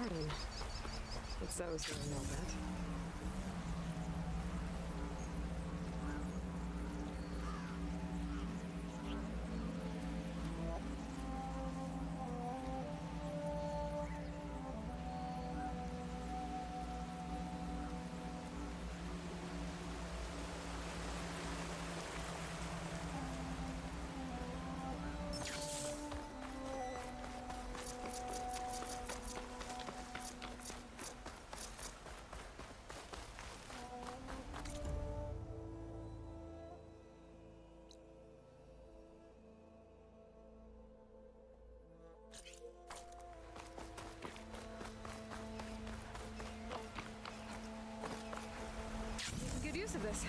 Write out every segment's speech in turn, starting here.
garden. It's those who know that. Good use of this.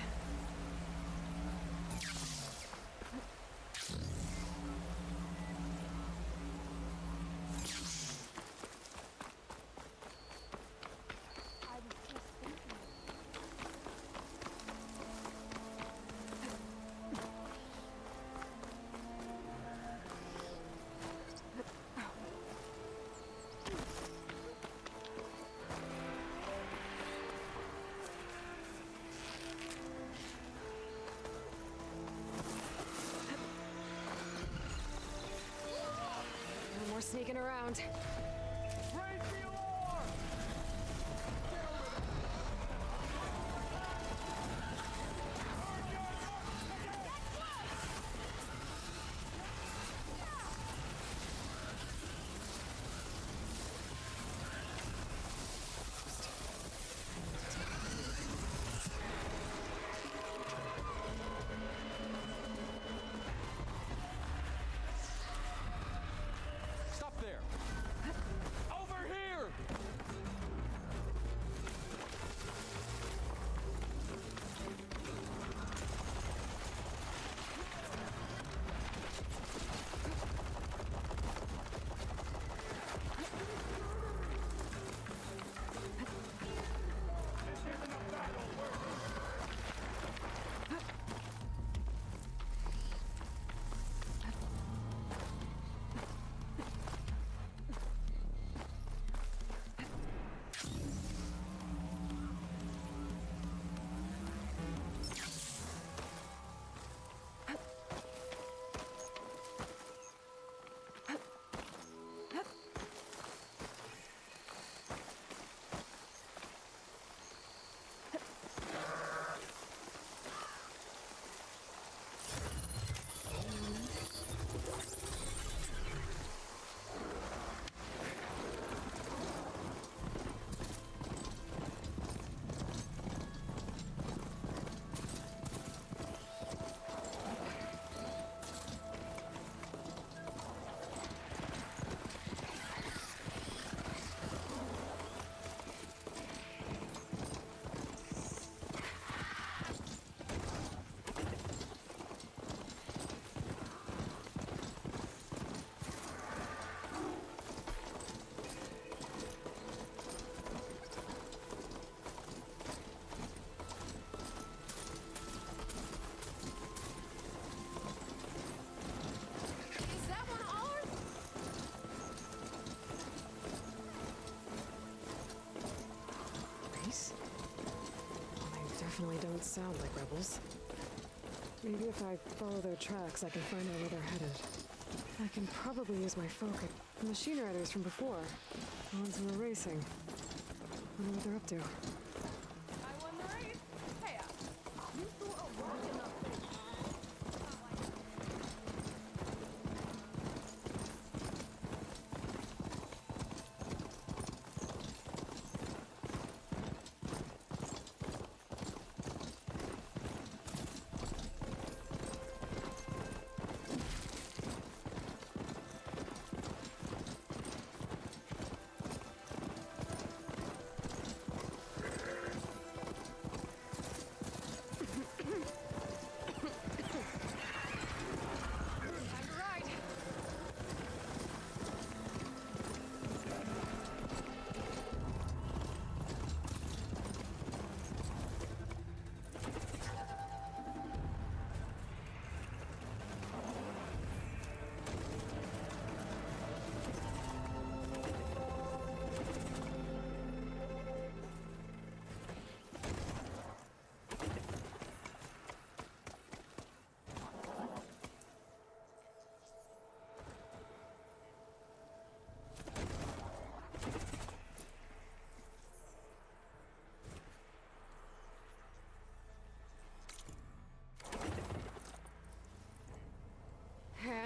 No more sneaking around. Raise the alarm! Stop there! Over here! This isn't a battle, Is that one ours? Nice. They definitely don't sound like rebels. Maybe if I follow their tracks, I can find out where they're headed. I can probably use my focus. The machine riders from before. The ones who were racing. Wonder what they're up to. I won the race. Hey, you threw a rock in the face.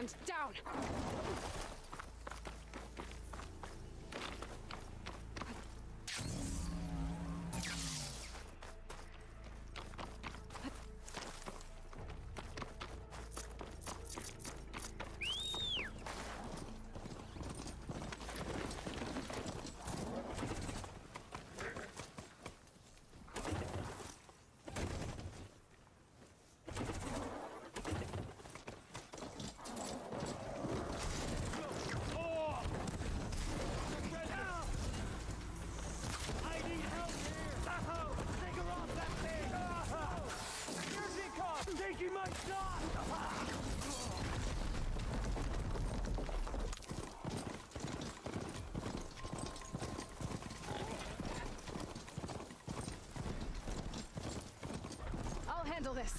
Havent, down! I need help here! Aho! Take her off that thing! Aho! Here she comes! Taking my shot! I'll handle this.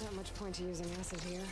Not much point to using acid here.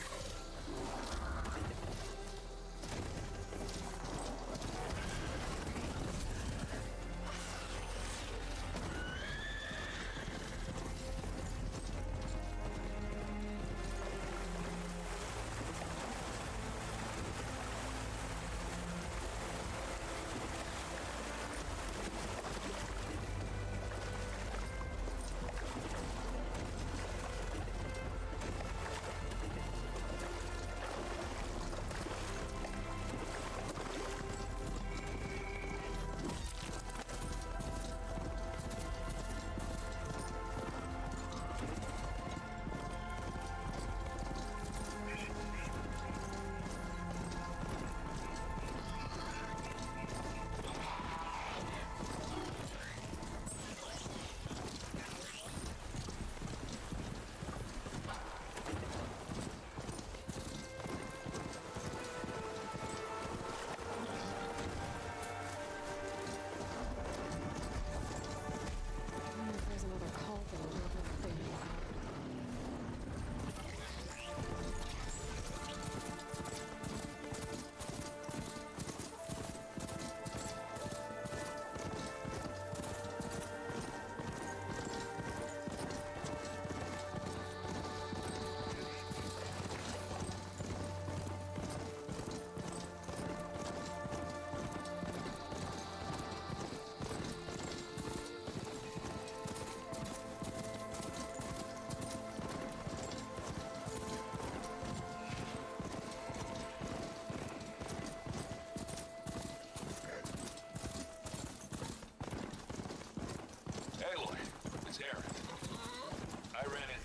There's another cauldron over that thing.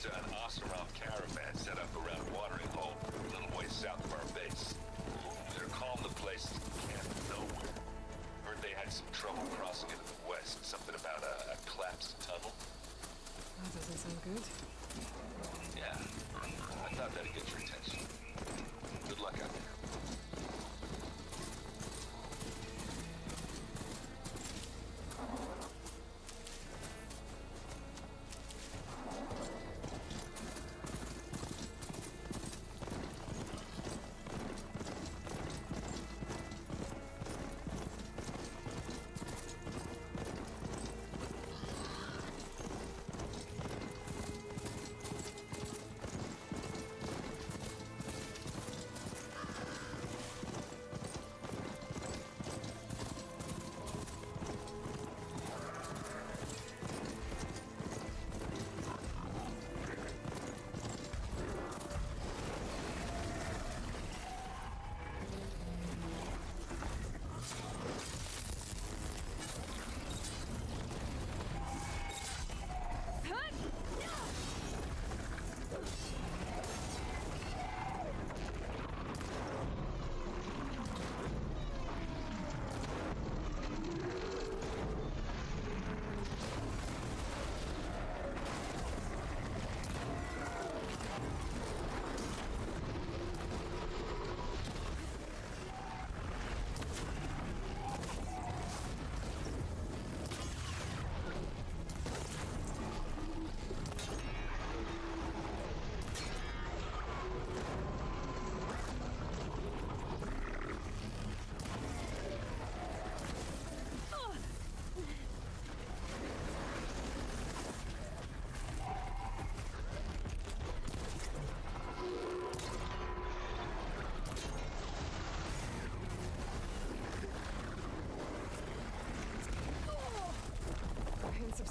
An awesome caravan set up around a watering hole a little way south of our base. They're calling the place Camp Nowhere. Heard they had some trouble crossing into the west. Something about a collapsed tunnel. That doesn't sound good. Yeah, I thought that'd get your attention. Good luck out there.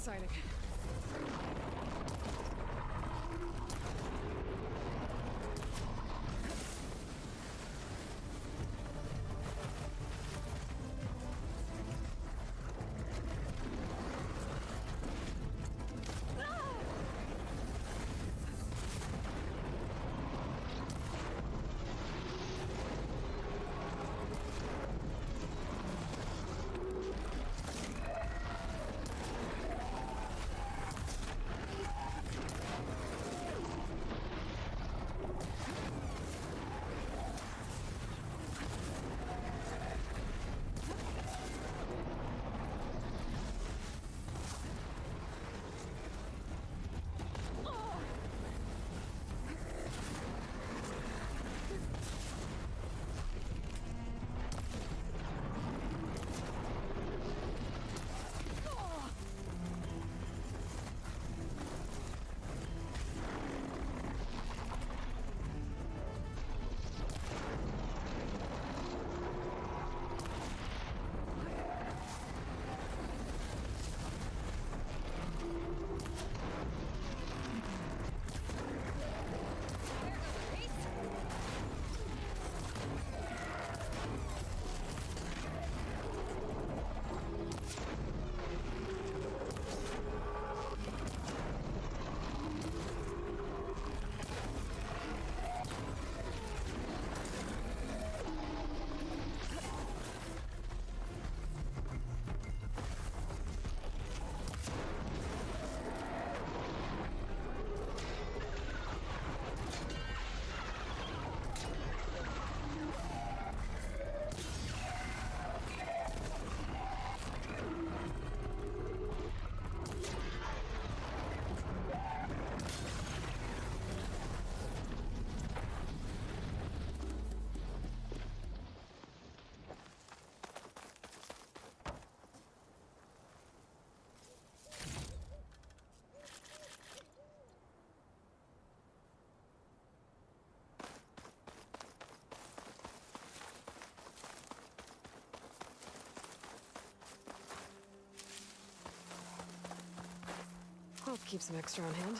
exciting. I'll keep some extra on hand.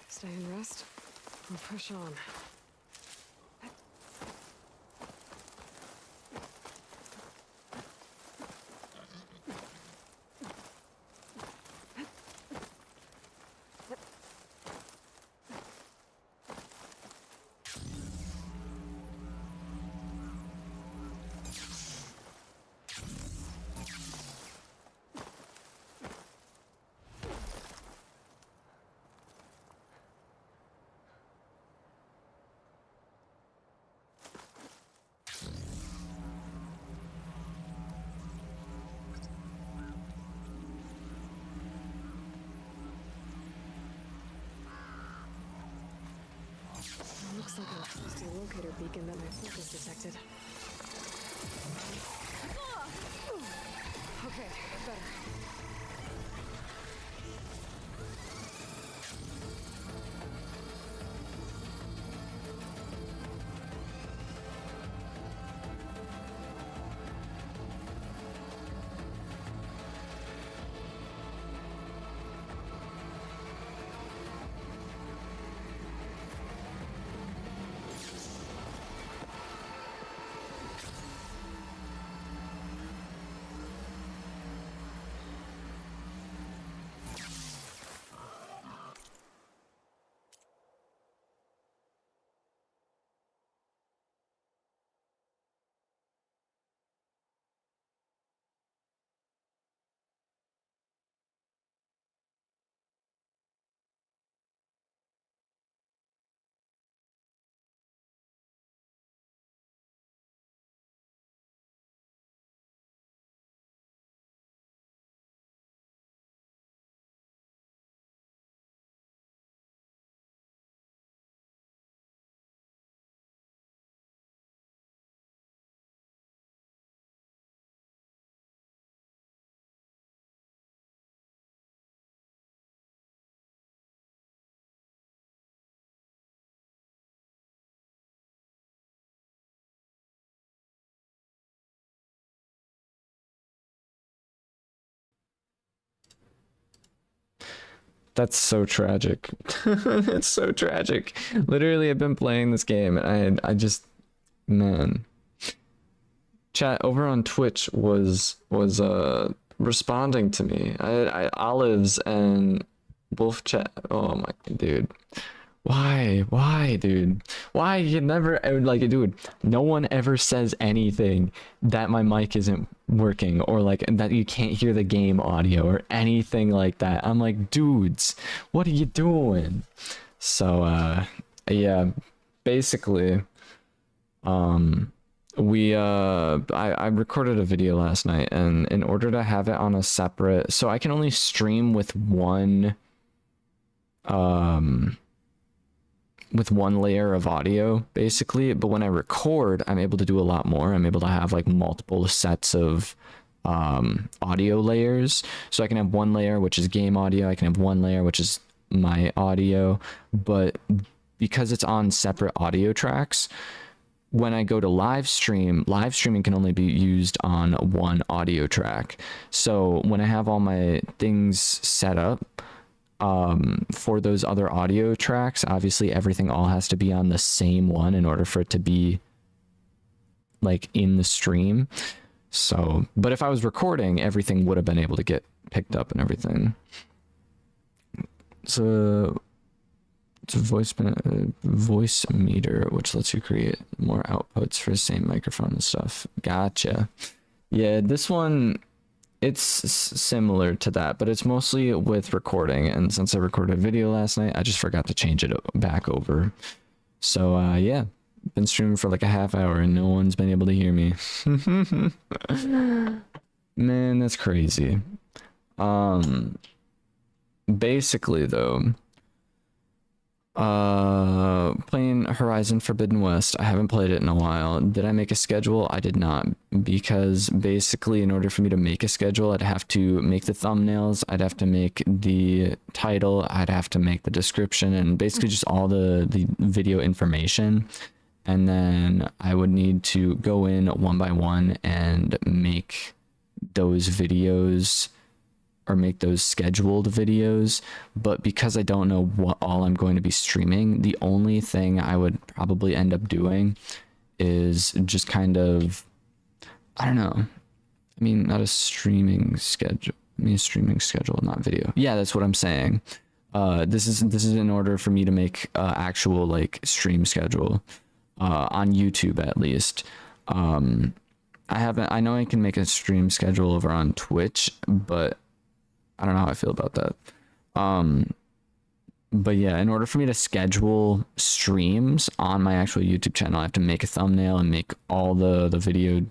Stay and rest, or push on. Looks like a trusty locator beacon that my focus detected. Okay, better. That's so tragic. It's so tragic. Literally, I've been playing this game and I just, man. Chat over on Twitch was responding to me. I Olives and Wolf Chat. Oh my dude. Why, dude? Why you never like, dude? No one ever says anything that my mic isn't working or like that you can't hear the game audio or anything like that. I'm like, dudes, what are you doing? So yeah, basically, I recorded a video last night, and in order to have it on a separate, so I can only stream with one layer of audio basically, but when I record I'm able to do a lot more. I'm able to have like multiple sets of audio layers, so I can have one layer which is game audio, I can have one layer which is my audio, but because it's on separate audio tracks, when I go to live streaming can only be used on one audio track. So when I have all my things set up for those other audio tracks, obviously everything all has to be on the same one in order for it to be like in the stream. So, but if I was recording, everything would have been able to get picked up and everything. So it's a voice meter, which lets you create more outputs for the same microphone and stuff. Gotcha. Yeah, this one, it's similar to that, but it's mostly with recording. And since I recorded a video last night, I just forgot to change it back over. So yeah, been streaming for like a half hour and no one's been able to hear me. Man, that's crazy. Basically though, playing Horizon Forbidden West. I haven't played it in a while. Did I make a schedule? I did not, because basically in order for me to make a schedule, I'd have to make the thumbnails, I'd have to make the title, I'd have to make the description, and basically just all the video information. And then I would need to go in one by one and make those videos, or make those scheduled videos. But because I don't know what all I'm going to be streaming, the only thing I would probably end up doing is just kind of, I don't know, I mean, not a streaming schedule, I mean a streaming schedule, not video. Yeah, that's what I'm saying. This is in order for me to make actual like stream schedule on YouTube at least. I know I can make a stream schedule over on Twitch, but I don't know how I feel about that. But yeah, in order for me to schedule streams on my actual YouTube channel, I have to make a thumbnail and make all the video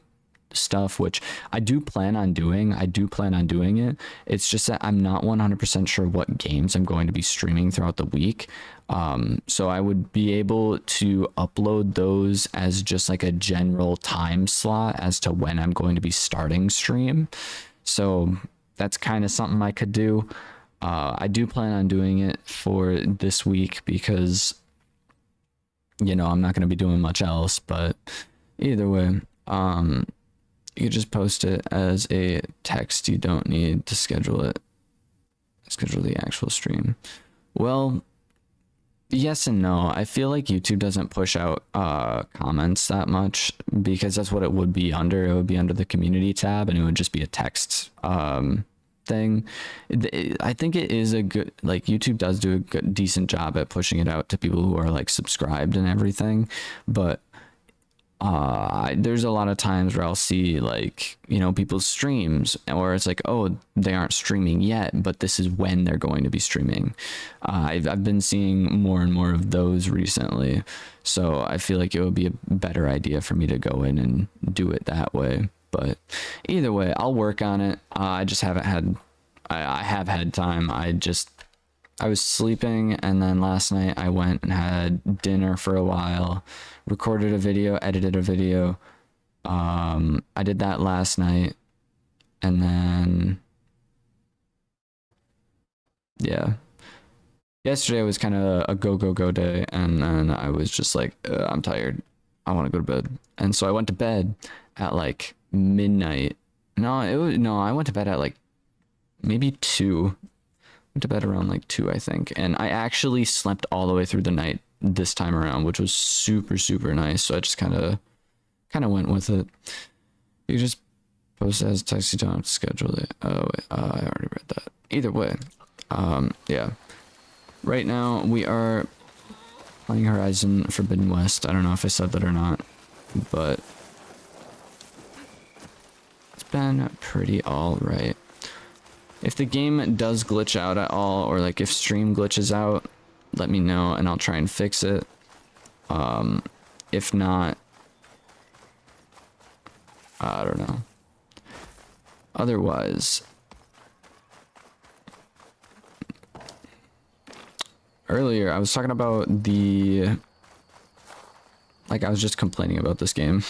stuff, which I do plan on doing. I do plan on doing it. It's just that I'm not 100% sure what games I'm going to be streaming throughout the week. So I would be able to upload those as just like a general time slot as to when I'm going to be starting stream. So that's kind of something I could do. I do plan on doing it for this week because, you know, I'm not going to be doing much else. But either way, you just post it as a text. You don't need to schedule it. Schedule the actual stream. Well, yes and no. I feel like YouTube doesn't push out comments that much, because that's what it would be under. It would be under the community tab, and it would just be a text thing. I think it is a good, like, YouTube does do a good, decent job at pushing it out to people who are like subscribed and everything, but there's a lot of times where I'll see, like, you know, people's streams, or it's like, oh, they aren't streaming yet, but this is when they're going to be streaming. I've been seeing more and more of those recently, so I feel like it would be a better idea for me to go in and do it that way. But either way, I'll work on it. I just haven't had, I have had time. I was sleeping, and then last night I went and had dinner for a while, recorded a video, edited a video. I did that last night, and then yeah, yesterday was kind of a go day, and then I was just like, I'm tired, I want to go to bed. And so I went to bed at like midnight. I went to bed at like maybe 2, Went to bed around like 2, I think. And I actually slept all the way through the night this time around, which was super, super nice. So I just kind of went with it. You just post as text, you don't have to schedule it. Oh, wait, I already read that. Either way, yeah. Right now we are playing Horizon Forbidden West. I don't know if I said that or not, but it's been pretty alright. If the game does glitch out at all, or like if stream glitches out, let me know and I'll try and fix it. If not, I don't know. Otherwise, earlier I was talking about I was just complaining about this game.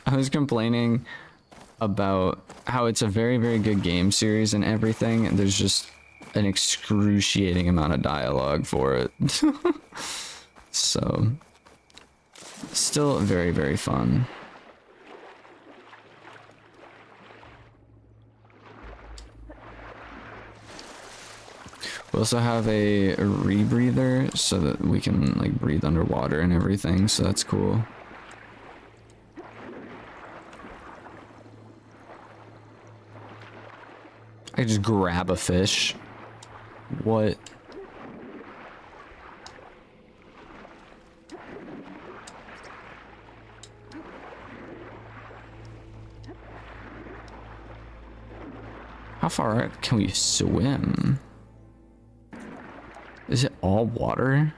I was complaining about how it's a very, very good game series and everything, and there's just an excruciating amount of dialogue for it. So, still very, very fun. We also have a rebreather so that we can like breathe underwater and everything, so that's cool. I can just grab a fish. What? How far can we swim? Is it all water?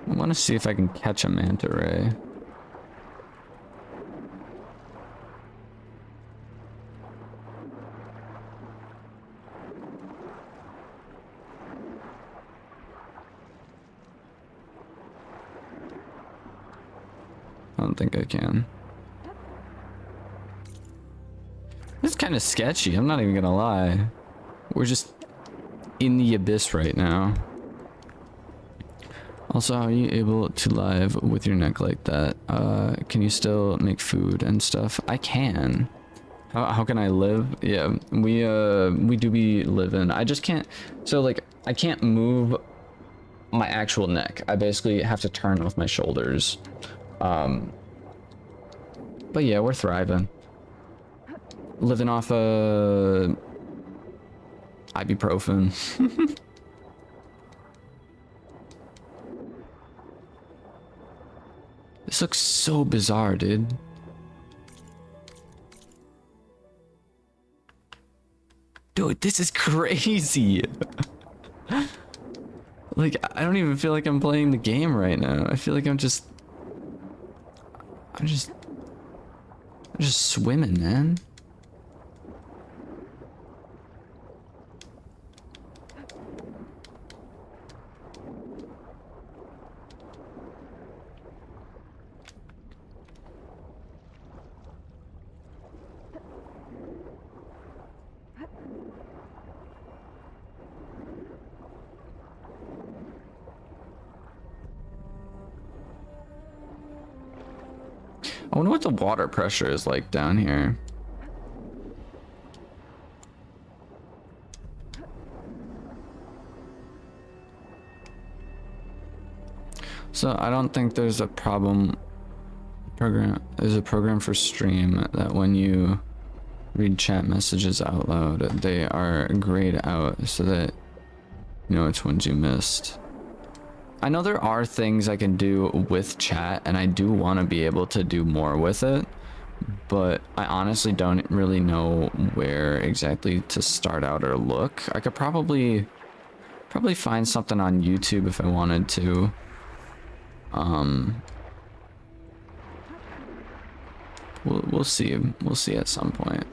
I want to see if I can catch a manta ray. I don't think I can. This is kind of sketchy, I'm not even gonna lie. We're just in the abyss right now. Also, how are you able to live with your neck like that? Can you still make food and stuff? I can. How can I live? Yeah, we do be living. I just can't, so like, I can't move my actual neck. I basically have to turn with my shoulders. But yeah, we're thriving. Living off ibuprofen. This looks so bizarre, dude. Dude, this is crazy. Like, I don't even feel like I'm playing the game right now. I feel like I'm just swimming, man. I wonder what the water pressure is like down here. So I don't think there's a program. There's a program for stream that when you read chat messages out loud, they are grayed out so that you know which ones you missed. I know there are things I can do with chat, and I do want to be able to do more with it, but I honestly don't really know where exactly to start out or look. I could probably find something on YouTube if I wanted to. We'll see. We'll see at some point.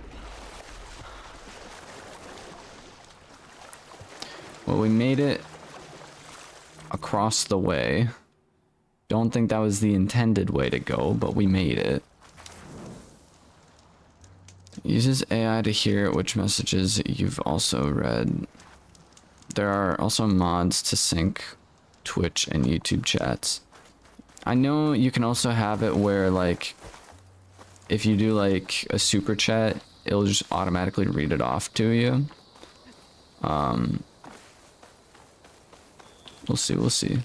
Well, we made it across the way. Don't think that was the intended way to go, but we made it. Uses AI to hear which messages you've also read. There are also mods to sync Twitch and YouTube chats. I know you can also have it where, like, if you do like a super chat, it'll just automatically read it off to you. We'll see, we'll see.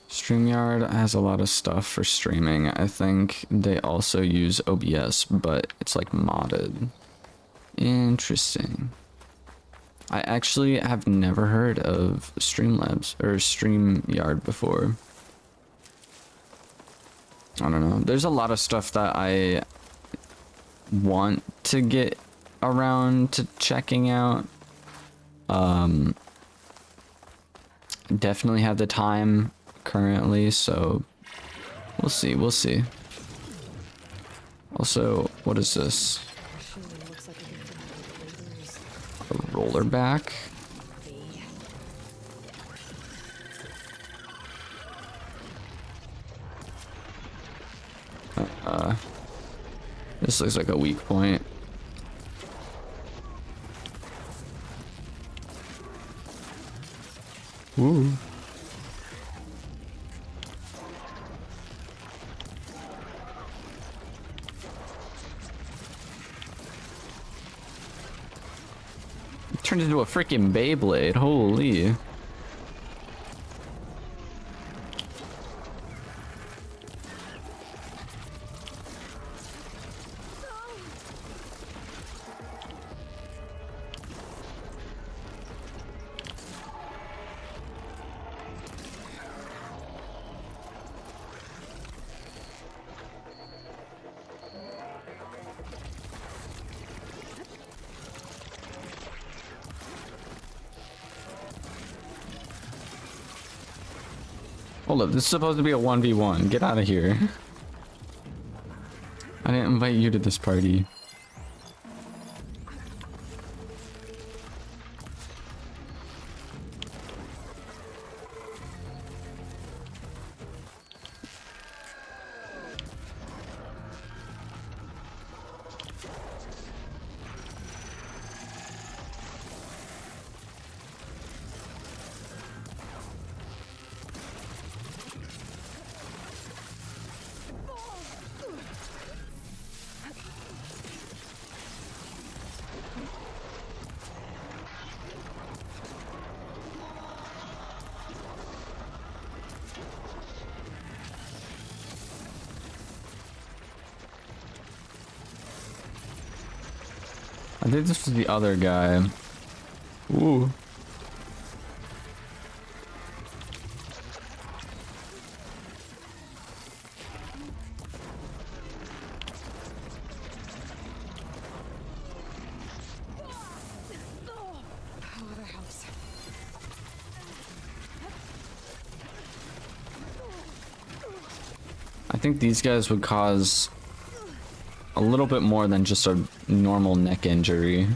StreamYard has a lot of stuff for streaming. I think they also use OBS, but it's like modded. Interesting. I actually have never heard of Streamlabs or StreamYard before. I don't know. There's a lot of stuff that I want to get around to checking out. Definitely have the time currently, so we'll see, we'll see. Also, what is this? Looks like A roller back? This looks like a weak point. Ooh. It turned into a freaking Beyblade, holy. Hold up, this is supposed to be a 1v1. Get out of here. I didn't invite you to this party. I think this was the other guy. Ooh. I think these guys would cause a little bit more than just a normal neck injury.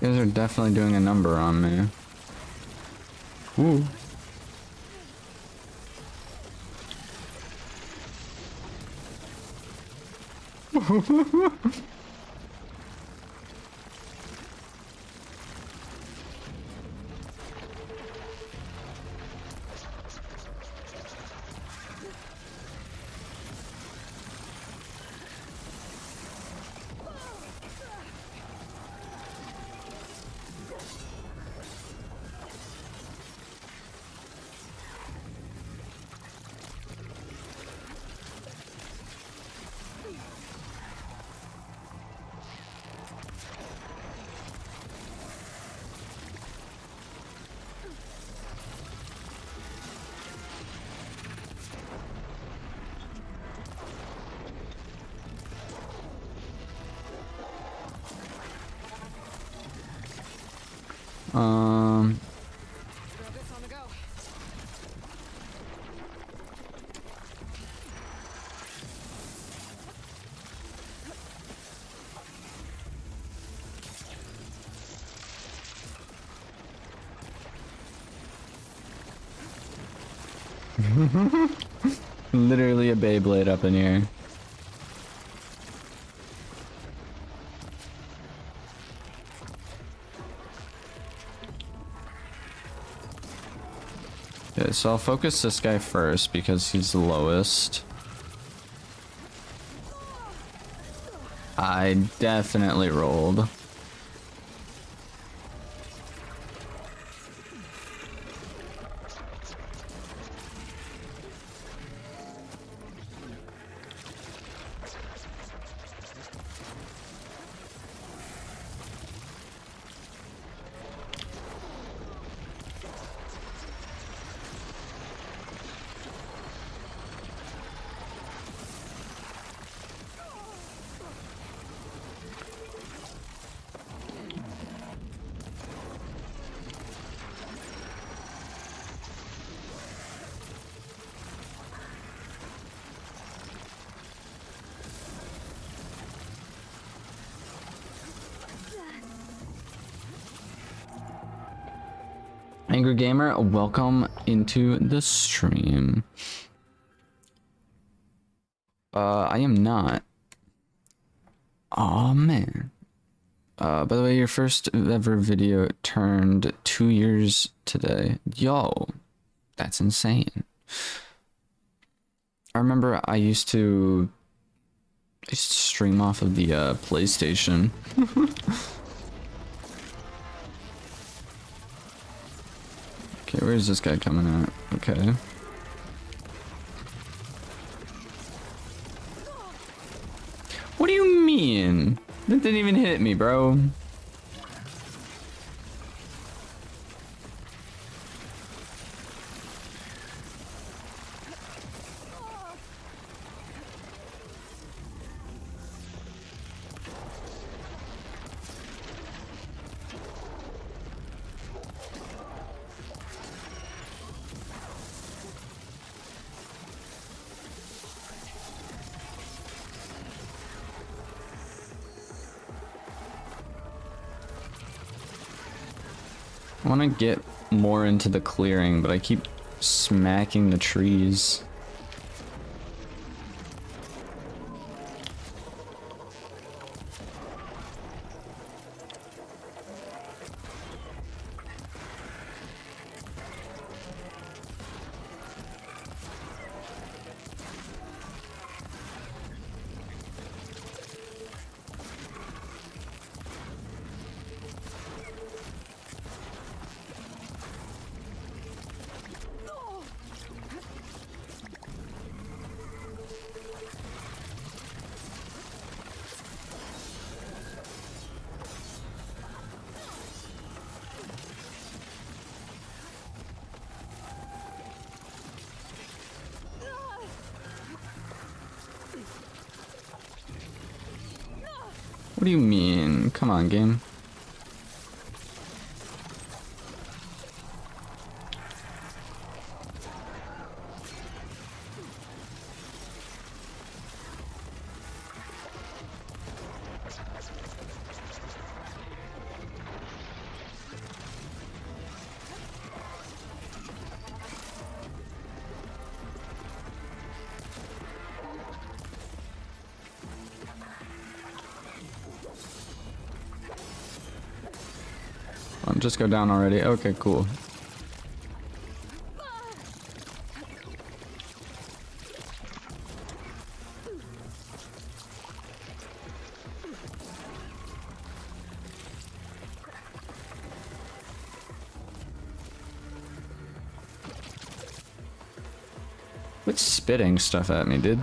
You guys are definitely doing a number on me. Ooh. Grab this on the go. Literally a Beyblade up in here. Okay, so I'll focus this guy first because he's the lowest. I definitely rolled. Angry Gamer, welcome into the stream. I am not. Oh man. By the way, your first ever video turned 2 years today. Yo, that's insane. I remember I used to stream off of the PlayStation. Okay, where's this guy coming at? Okay. What do you mean? That didn't even hit me, bro. I want to get more into the clearing, but I keep smacking the trees. What do you mean? Come on, game. Just go down already. Okay, cool. Quit spitting stuff at me, dude.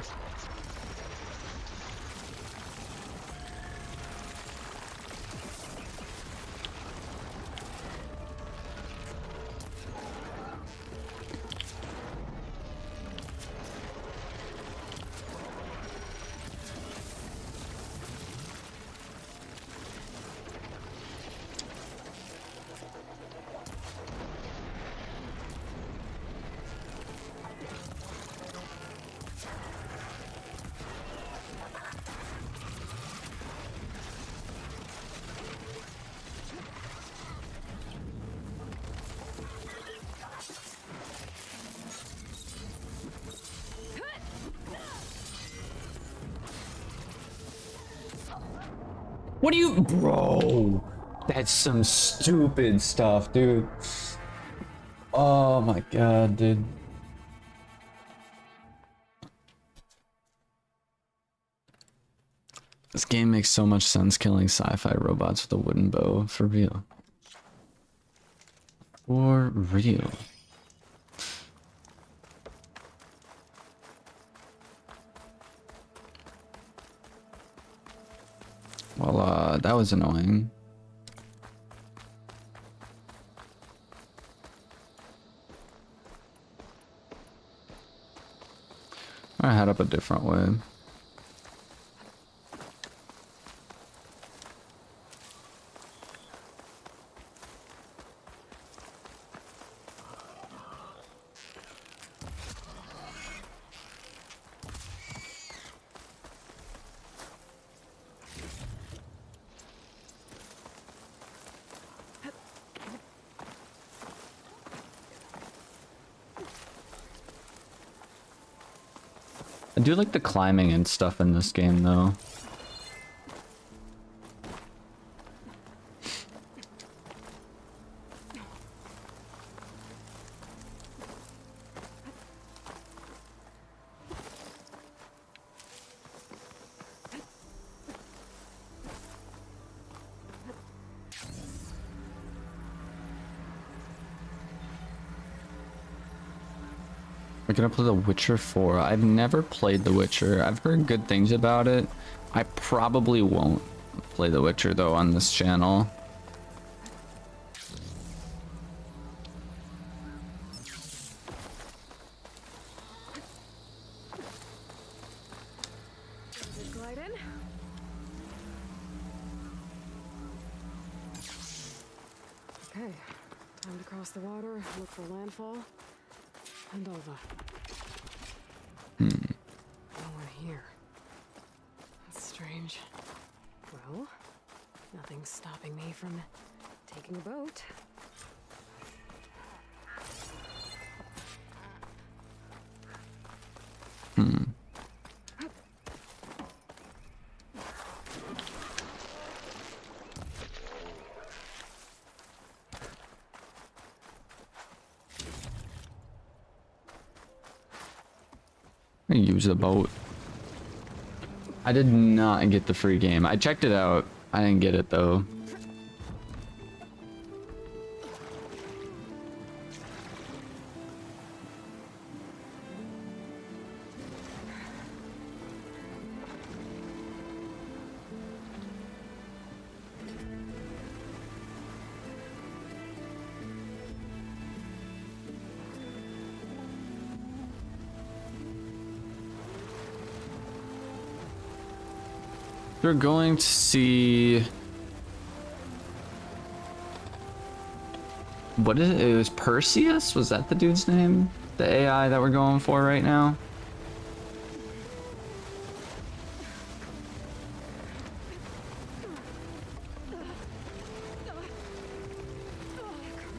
What do you, bro? That's some stupid stuff, dude. Oh my god, dude. This game makes so much sense killing sci-fi robots with a wooden bow, for real. For real. Well, that was annoying. I head up a different way. I do like the climbing and stuff in this game, though. We're gonna play The Witcher 4. I've never played The Witcher. I've heard good things about it. I probably won't play The Witcher though on this channel. Glide in. Okay, time to cross the water, look for landfall, and Alva. No one here. That's strange. Well, nothing's stopping me from taking a boat. I use the boat. I did not get the free game. I checked it out. I didn't get it though. We're going to see what is it? It was Perseus? Was that the dude's name? The AI that we're going for right now?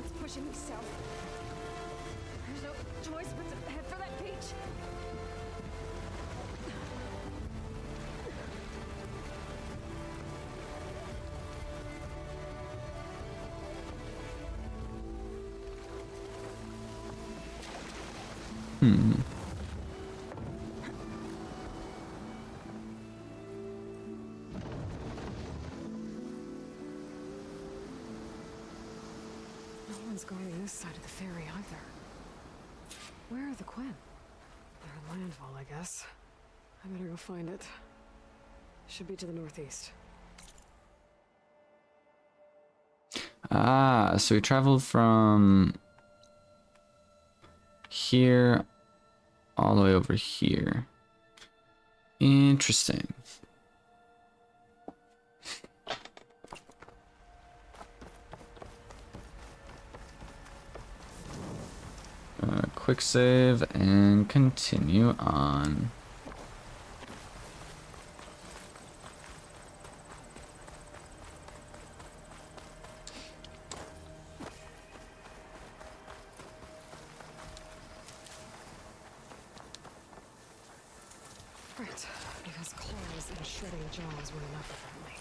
It's pushing me south. There's no choice but to head for that beach. No one's guarding this side of the ferry either. Where are the Quinn? They're in landfall, I guess. I better go find it. Should be to the northeast. Ah, so we traveled from here all the way over here. Interesting. Quick save and continue on. Right, because claws and shredding jaws were enough for me.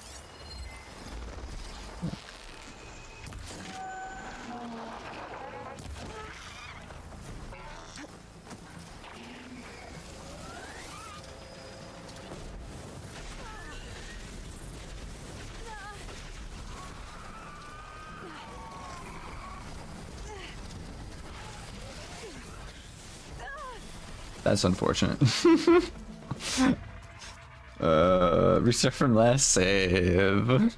That's unfortunate. Restart from last save.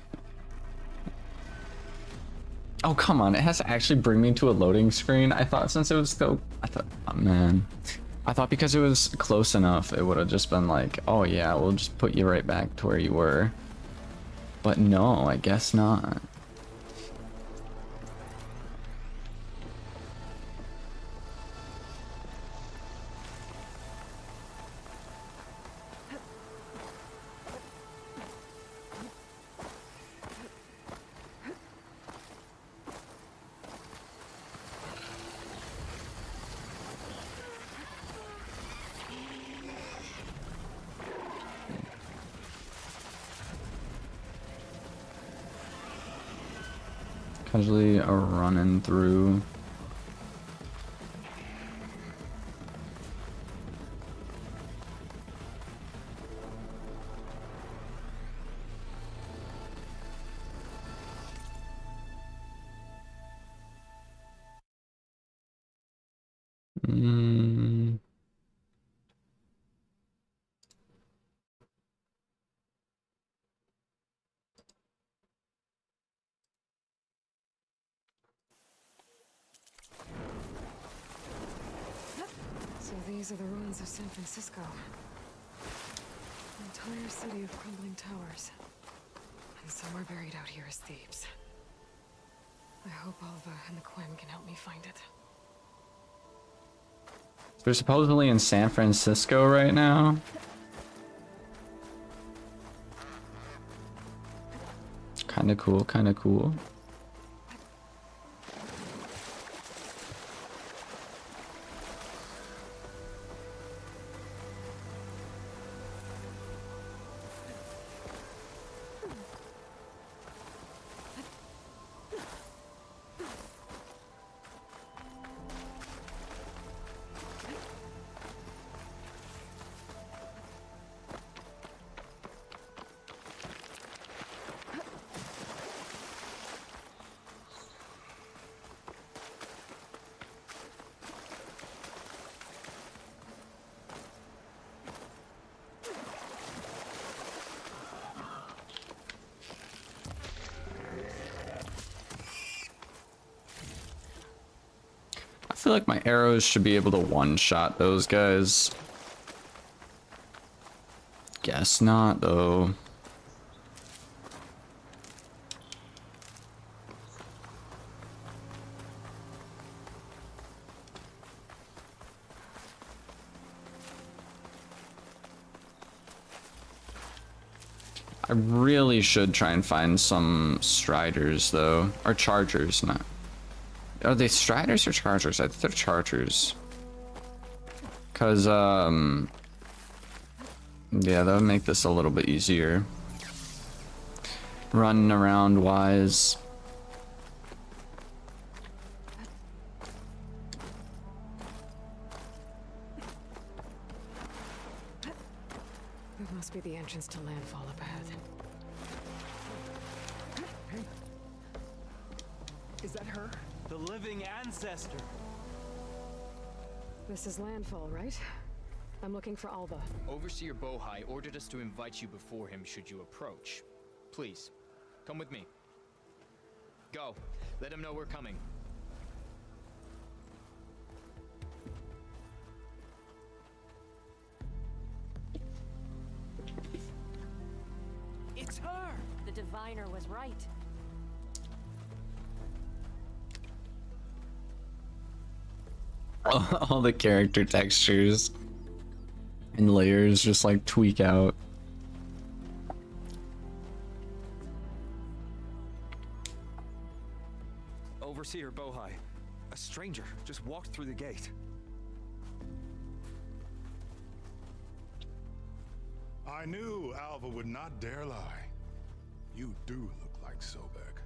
Oh, come on. It has to actually bring me to a loading screen. I thought since it was still... oh, man. I thought because it was close enough, it would have just been like, oh yeah, we'll just put you right back to where you were. But no, I guess not. Casually running through. So these are the ruins of San Francisco. An entire city of crumbling towers. And somewhere buried out here is Thebes. I hope Alva and the Quim can help me find it. They're supposedly in San Francisco right now. Kinda cool, kinda cool. I feel like my arrows should be able to one-shot those guys. Guess not, though. I really should try and find some Striders, though. Or Chargers, not... Are they Striders or Chargers? I think they're Chargers. Cause, yeah, that would make this a little bit easier. Running around wise. That must be the entrance to landfall up ahead. Is that her? The living ancestor. This is landfall, right? I'm looking for Alva. Overseer Bohai ordered us to invite you before him should you approach. Please, come with me. Go. Let him know we're coming. It's her! The diviner was right. All the character textures and layers just like tweak out. Overseer Bohai. A stranger just walked through the gate. I knew Alva would not dare lie. You do look like Sobek.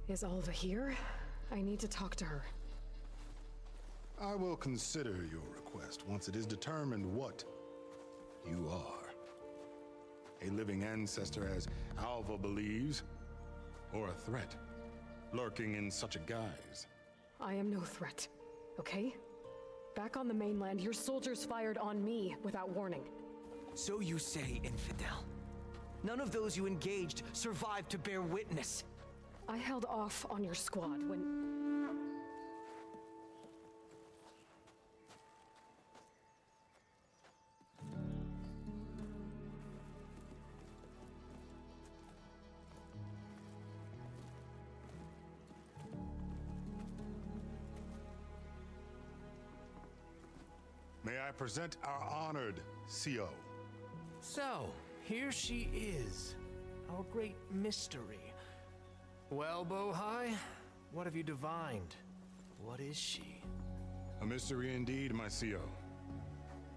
Is Alva here? I need to talk to her. I will consider your request once it is determined what you are. A living ancestor as Alva believes, or a threat lurking in such a guise. I am no threat, okay? Back on the mainland, your soldiers fired on me without warning. So you say, infidel. None of those you engaged survived to bear witness. I held off on your squad when... May I present our honored CO? So, here she is. Our great mystery. Well, Bohai, what have you divined? What is she? A mystery indeed, my CO.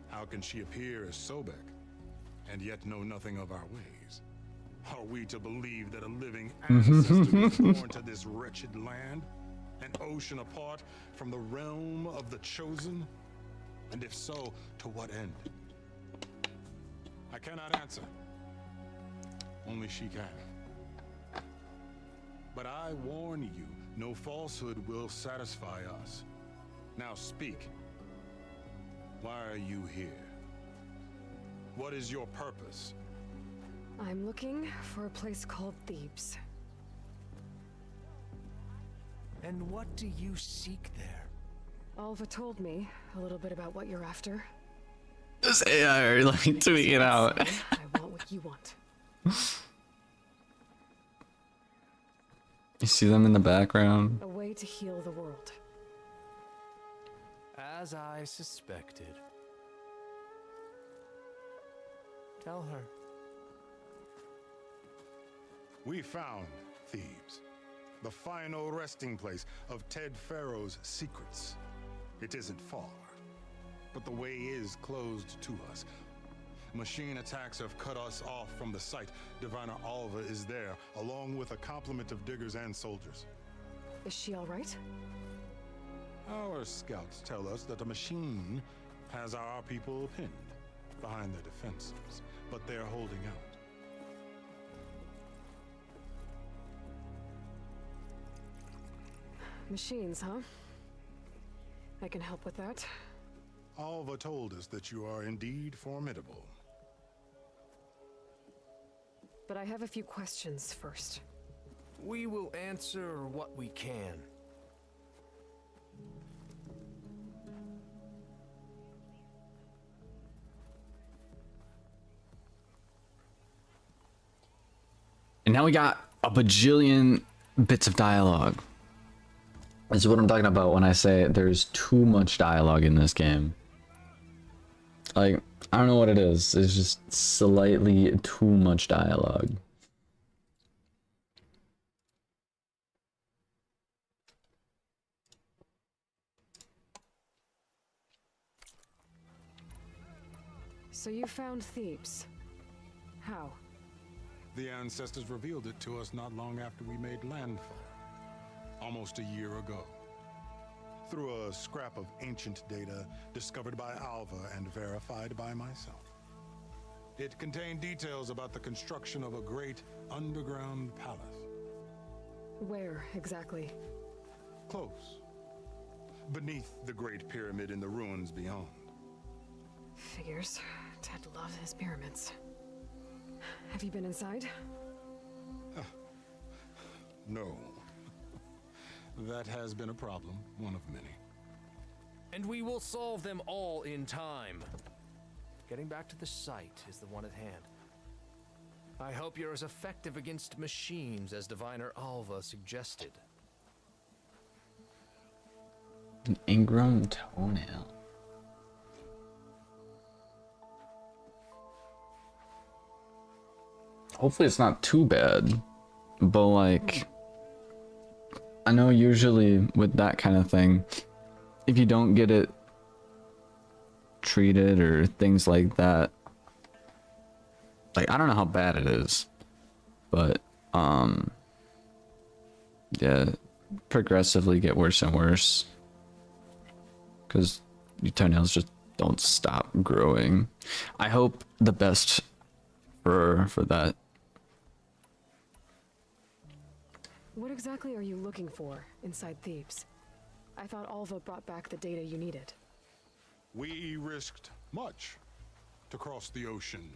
How can she appear as Sobek, and yet know nothing of our ways? Are we to believe that a living ancestor was born to this wretched land? An ocean apart from the realm of the Chosen? And if so, to what end? I cannot answer. Only she can. But I warn you, no falsehood will satisfy us. Now speak. Why are you here? What is your purpose? I'm looking for a place called Thebes. And what do you seek there? Alva told me a little bit about what you're after. This AI are like tweeting it out. I want what you want. You see them in the background? A way to heal the world. As I suspected. Tell her. We found Thebes, the final resting place of Ted Pharaoh's secrets. It isn't far, but the way is closed to us. Machine attacks have cut us off from the site. Diviner Alva is there, along with a complement of diggers and soldiers. Is she all right? Our scouts tell us that a machine has our people pinned behind their defenses, but they're holding out. Machines, huh? I can help with that. Alva told us that you are indeed formidable. But I have a few questions first. We will answer what we can. And now we got a bajillion bits of dialogue. This is what I'm talking about when I say there's too much dialogue in this game. Like, I don't know what it is. It's just slightly too much dialogue. So you found Thebes. How? The ancestors revealed it to us not long after we made landfall, almost a year ago. Through a scrap of ancient data discovered by Alva and verified by myself. It contained details about the construction of a great underground palace. Where, exactly? Close. Beneath the Great Pyramid in the ruins beyond. Figures. Ted loves his pyramids. Have you been inside? No. That has been a problem, one of many. And we will solve them all in time. Getting back to the site is the one at hand. I hope you're as effective against machines as Diviner Alva suggested. An ingrown toenail. Hopefully it's not too bad, but like, I know usually with that kind of thing, if you don't get it treated or things like that, like, I don't know how bad it is, but yeah, progressively get worse and worse because your toenails just don't stop growing. I hope the best for that. What exactly are you looking for inside Thebes? I thought Alva brought back the data you needed. We risked much to cross the ocean.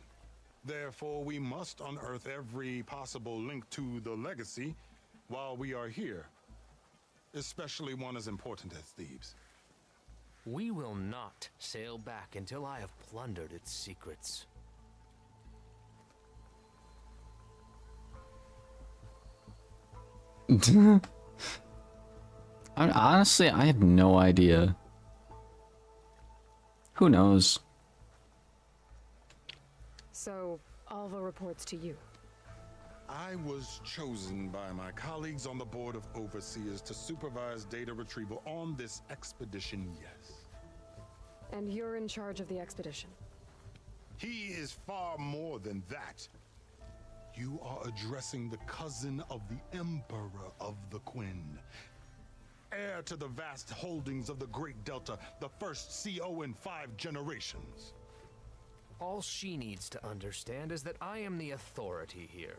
Therefore, we must unearth every possible link to the legacy while we are here, especially one as important as Thebes. We will not sail back until I have plundered its secrets. Honestly, I have no idea. Who knows? So, Alva reports to you. I was chosen by my colleagues on the Board of Overseers to supervise data retrieval on this expedition, yes. And you're in charge of the expedition. He is far more than that. You are addressing the cousin of the Emperor of the Quinn, heir to the vast holdings of the Great Delta, the first CO in 5 generations. All she needs to understand is that I am the authority here,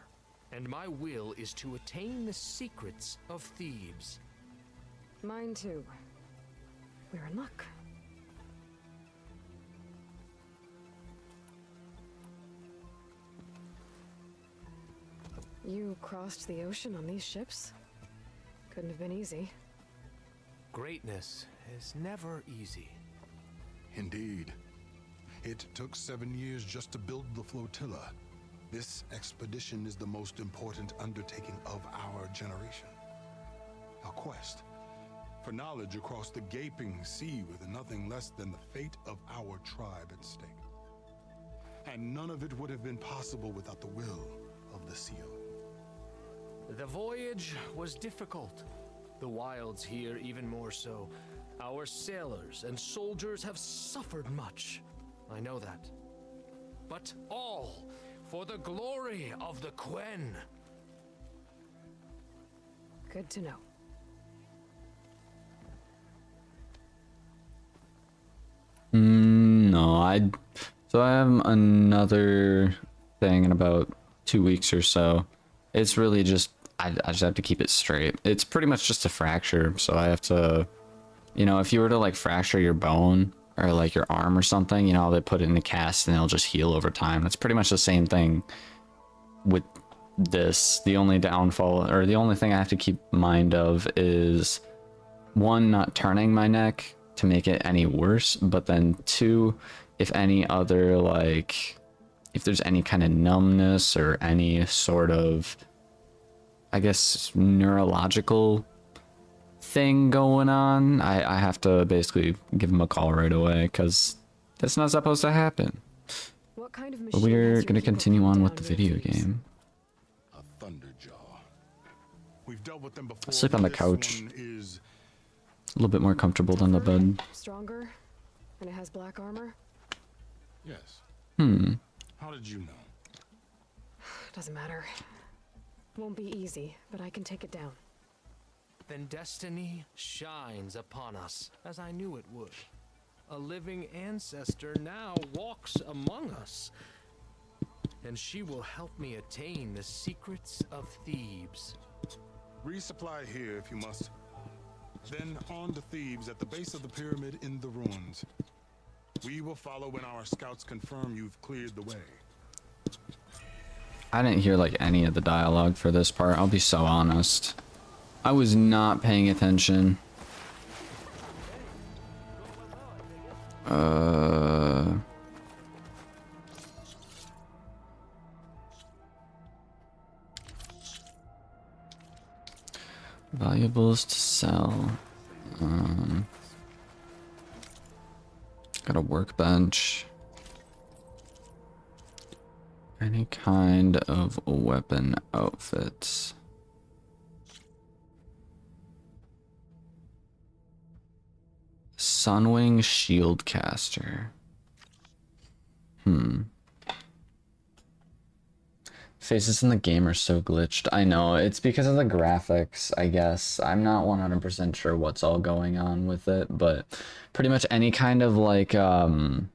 and my will is to attain the secrets of Thebes. Mine too. We're in luck. You crossed the ocean on these ships? Couldn't have been easy. Greatness is never easy. Indeed. It took 7 years just to build the flotilla. This expedition is the most important undertaking of our generation. A quest for knowledge across the gaping sea with nothing less than the fate of our tribe at stake. And none of it would have been possible without the will of the CO. The voyage was difficult. The wilds here even more so. Our sailors and soldiers have suffered much. I know that. But all for the glory of the Quen. Good to know. No, so I have another thing in about 2 weeks or so. It's really just, I just have to keep it straight. It's pretty much just a fracture, so I have to, you know, if you were to like fracture your bone or like your arm or something, you know, they put it in a cast and it'll just heal over time. That's pretty much the same thing with this. The only downfall, or the only thing I have to keep mind of is, one, not turning my neck to make it any worse, but then two, if any other, like, if there's any kind of numbness or any sort of, I guess, neurological thing going on, I have to basically give him a call right away, because that's not supposed to happen. What kind of But machine we're has your going to people continue come on down with the near video Thebes? game. A Thunderjaw. We've dealt with them before. I'll sleep on the This couch. one is A little bit more comfortable than the Tougher, bed. Stronger, and it has black armor. yes. Hmm. How did you know? Doesn't matter. Won't be easy, but I can take it down. Then destiny shines upon us, as I knew it would. A living ancestor now walks among us, and she will help me attain the secrets of Thebes. Resupply here if you must. Then on to Thebes at the base of the pyramid in the ruins. We will follow when our scouts confirm you've cleared the way. I didn't hear like any of the dialogue for this part, I'll be so honest. I was not paying attention. Valuables to sell. Got a workbench. Any kind of weapon outfits. Sunwing Shieldcaster. Faces in the game are so glitched. I know, it's because of the graphics, I guess. I'm not 100% sure what's all going on with it, but pretty much any kind of like, any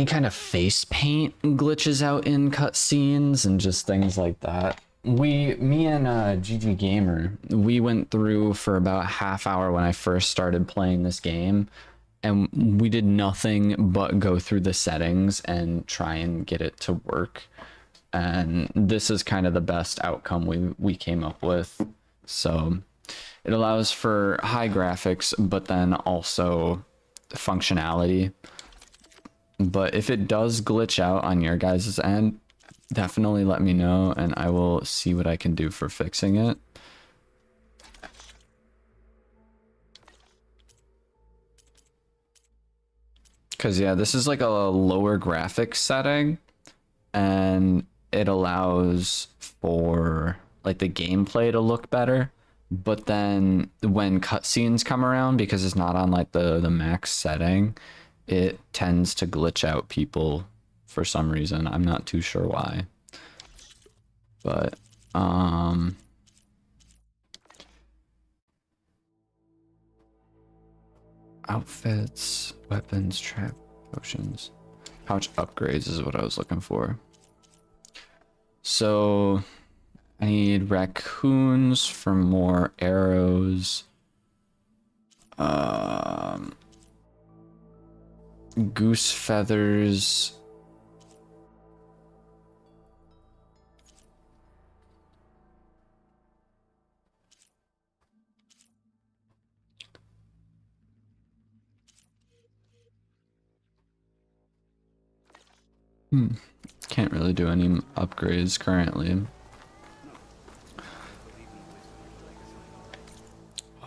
kind of face paint glitches out in cutscenes and just things like that. Me and GG Gamer, we went through for about a half hour when I first started playing this game, and we did nothing but go through the settings and try and get it to work. And this is kind of the best outcome we came up with. So it allows for high graphics, but then also functionality. But if it does glitch out on your guys' end, definitely let me know and I will see what I can do for fixing it. Because yeah, this is like a lower graphics setting, and it allows for like the gameplay to look better. But then when cutscenes come around, because it's not on like the max setting, it tends to glitch out people for some reason. I'm not too sure why. But outfits, weapons, trap, potions, pouch upgrades is what I was looking for. So I need raccoons for more arrows. Goose feathers. Can't really do any upgrades currently.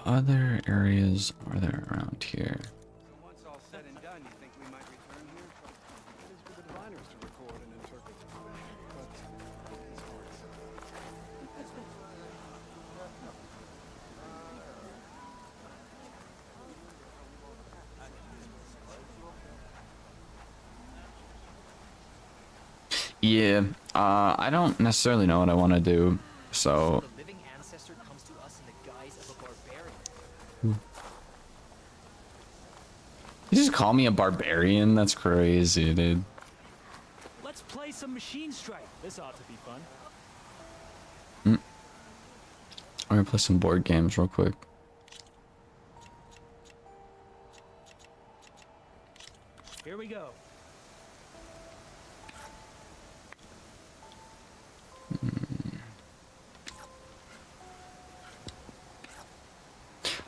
Other areas are there around here? Once all said and done, you think we might return here? It is for the diviners to record and interpret information, but it's hard to say. Yeah, I don't necessarily know what I want to do, so The living ancestor comes to us in the guise of a barbarian. you just call me a barbarian? That's crazy, dude. Let's play some Machine Strike. This ought to be fun. I'm gonna play some board games real quick. Here we go.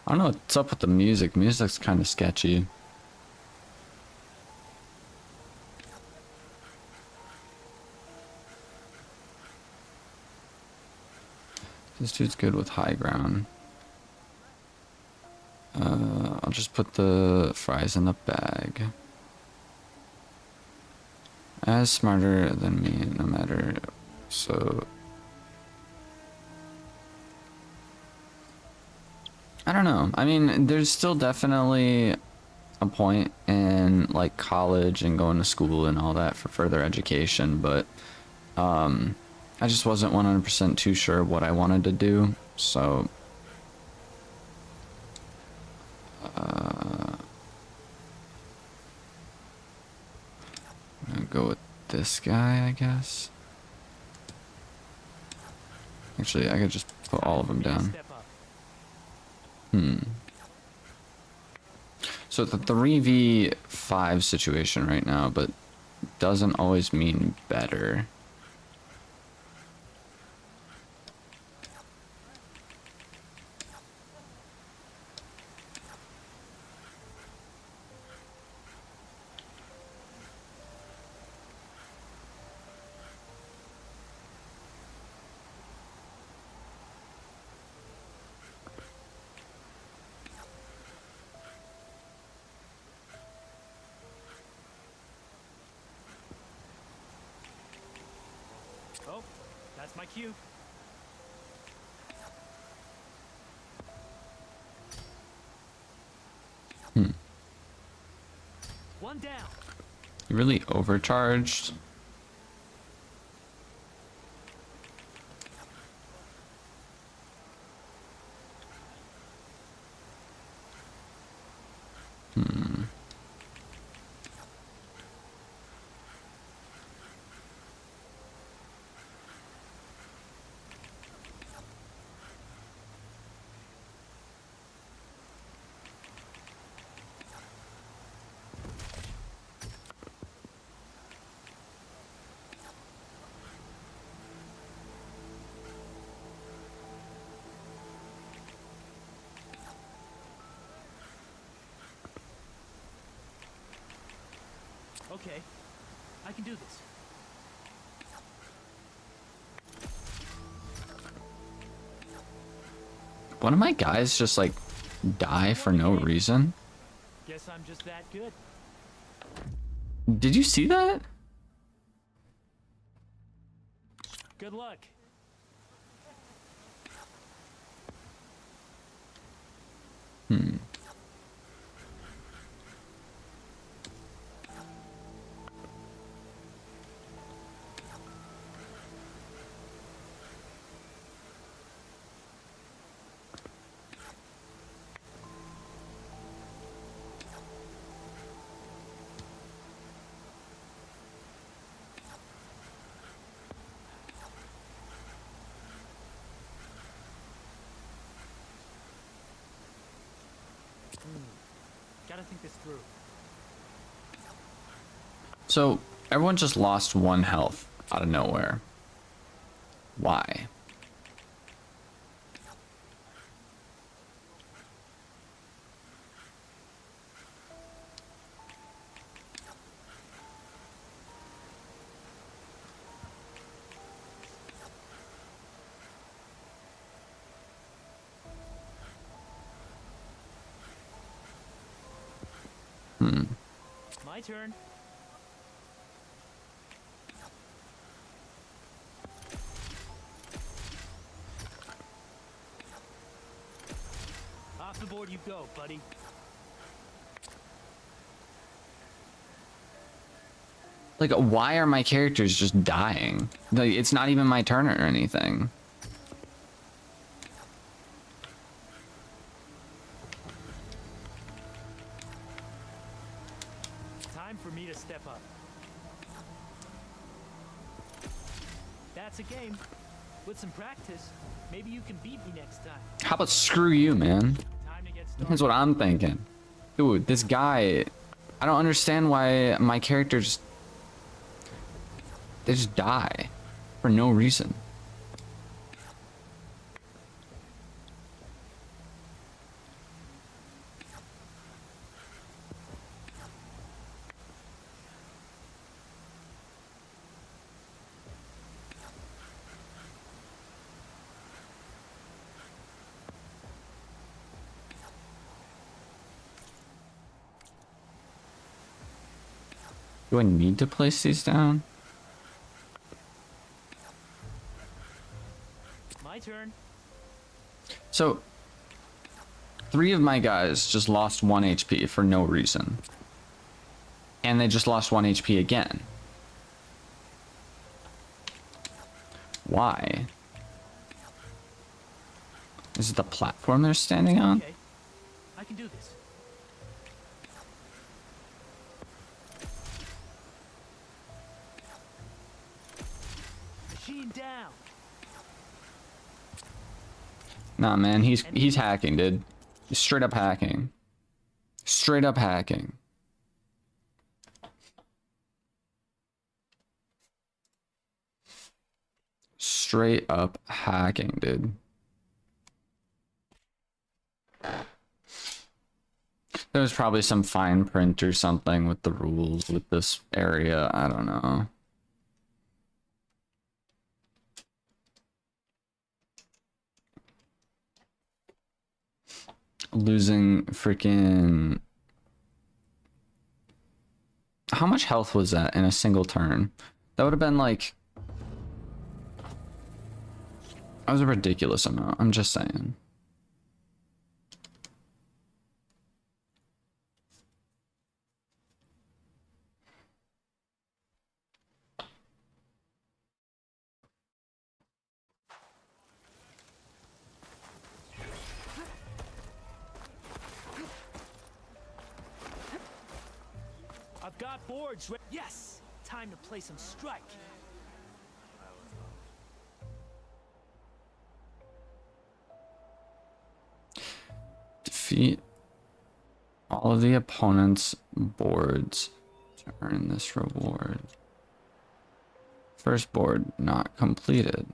I don't know what's up with the music. Music's kind of sketchy. This dude's good with high ground. I'll just put the fries in the bag. As smarter than me, no matter. So I don't know. I mean, there's still definitely a point in like college and going to school and all that for further education, but I just wasn't 100% too sure what I wanted to do, so I'm gonna go with this guy, I guess. Actually, I could just put all of them down. Step up. So it's a 3v5 situation right now, but doesn't always mean better. Oh, that's my cue. One down. You really overcharged. Okay, I can do this. One of my guys just like die for no reason. Guess I'm just that good. Did you see that? Good luck. Hmm. Gotta think this through. So everyone just lost 1 health out of nowhere. Why? My turn. Off the board you go, buddy. Like, why are my characters just dying? Like, it's not even my turn or anything. Time for me to step up. That's a game. With some practice, maybe you can beat me next time. How about screw you, man? Time to get started. That's what I'm thinking. Dude, this guy, I don't understand why my characters, they just die for no reason. Do I need to place these down? My turn. So, 3 of my guys just lost 1 HP for no reason. And they just lost 1 HP again. Why? Is it the platform they're standing on? Okay, I can do this. Machine down. Nah, man, he's hacking, dude. He's straight up hacking. Straight up hacking. Straight up hacking, dude. There's probably some fine print or something with the rules with this area. I don't know. Losing freaking... How much health was that in a single turn? That would have been like... That was a ridiculous amount. I'm just saying. I've got boards. Yes, time to play some strike. Defeat all of the opponent's boards to earn this reward. First board not completed.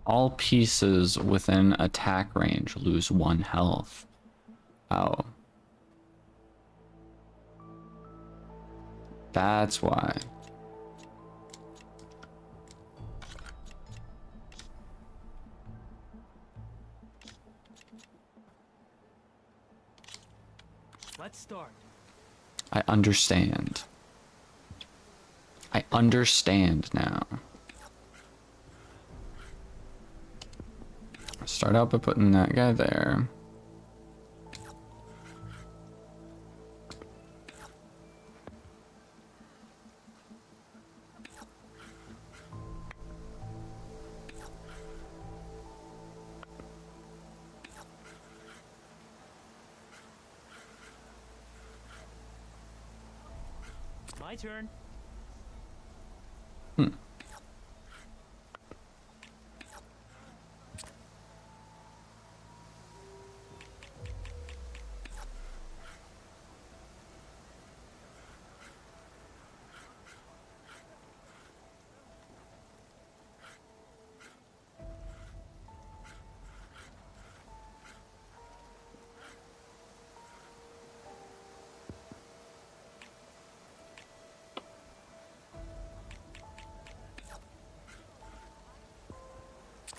All pieces within attack range lose 1 health. Oh. That's why. Let's start. I understand. I understand now. Start out by putting that guy there. My turn.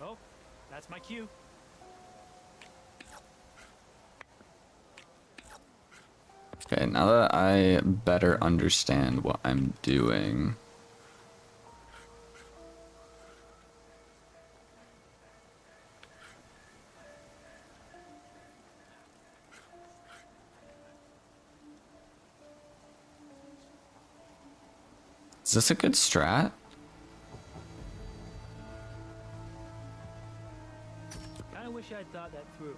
Oh, that's my cue. Okay, now that I better understand what I'm doing. Is this a good strat? Kinda wish I'd thought that through.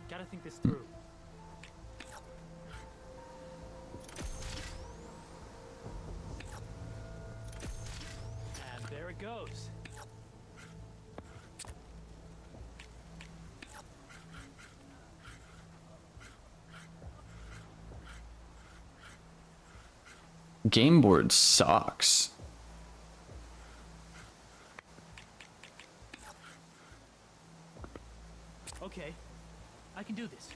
Gotta think this through. And there it goes. Game board sucks. Okay, I can do this.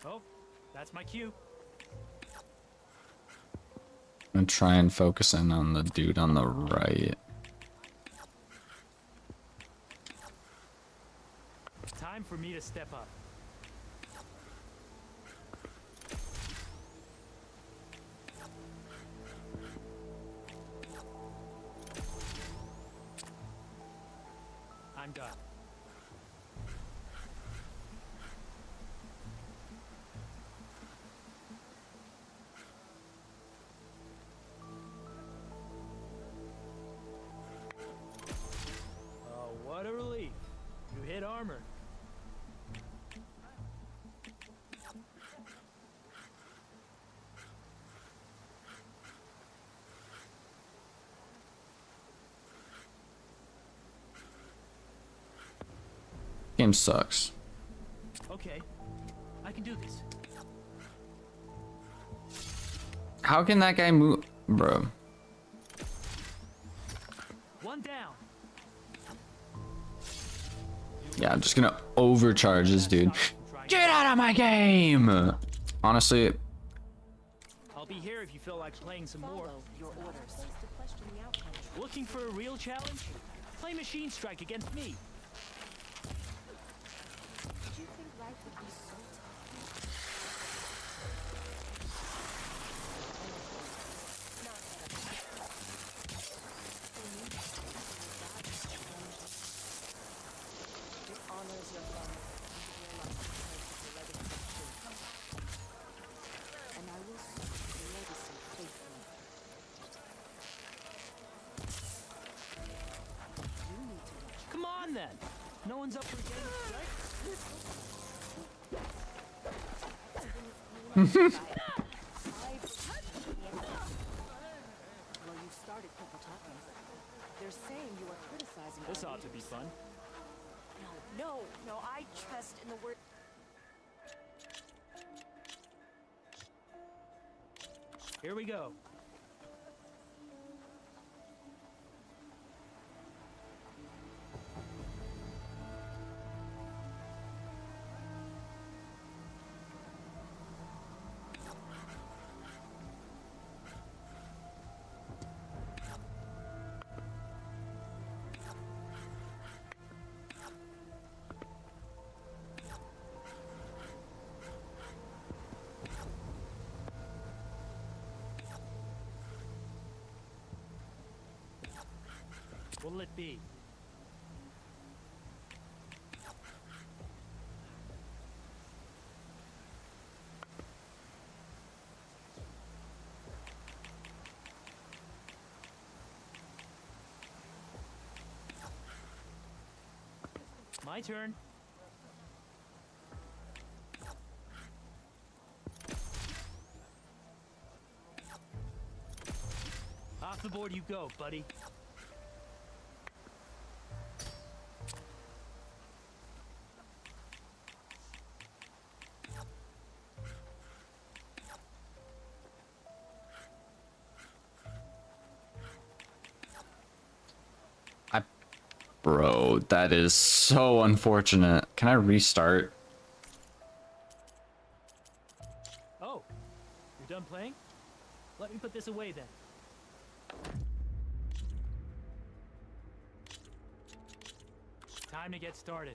Oh, that's my cue. I'm gonna try and focus in on the dude on the right. Time for me to step up. I'm done. Oh, what a relief. You hit armor. Game sucks. Okay, I can do this. How can that guy move, bro? One down. Yeah, I'm just gonna overcharge this dude. Get out of my game! Honestly, I'll be here if you feel like playing some more. Follow your orders. Looking for a real challenge? Play Machine Strike against me. Did you think life would be so tough? It honors your love and your legacy of and I will serve the legacy faithfully. You need to watch. Come on then. No one's up for a game of strike? Well, you started people talking. They're saying you are criticizing This our ought to be leaders. fun. No, I trust in the word. Here we go. What'll it be? My turn. Off the board you go, buddy. Bro, that is so unfortunate. Can I restart? Oh, you're done playing? Let me put this away then. Time to get started.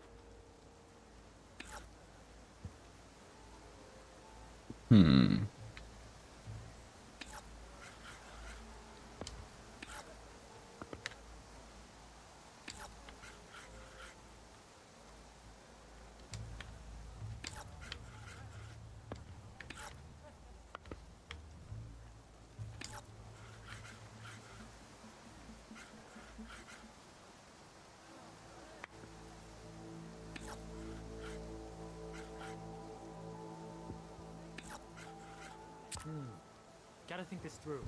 Gotta think this through.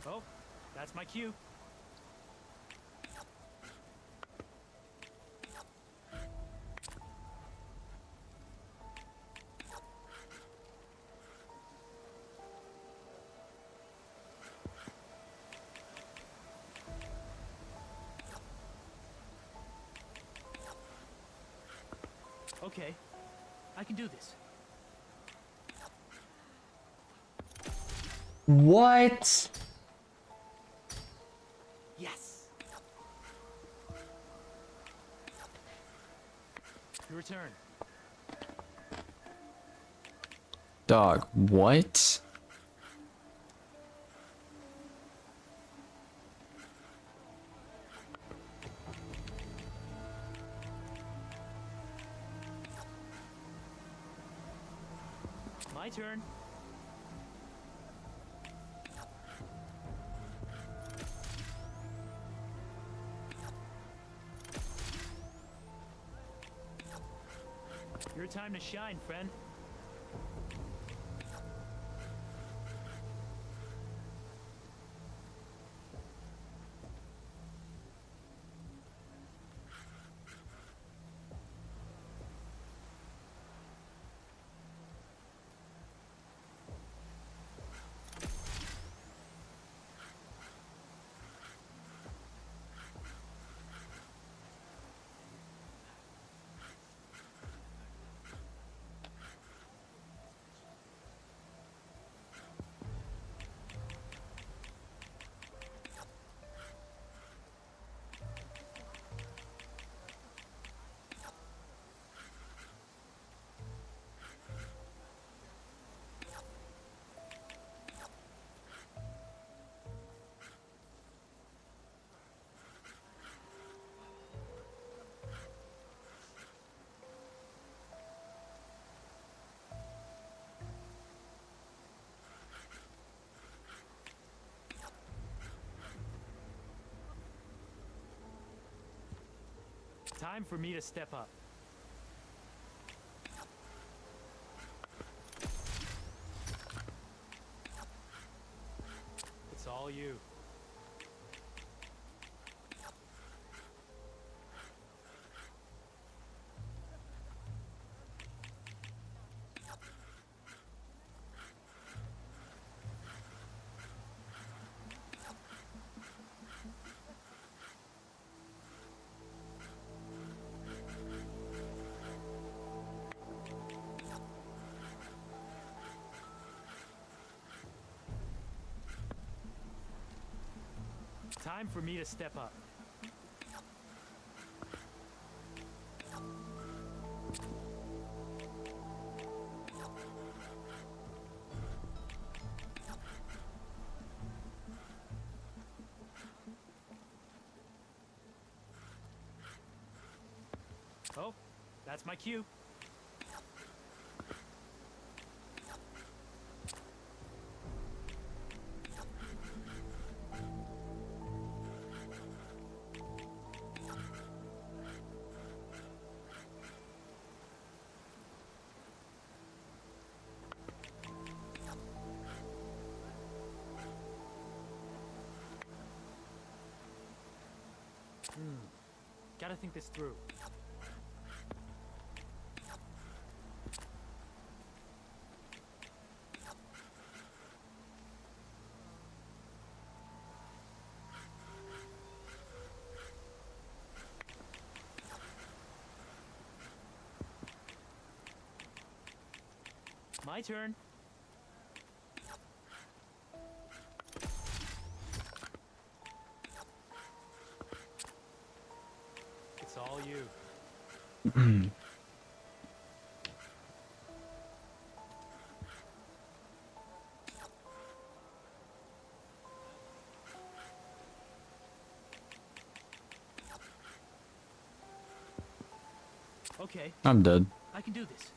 Oh, that's my cue. Okay, I can do this. What? turn. Dog, what? My turn. Your time to shine, friend. Time for me to step up. It's all you. Time for me to step up. Oh, that's my cue. Gotta think this through. My turn. It's all you. Okay, I'm dead. I can do this.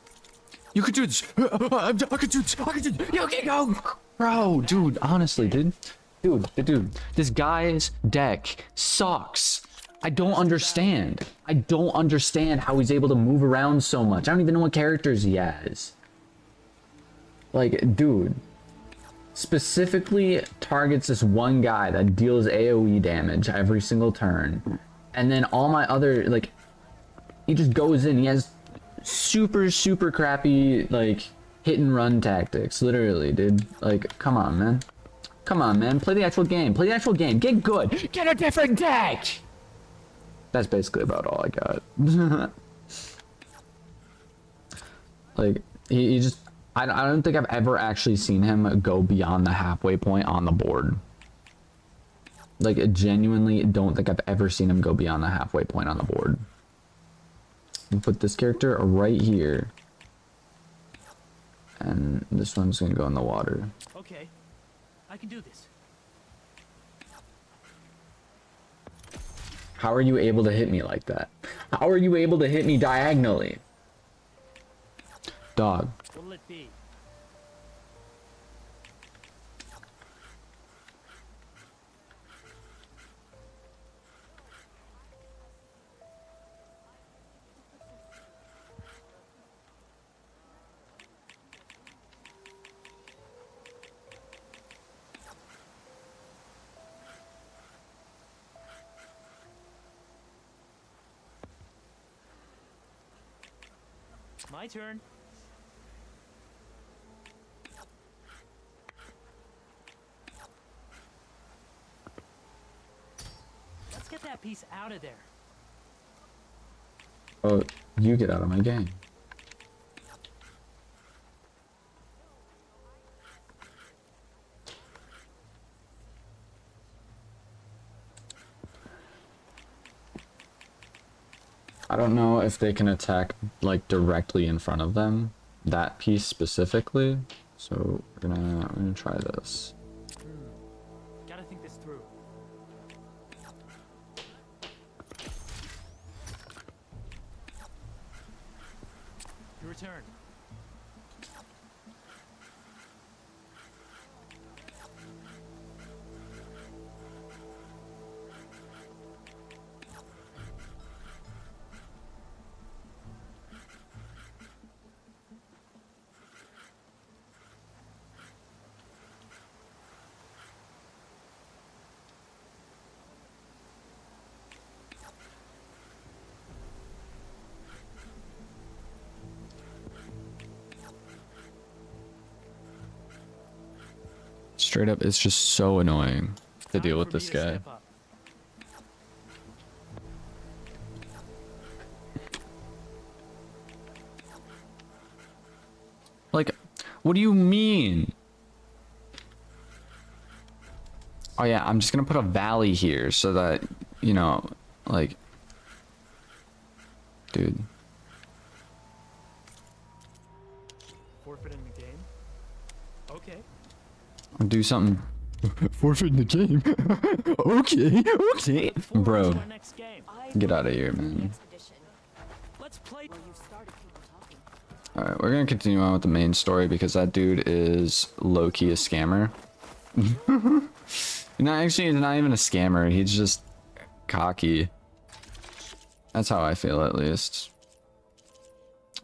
You could do this. I could do this. I could do this. You can go. Bro, dude, honestly, dude. Dude, this guy's deck sucks. I don't understand. I don't understand how he's able to move around so much. I don't even know what characters he has. Like, dude. Specifically targets this one guy that deals AoE damage every single turn. And then all my other, like, he just goes in. He has super crappy, like, hit and run tactics. Literally, dude. Like, come on, man. Come on, man. Play the actual game. Play the actual game. Get good. Get a different deck! That's basically about all I got. Like, he just... I don't think I've ever actually seen him go beyond the halfway point on the board. Like, I genuinely don't think I've ever seen him go beyond the halfway point on the board. We'll put this character right here. And this one's gonna go in the water. Okay, I can do this. How are you able to hit me like that? How are you able to hit me diagonally? Dog. What'll it be? My turn. Let's get that piece out of there. Oh, you get out of my game. I don't know if they can attack like directly in front of them, that piece specifically. So we're gonna try this. Gotta think this through. Your turn. Straight up, it's just so annoying to deal with this guy. Like, what do you mean? Oh yeah, I'm just gonna put a valley here so that, you know, like, dude. Forfeit in the game? Okay. Do something. Forfeit in the game. Okay, okay. Bro, get out of here, man. Let's play. Alright, we're gonna continue on with the main story because that dude is low-key a scammer. No, actually, he's not even a scammer. He's just cocky. That's how I feel, at least.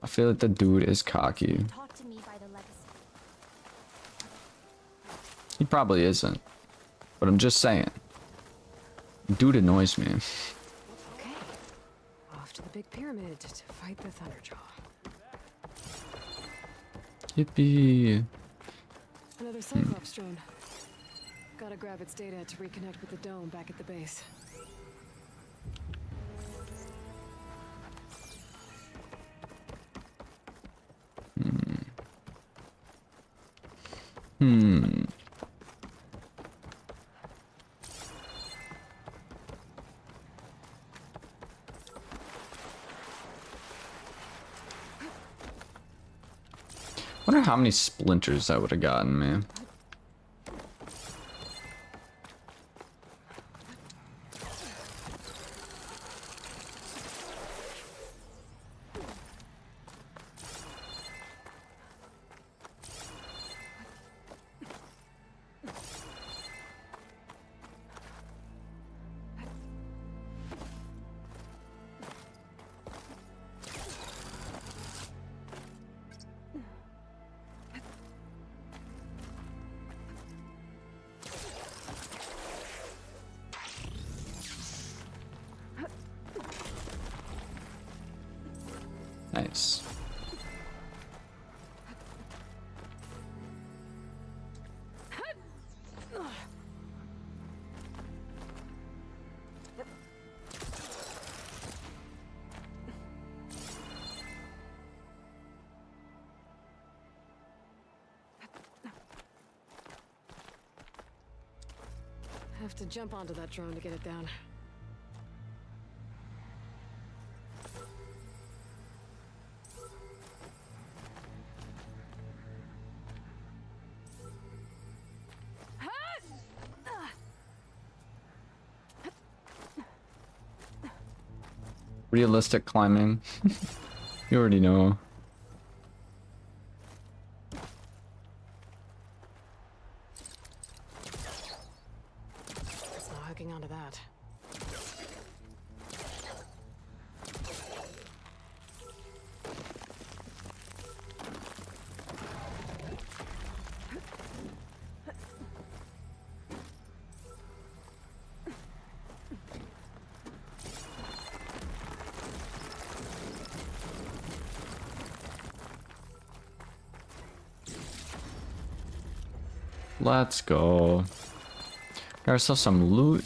I feel like the dude is cocky. He probably isn't. But I'm just saying. Dude annoys me. Okay. Off to the big pyramid to fight the Thunderjaw. Yippee. Another Cyclops drone. Gotta grab its data to reconnect with the dome back at the base. Wonder how many splinters that would have gotten me. Nice. Have to jump onto that drone to get it down. Realistic climbing. You already know. It's not hooking onto that. Let's go. Got ourselves some loot.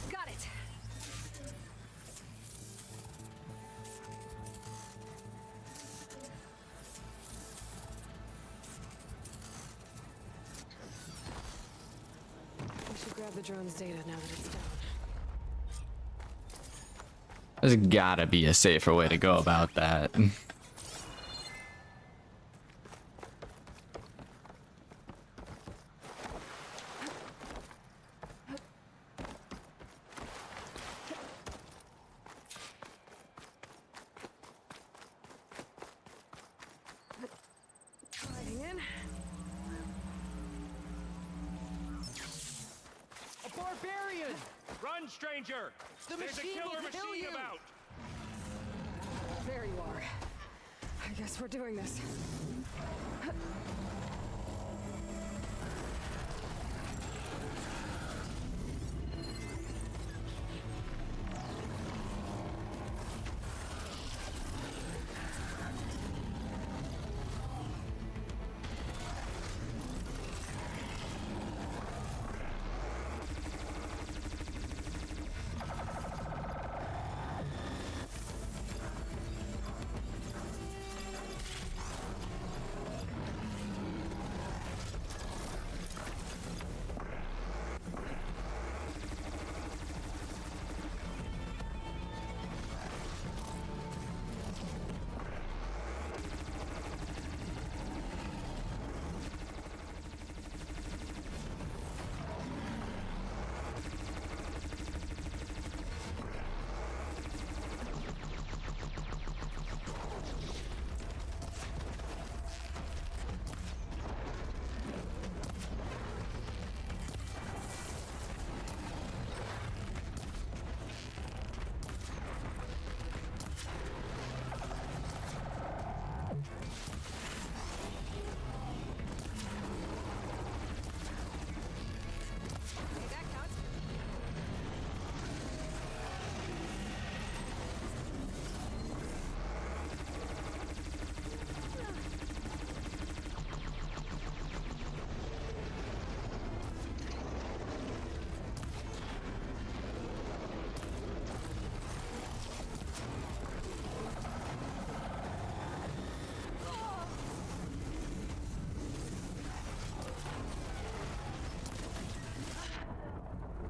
Got it. We should grab the drone's data now that it's down. There's gotta be a safer way to go about that. Sliding in. A barbarian! Run, stranger! The There's a machine killer will kill machine you! about! There you are. I guess we're doing this.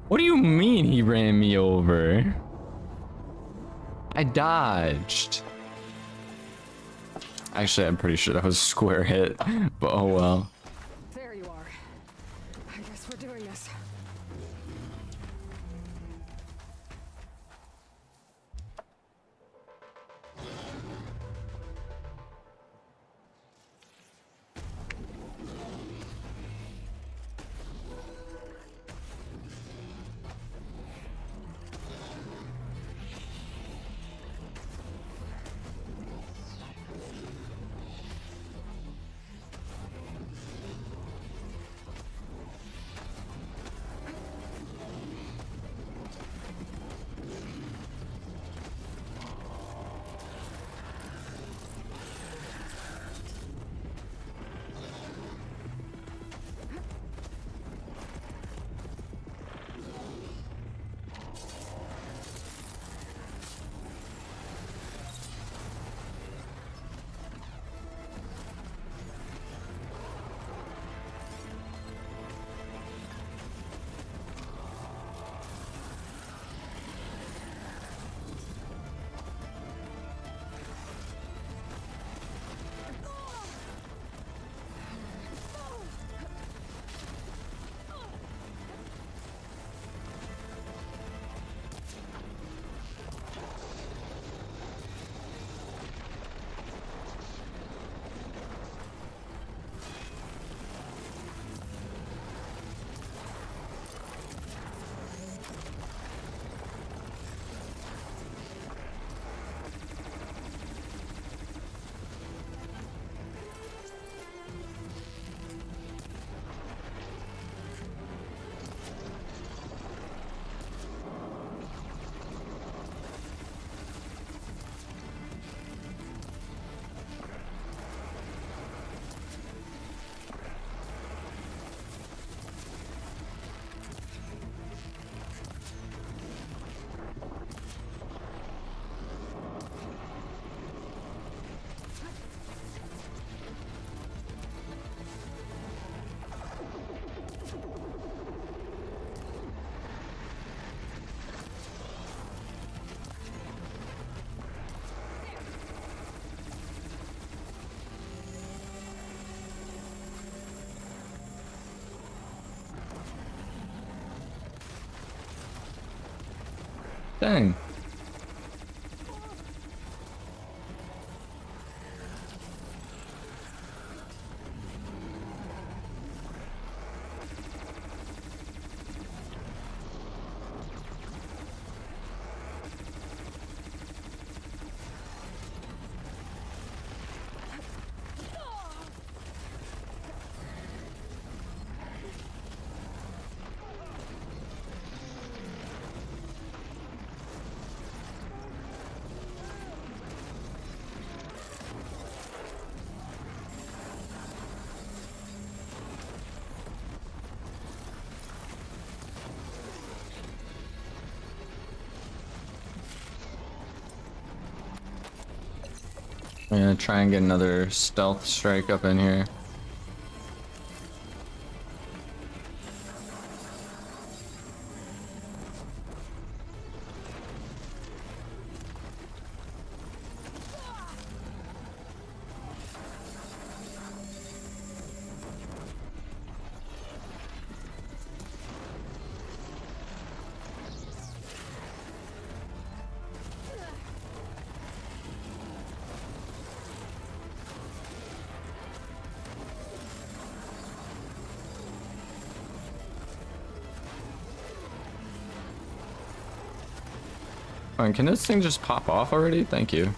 What do you mean he ran me over? I dodged. Actually, I'm pretty sure that was a square hit, but oh well. There you are. I guess we're doing this. Dang. I'm gonna try and get another stealth strike up in here. Fine, can this thing just pop off already? Thank you.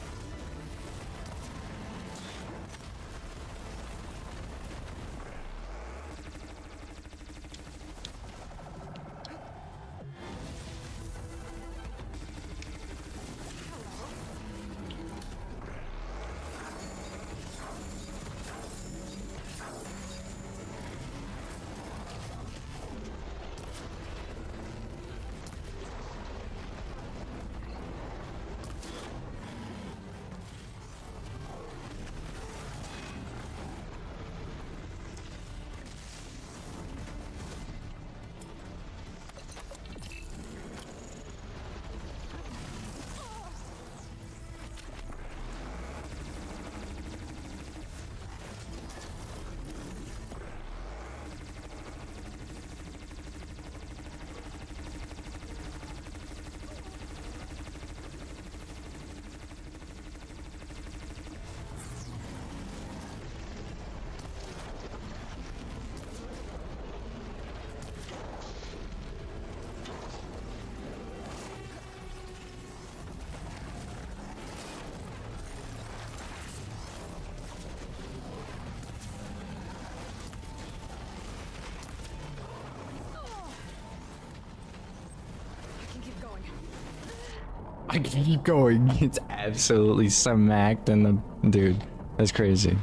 I can keep going. It's absolutely smacked in the dude. That's crazy.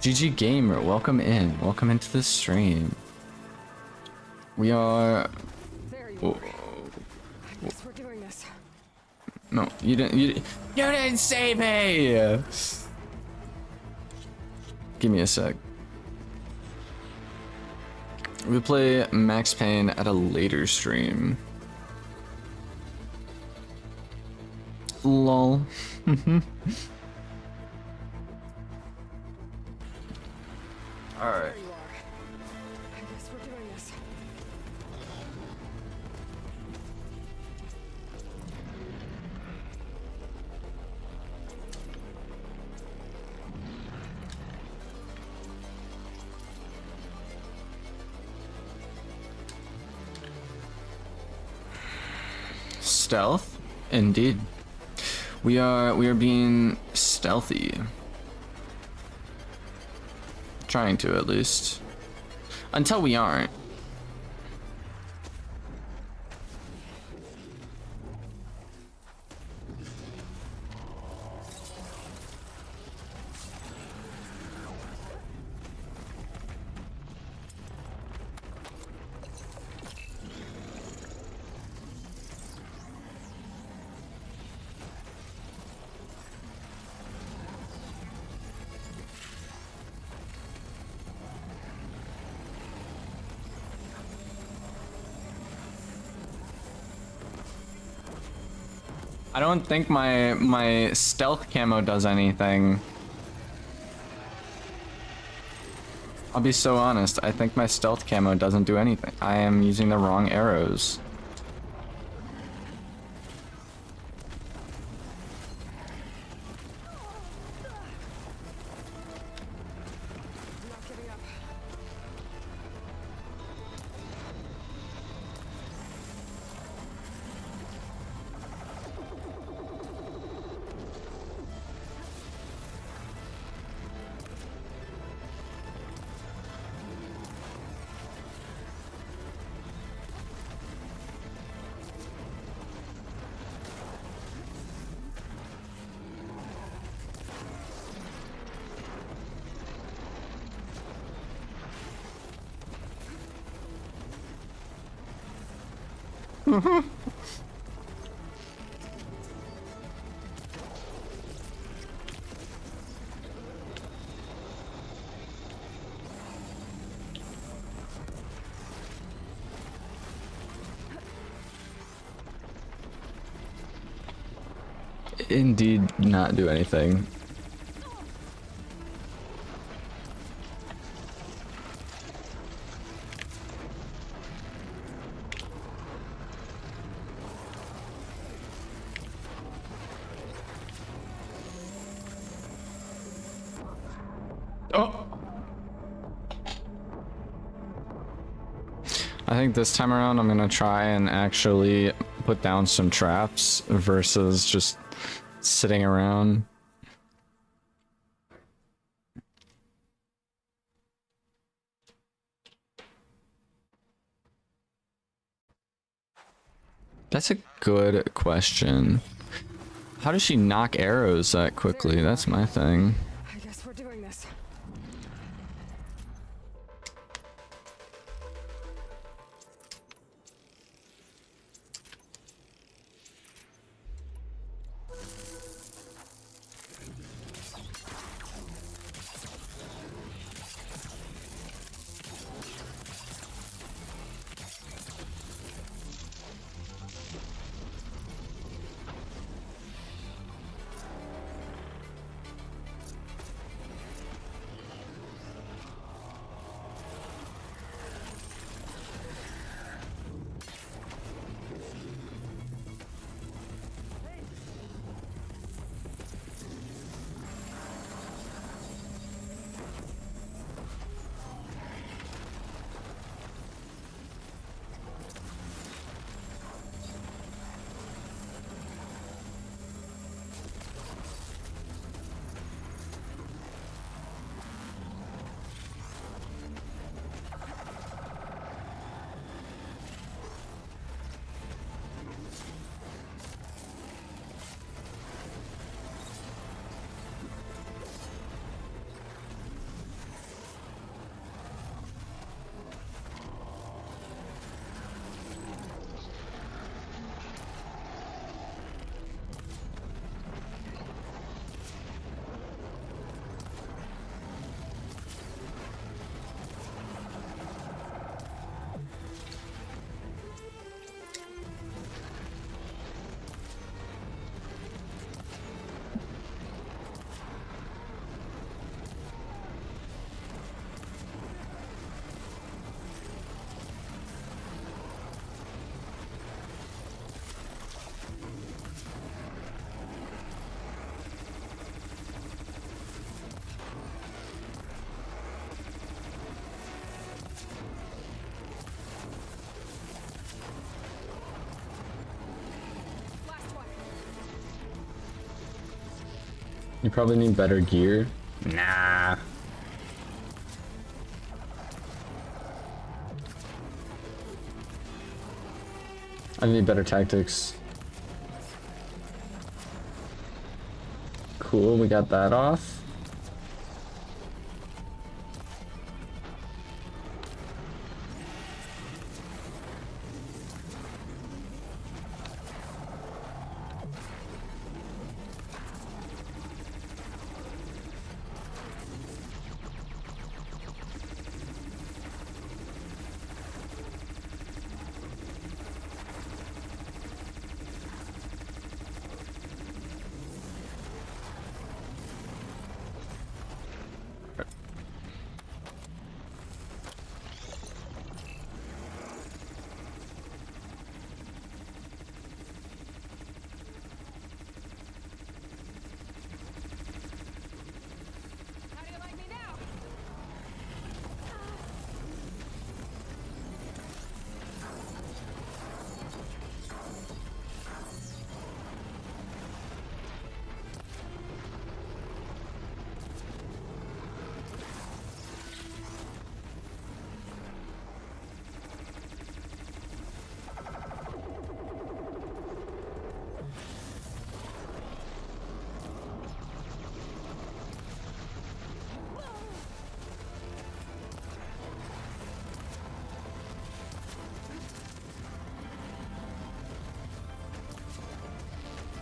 GG Gamer, welcome in. Welcome into the stream. We are. There you are. I guess we're doing this. No, you didn't. You didn't save me. Give me a sec. We play Max Payne at a later stream. Lol. Alright. There you are. I guess we're doing this. Stealth? Indeed. We are being stealthy. Trying to, at least. Until we aren't. I don't think my stealth camo does anything. I'll be so honest, I think my stealth camo doesn't do anything. I am using the wrong arrows. Indeed, not do anything. Oh! I think this time around I'm gonna try and actually put down some traps versus just sitting around. That's a good question. How does she knock arrows that quickly? That's my thing. I guess we're doing this. You probably need better gear. Nah. I need better tactics. Cool, we got that off.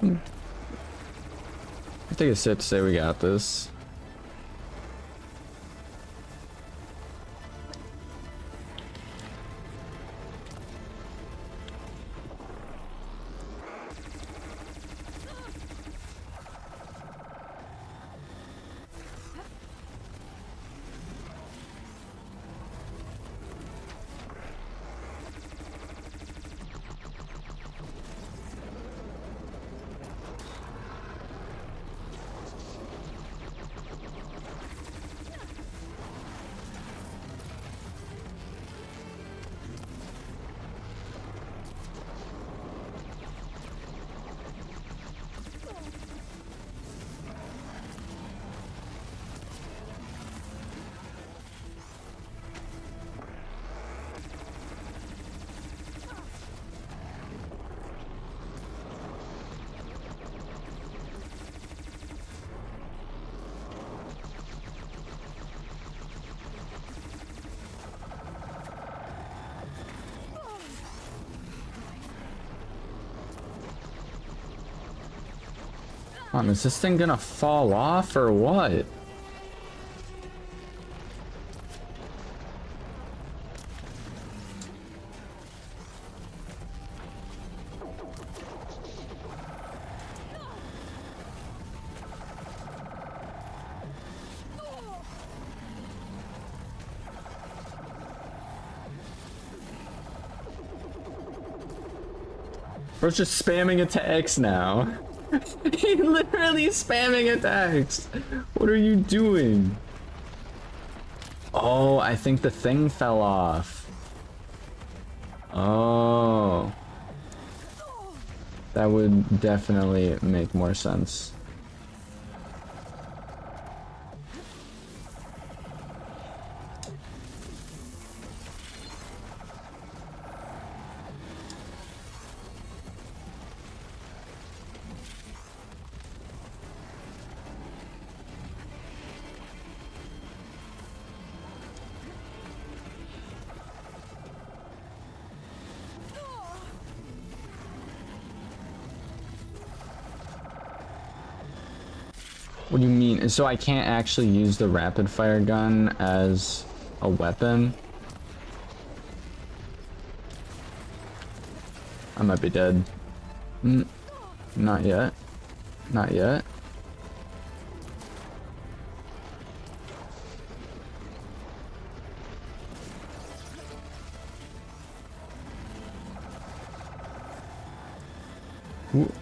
I think it's safe to say we got this. Is this thing gonna fall off or what? Bro's just spamming attacks now. He literally spamming attacks. What are you doing? Oh, I think the thing fell off. Oh. That would definitely make more sense. What do you mean? So I can't actually use the rapid fire gun as a weapon? I might be dead. Not yet. Not yet. Ooh.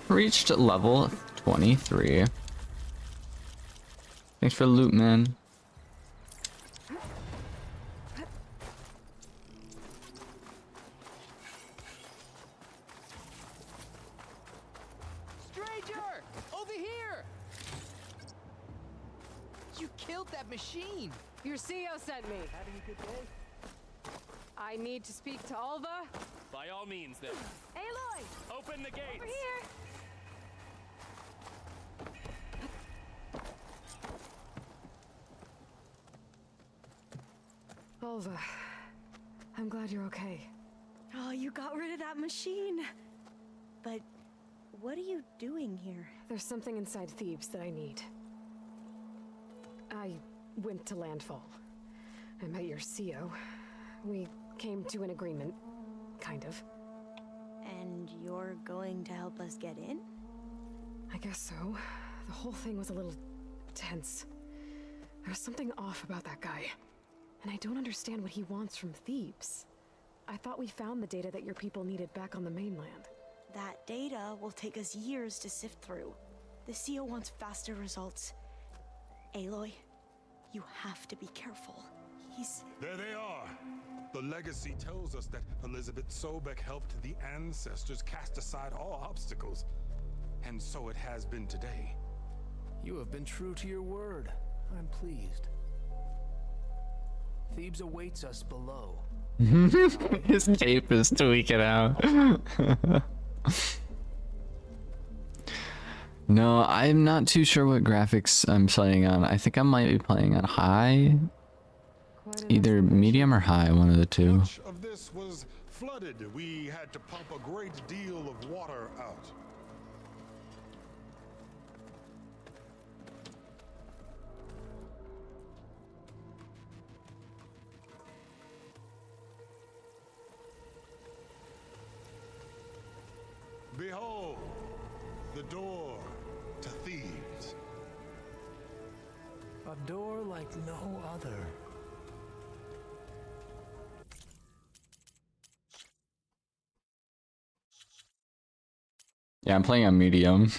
Reached level 23. Thanks for the loot, man. Stranger! Over here! You killed that machine! Your CEO sent me. Having a good day? I need to speak to Alva. By all means, then. Aloy! Open the gates! Over here! Alva, I'm glad you're okay. Oh, you got rid of that machine. But what are you doing here? There's something inside Thebes that I need. I went to landfall. I met your CEO. We came to an agreement, kind of. And you're going to help us get in? I guess so. The whole thing was a little tense. There's something off about that guy. And I don't understand what he wants from Thebes. I thought we found the data that your people needed back on the mainland. That data will take us years to sift through. The seal wants faster results. Aloy, you have to be careful. There they are! The legacy tells us that Elizabeth Sobek helped the ancestors cast aside all obstacles. And so it has been today. You have been true to your word. I'm pleased. Thebes awaits us below. His tape is tweaking out. No, I'm not too sure what graphics I'm playing on. I think I might be playing on high. Either medium or high, one of the two. Much of this was flooded. We had to pump a great deal of water out. Behold, the door to Thebes. A door like no other. Yeah, I'm playing on medium.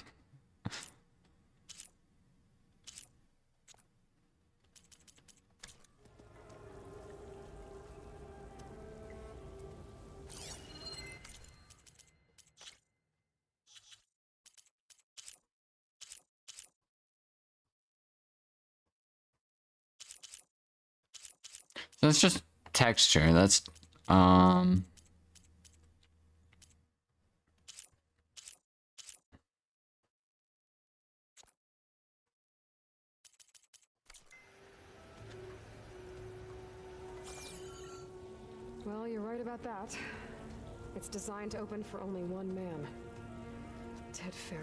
That's just texture. That's Well, you're right about that. It's designed to open for only one man. Ted Farrow.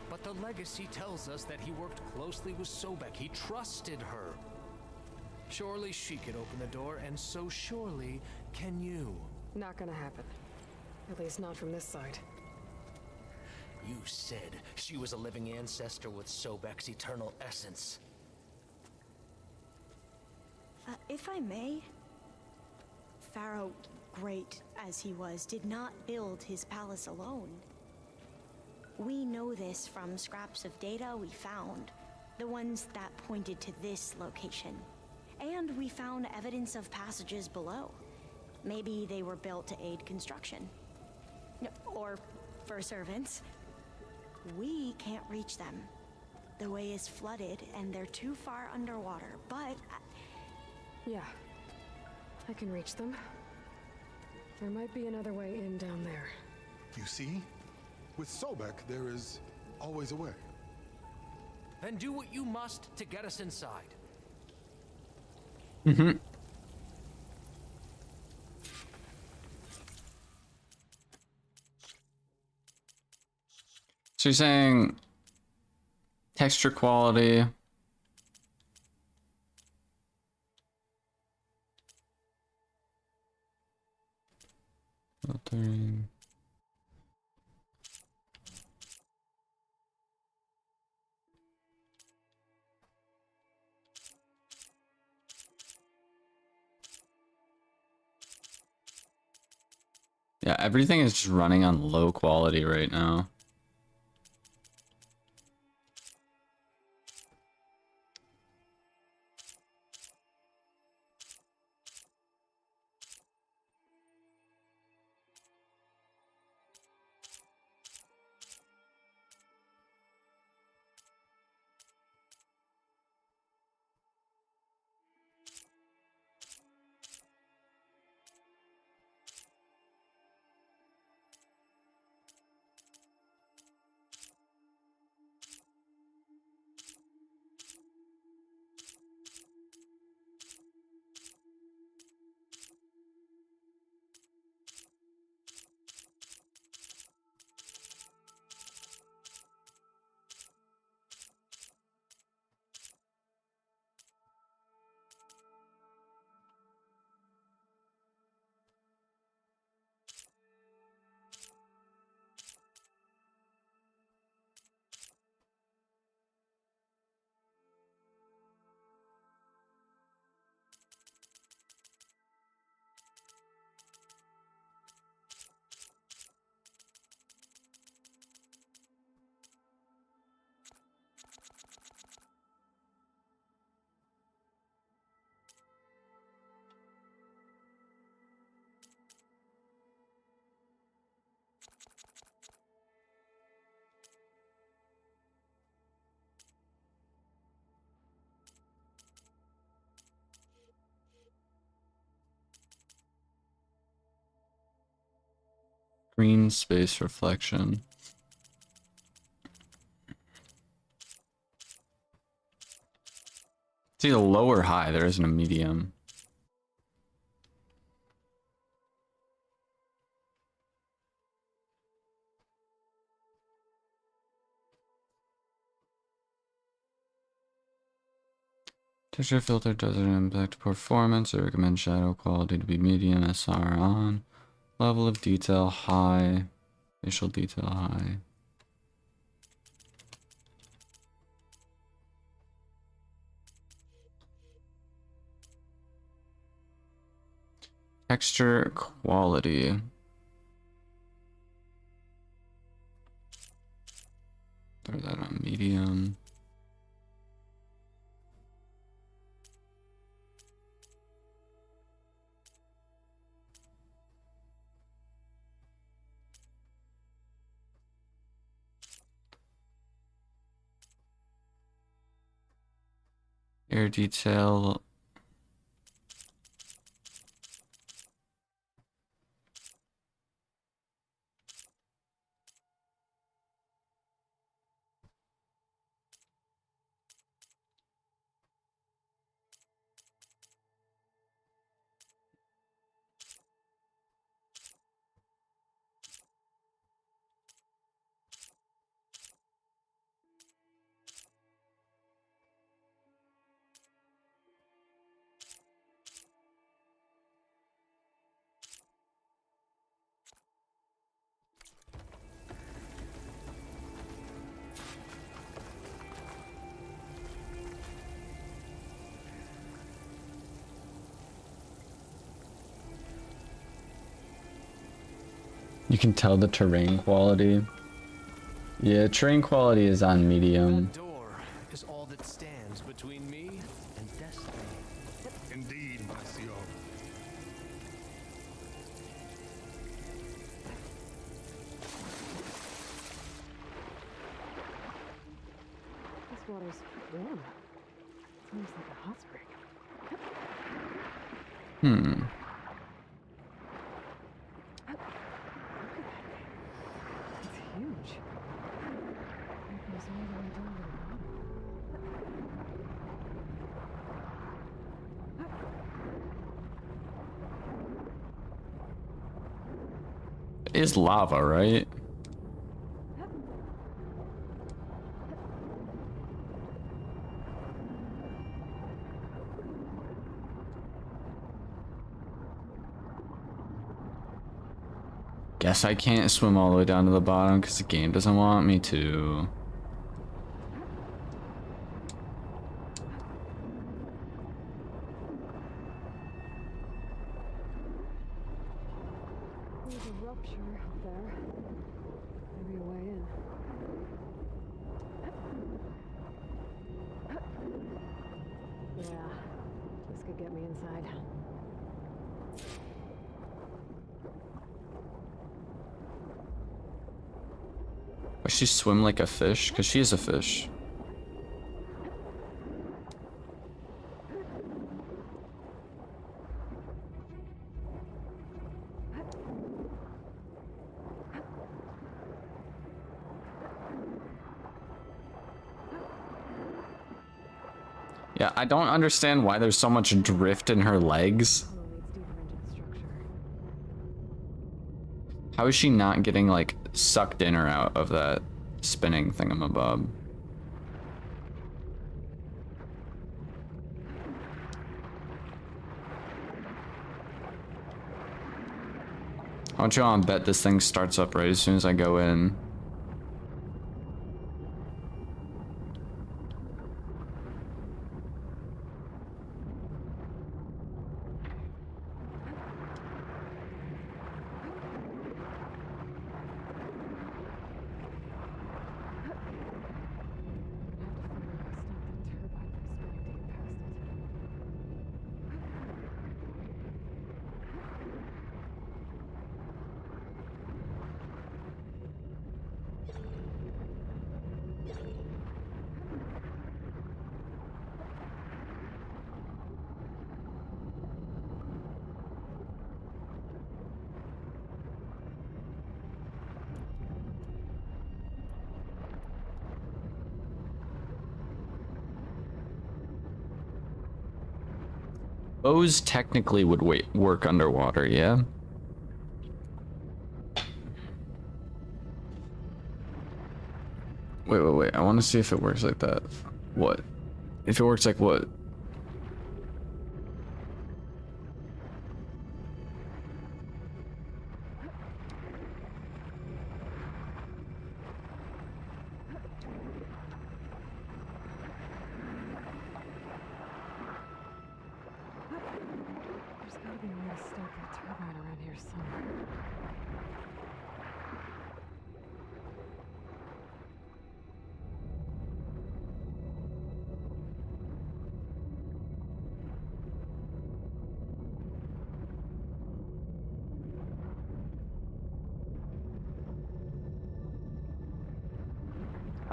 But the legacy tells us that he worked closely with Sobek. He trusted her. Surely she could open the door, and so surely can you. Not gonna happen. At least not from this side. You said she was a living ancestor with Sobek's eternal essence. If I may, Pharaoh, great as he was, did not build his palace alone. We know this from scraps of data we found, the ones that pointed to this location. And we found evidence of passages below. Maybe they were built to aid construction. Or for servants. We can't reach them. The way is flooded and they're too far underwater, but... Yeah. I can reach them. There might be another way in down there. You see? With Sobek, there is always a way. Then do what you must to get us inside. Mm-hmm. So you're saying texture quality. Filtering. Yeah, everything is just running on low quality right now. Green space reflection. It's either low or high. There isn't a medium. Texture filter doesn't impact performance. I recommend shadow quality to be medium, SR on. Level of detail high. Facial detail high. Texture quality. Throw that on medium. Air detail. You can tell the terrain quality. Yeah, terrain quality is on medium. That door is all that stands between me and destiny. Indeed, my CEO. This water's warm. Almost like a hot spring. Hmm. It's huge. It goes all the way down to the It is lava, right? Guess I can't swim all the way down to the bottom because the game doesn't want me to. There's a rupture up there. Maybe a way in. Yeah, this could get me inside. Does she swim like a fish? Because she is a fish. Yeah, I don't understand why there's so much drift in her legs. Tunnel leads deeper into the structure. How is she not getting, like, sucked in or out of that spinning thingamabob? I want you to bet this thing starts up right as soon as I go in. Bows technically would work underwater, yeah? Wait. I want to see if it works like that. What? If it works like what? There's gotta be a way to start that turbine around here somewhere.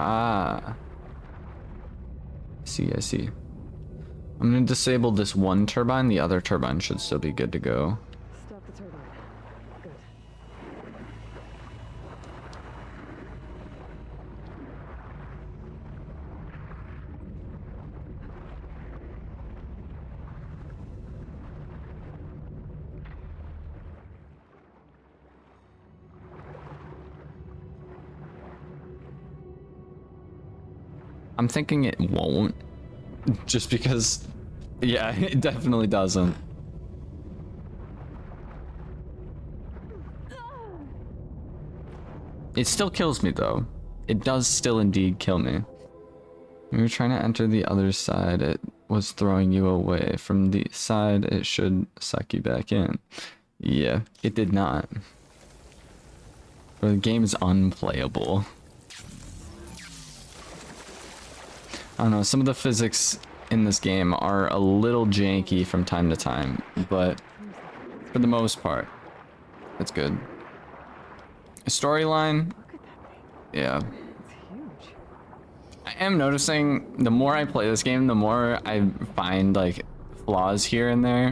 Ah. I see. I'm gonna disable this one turbine. The other turbine should still be good to go. Stop the turbine. Good. I'm thinking it won't. Just because, yeah, it definitely doesn't. It still kills me though. It does still indeed kill me. When you're trying to enter the other side, it was throwing you away. From the side, it should suck you back in. Yeah, it did not. The game is unplayable. I don't know, some of the physics in this game are a little janky from time to time, but for the most part, it's good. Storyline, yeah. It's huge. I am noticing the more I play this game, the more I find like flaws here and there.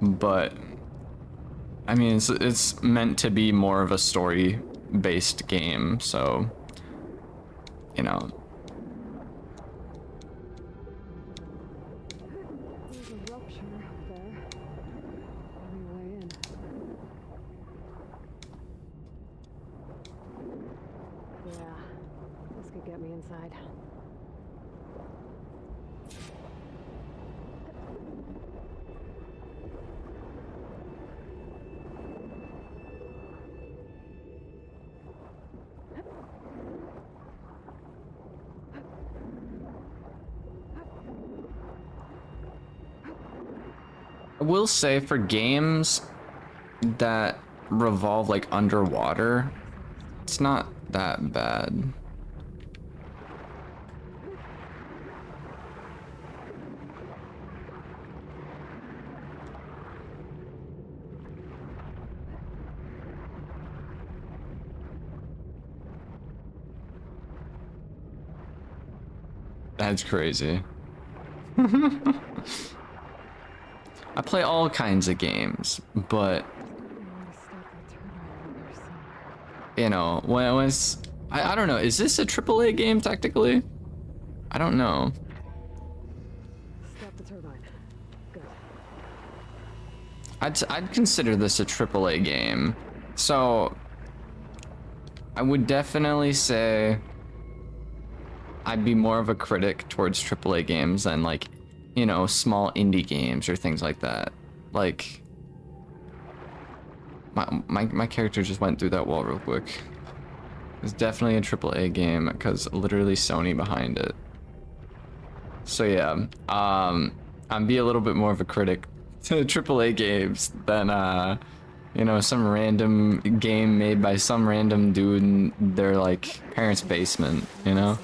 But I mean, it's meant to be more of a story-based game, so you know. There's a rupture up there. Only way in. Yeah, this could get me inside. I will say for games that revolve like underwater, it's not that bad. That's crazy. I play all kinds of games, but you know, when it's I don't know, is this a AAA game technically? I don't know. Stop the turbine. Good. I'd consider this a AAA game. So I would definitely say I'd be more of a critic towards AAA games than like, you know, small indie games or things like that. Like my character just went through that wall real quick. It's definitely a AAA game because literally Sony behind it. So yeah, I'd be a little bit more of a critic to AAA games than you know, some random game made by some random dude in their like parents' basement, you know?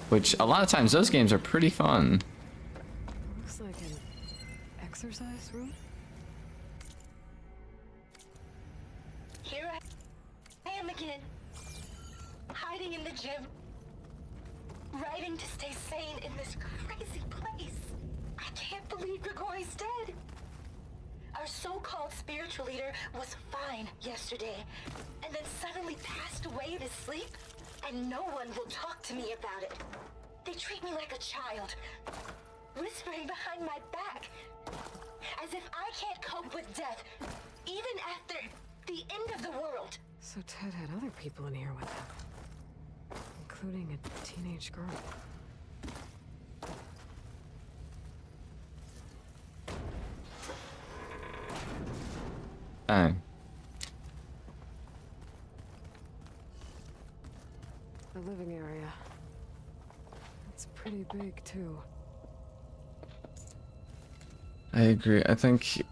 Which a lot of times those games are pretty fun. Looks like an exercise room. Here I am again, hiding in the gym, writing to stay sane in this crazy place. I can't believe Grigori's dead. Our so-called spiritual leader was fine yesterday, and then suddenly passed away in his sleep, and no one will talk to me about it. They treat me like a child, whispering behind my back. As if I can't cope with death, even after the end of the world. So Ted had other people in here with him, including a teenage girl. Dang. The living area. It's pretty big, too. I agree. I think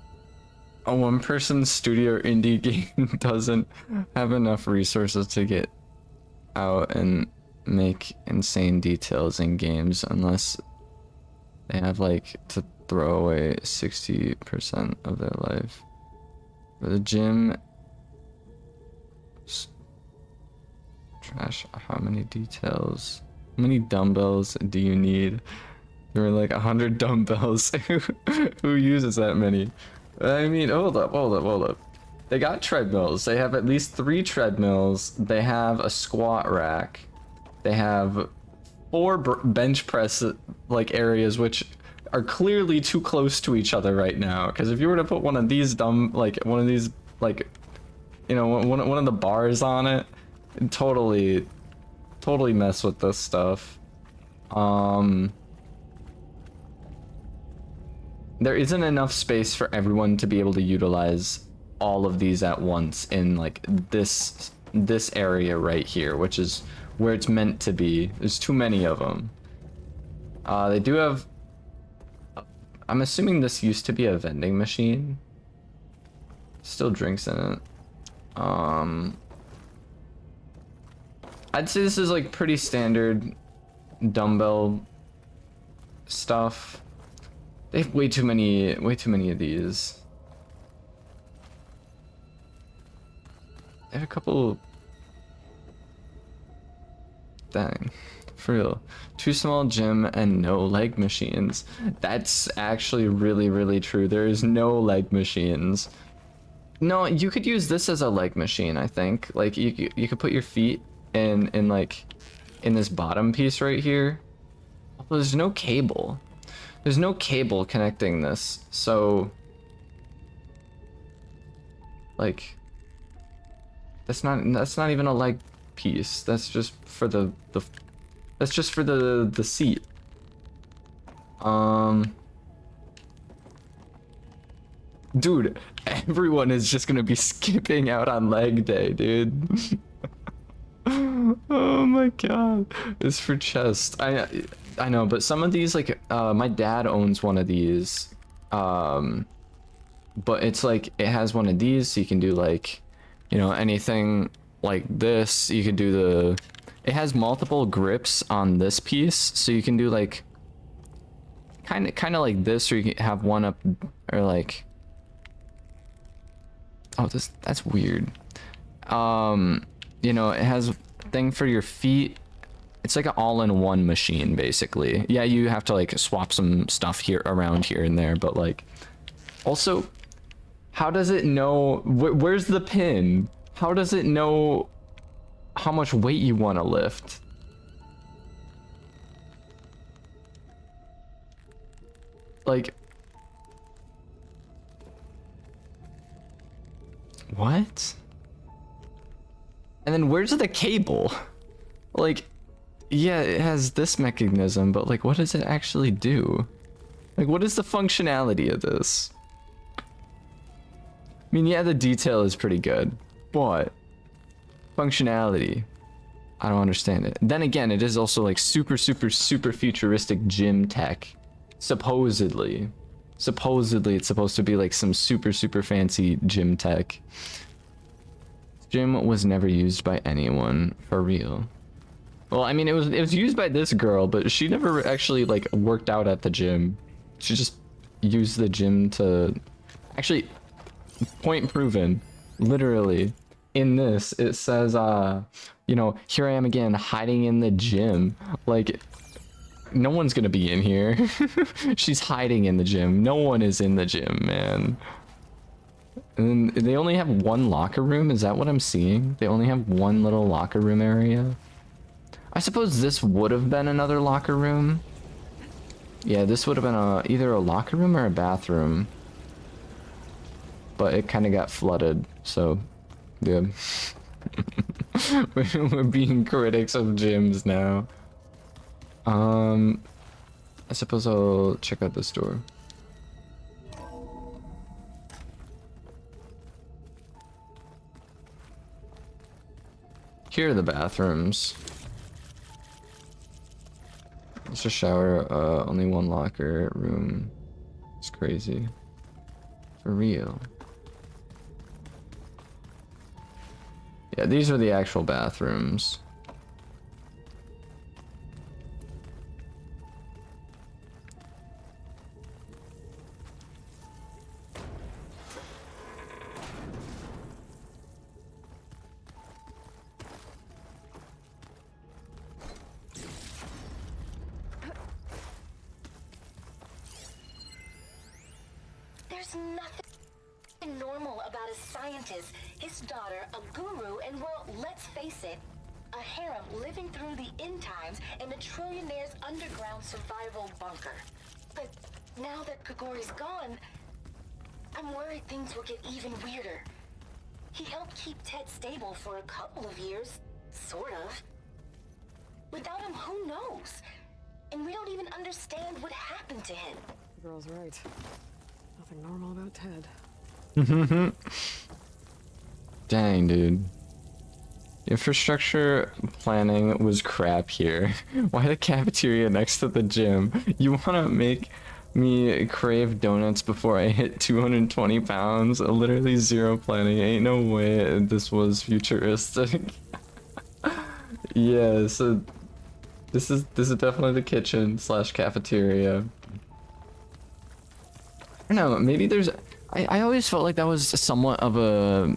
a one-person studio indie game doesn't have enough resources to get out and make insane details in games unless they have like to throw away 60% of their life. For the gym, trash. How many details? How many dumbbells do you need? There were like 100 dumbbells. Who uses that many? I mean, hold up. They got treadmills. They have at least 3 treadmills. They have a squat rack. They have 4 bench press like areas, which are clearly too close to each other right now. Because if you were to put one of these one of these one of the bars on it, it'd totally mess with this stuff. There isn't enough space for everyone to be able to utilize all of these at once in like this area right here, which is where it's meant to be. There's too many of them. They do have, I'm assuming this used to be a vending machine. Still drinks in it. I'd say this is like pretty standard dumbbell stuff. They have way too many of these. They have a couple. Dang, for real. Too small gym and no leg machines. That's actually really true. There is no leg machines. No, you could use this as a leg machine, I think. Like you could put your feet in this bottom piece right here. Although there's no cable. There's no cable connecting this, so like that's not even a leg piece. That's just for the seat. Dude, everyone is just gonna be skipping out on leg day, dude. Oh my god. It's for chest. I know, but some of these, like, my dad owns one of these, but it's like, it has one of these, so you can do, like, you know, anything like this. You can do it has multiple grips on this piece, so you can do, like, kind of like this, or you can have one up, or, like, oh, that's weird. You know, it has a thing for your feet. It's like an all-in-one machine, basically. Yeah, you have to like swap some stuff here around here and there, but like, also, how does it know where's the pin? How does it know how much weight you want to lift? Like, what? And then where's the cable? Like, yeah, it has this mechanism, but like, what does it actually do? Like, what is the functionality of this? I mean, yeah, the detail is pretty good, but functionality, I don't understand it. Then again, it is also like super futuristic gym tech. Supposedly it's supposed to be like some super fancy gym tech. Gym was never used by anyone, for real. Well, I mean, it was used by this girl, but she never actually like worked out at the gym. She just used the gym to, actually, point proven. Literally, in this it says, you know, here I am again hiding in the gym. Like, no one's gonna be in here. She's hiding in the gym. No one is in the gym, man. And then they only have one locker room. Is that what I'm seeing? They only have one little locker room area. I suppose this would have been another locker room. Yeah, this would have been either a locker room or a bathroom. But it kind of got flooded, so yeah. We're being critics of gyms now. I suppose I'll check out this door. Here are the bathrooms. It's a shower, only one locker room. It's crazy. For real. Yeah, these are the actual bathrooms. There's nothing normal about a scientist, his daughter, a guru, and well, let's face it, a harem living through the end times in a trillionaire's underground survival bunker. But now that Grigori's gone, I'm worried things will get even weirder. He helped keep Ted stable for a couple of years, sort of. Without him, who knows? And we don't even understand what happened to him. The girl's right. Nothing normal about Ted. Dang, dude. Infrastructure planning was crap here. Why the cafeteria next to the gym? You wanna make me crave donuts before I hit 220 pounds? Literally zero planning. Ain't no way this was futuristic. Yeah, so this is definitely the kitchen slash cafeteria. I don't know, maybe there's... I always felt like that was somewhat of a...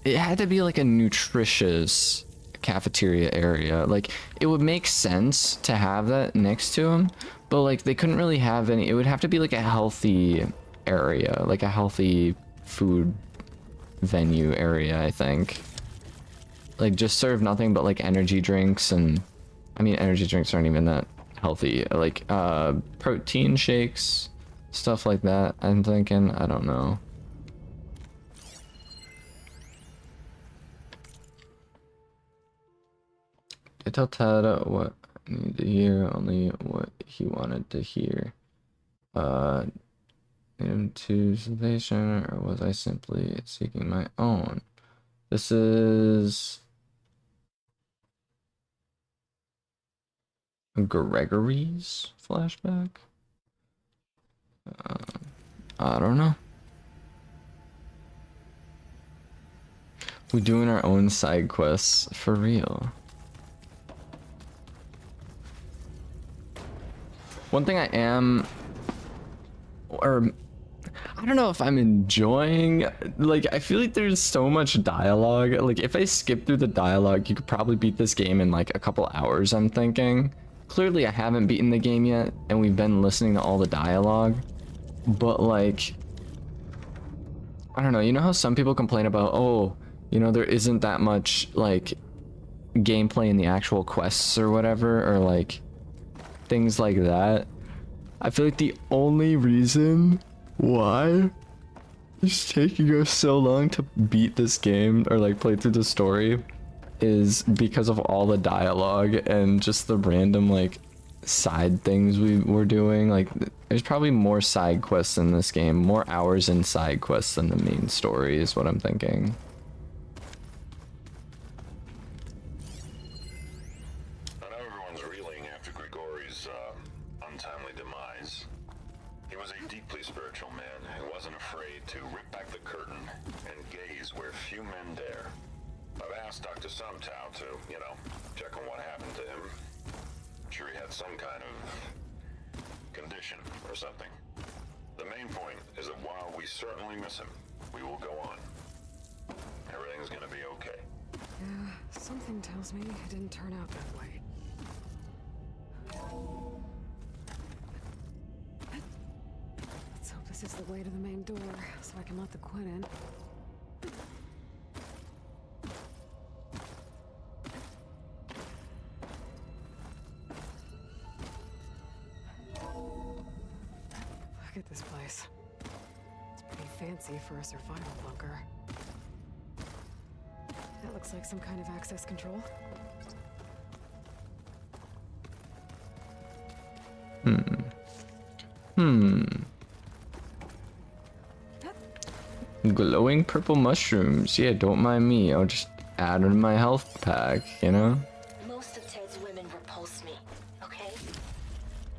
It had to be like a nutritious cafeteria area. Like, it would make sense to have that next to them, but like they couldn't really have any... It would have to be like a healthy area, like a healthy food venue area, I think. Like, just serve nothing but like energy drinks, and... I mean, energy drinks aren't even that healthy. Like, protein shakes... Stuff like that, I'm thinking. I don't know. I tell Ted what I needed to hear, only what he wanted to hear. Him to salvation, or was I simply seeking my own? This is... Gregory's flashback? I don't know. We're doing our own side quests for real. One thing I am, or I don't know if I'm enjoying, like, I feel like there's so much dialogue. Like, if I skip through the dialogue, you could probably beat this game in like a couple hours, I'm thinking. Clearly I haven't beaten the game yet, and we've been listening to all the dialogue. But like, I don't know, you know how some people complain about, oh, you know, there isn't that much like gameplay in the actual quests or whatever, or like things like that. I feel like the only reason why it's taking us so long to beat this game or like play through the story is because of all the dialogue and just the random like side things we were doing. Like, there's probably more side quests in this game, more hours in side quests than the main story is what I'm thinking. I know everyone's reeling after Grigori's untimely demise. He was a deeply spiritual man who wasn't afraid to rip back the curtain and gaze where few men dare. I've asked Dr. Sumtow to, you know, check on what happened to him. Sure he had some kind of condition or something. The main point is that while we certainly miss him, we will go on. Everything's gonna be okay. Yeah, something tells me it didn't turn out that way. Let's hope this is the way to the main door, so I can let the Quinn in. fancy for a survival bunker. That looks like some kind of access control. Glowing purple mushrooms. Yeah, don't mind me. I'll just add them to my health pack, you know? Most of Ted's women repulse me, okay?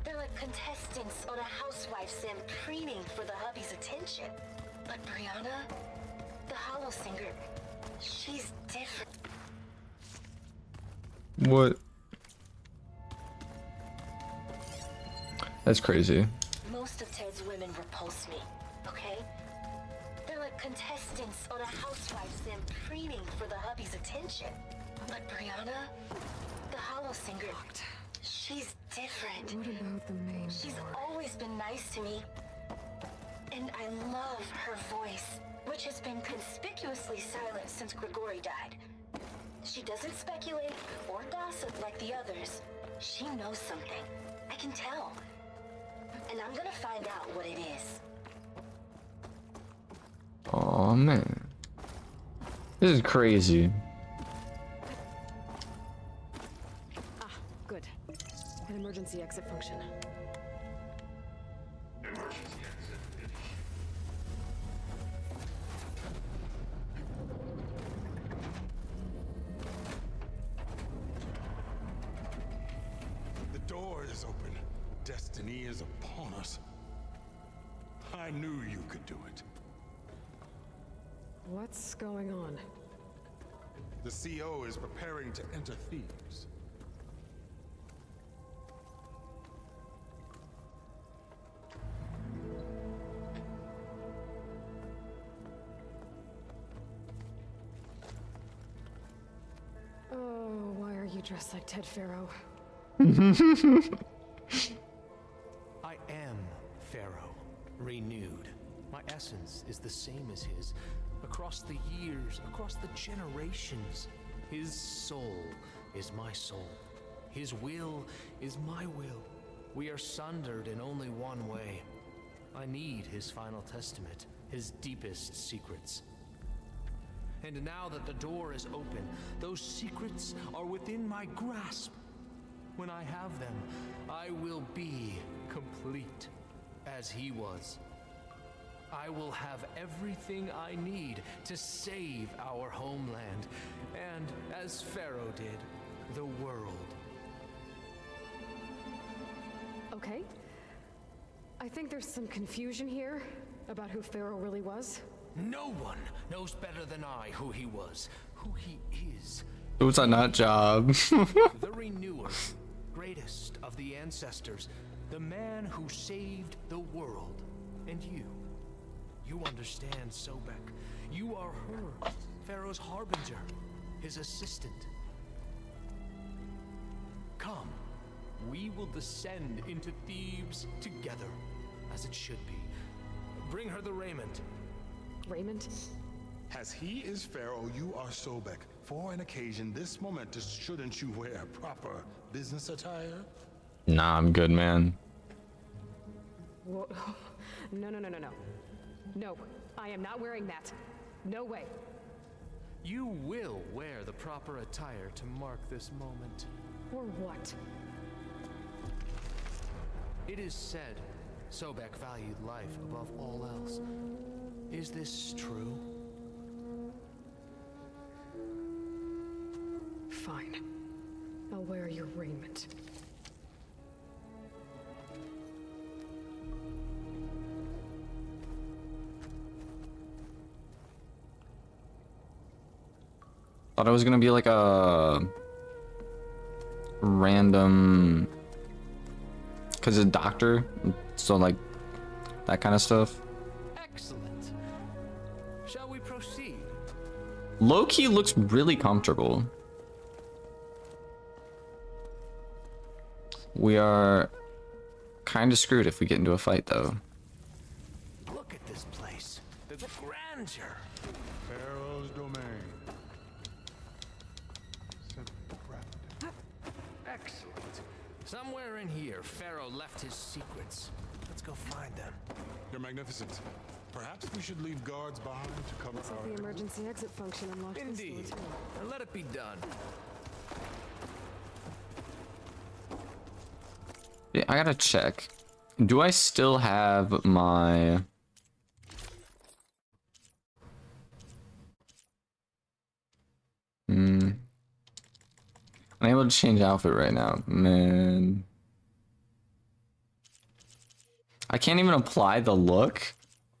They're like contestants on a housewife sim preening for the hubby's attention. But Brianna, the hollow singer, she's different. What? That's crazy. Most of Ted's women repulse me, okay? They're like contestants on a housewife sim preening for the hubby's attention. But Brianna, the hollow singer, she's different. What about the main She's door? always been nice to me. And I love her voice, which has been conspicuously silent since Grigori died. She doesn't speculate or gossip like the others. She knows something. I can tell. And I'm gonna find out what it is. Oh man. This is crazy. Ah, good. An emergency exit function. The door is open. Destiny is upon us. I knew you could do it. What's going on? The CO is preparing to enter Thebes. Oh, why are you dressed like Ted Pharaoh? I am Pharaoh, renewed. My essence is the same as his. Across the years, across the generations, his soul is my soul. His will is my will. We are sundered in only one way. I need his final testament, his deepest secrets. And now that the door is open, those secrets are within my grasp. When I have them, I will be complete, as he was. I will have everything I need to save our homeland, and, as Pharaoh did, the world. Okay. I think there's some confusion here about who Pharaoh really was. No one knows better than I who he was, who he is. It was a nut job. The renewer, greatest of the ancestors, the man who saved the world. And you understand, Sobek. You are her, Pharaoh's harbinger, his assistant. Come, we will descend into Thebes together, as it should be. Bring her the raiment. Raymond? As he is Pharaoh, you are Sobek. For an occasion this momentous, shouldn't you wear proper business attire? Nah, I'm good, man. Whoa. No. No, I am not wearing that. No way. You will wear the proper attire to mark this moment. Or what? It is said Sobek valued life above all else. Is this true? Fine. I'll wear your raiment. Thought it was gonna be like a random, cause it's a doctor, so like that kind of stuff. Excellent. Shall we proceed? Low-key looks really comfortable. We are kind of screwed if we get into a fight, though. Look at this place. The grandeur. Pharaoh's domain. Simply crafted. Excellent. Somewhere in here, Pharaoh left his secrets. Let's go find them. Your Magnificence, Perhaps we should leave guards behind to cover Looks like our the emergency exit function unlocked this door Indeed. too. And let it be done. Yeah, I gotta check. Do I still have my... I'm able to change outfit right now. Man. I can't even apply the look?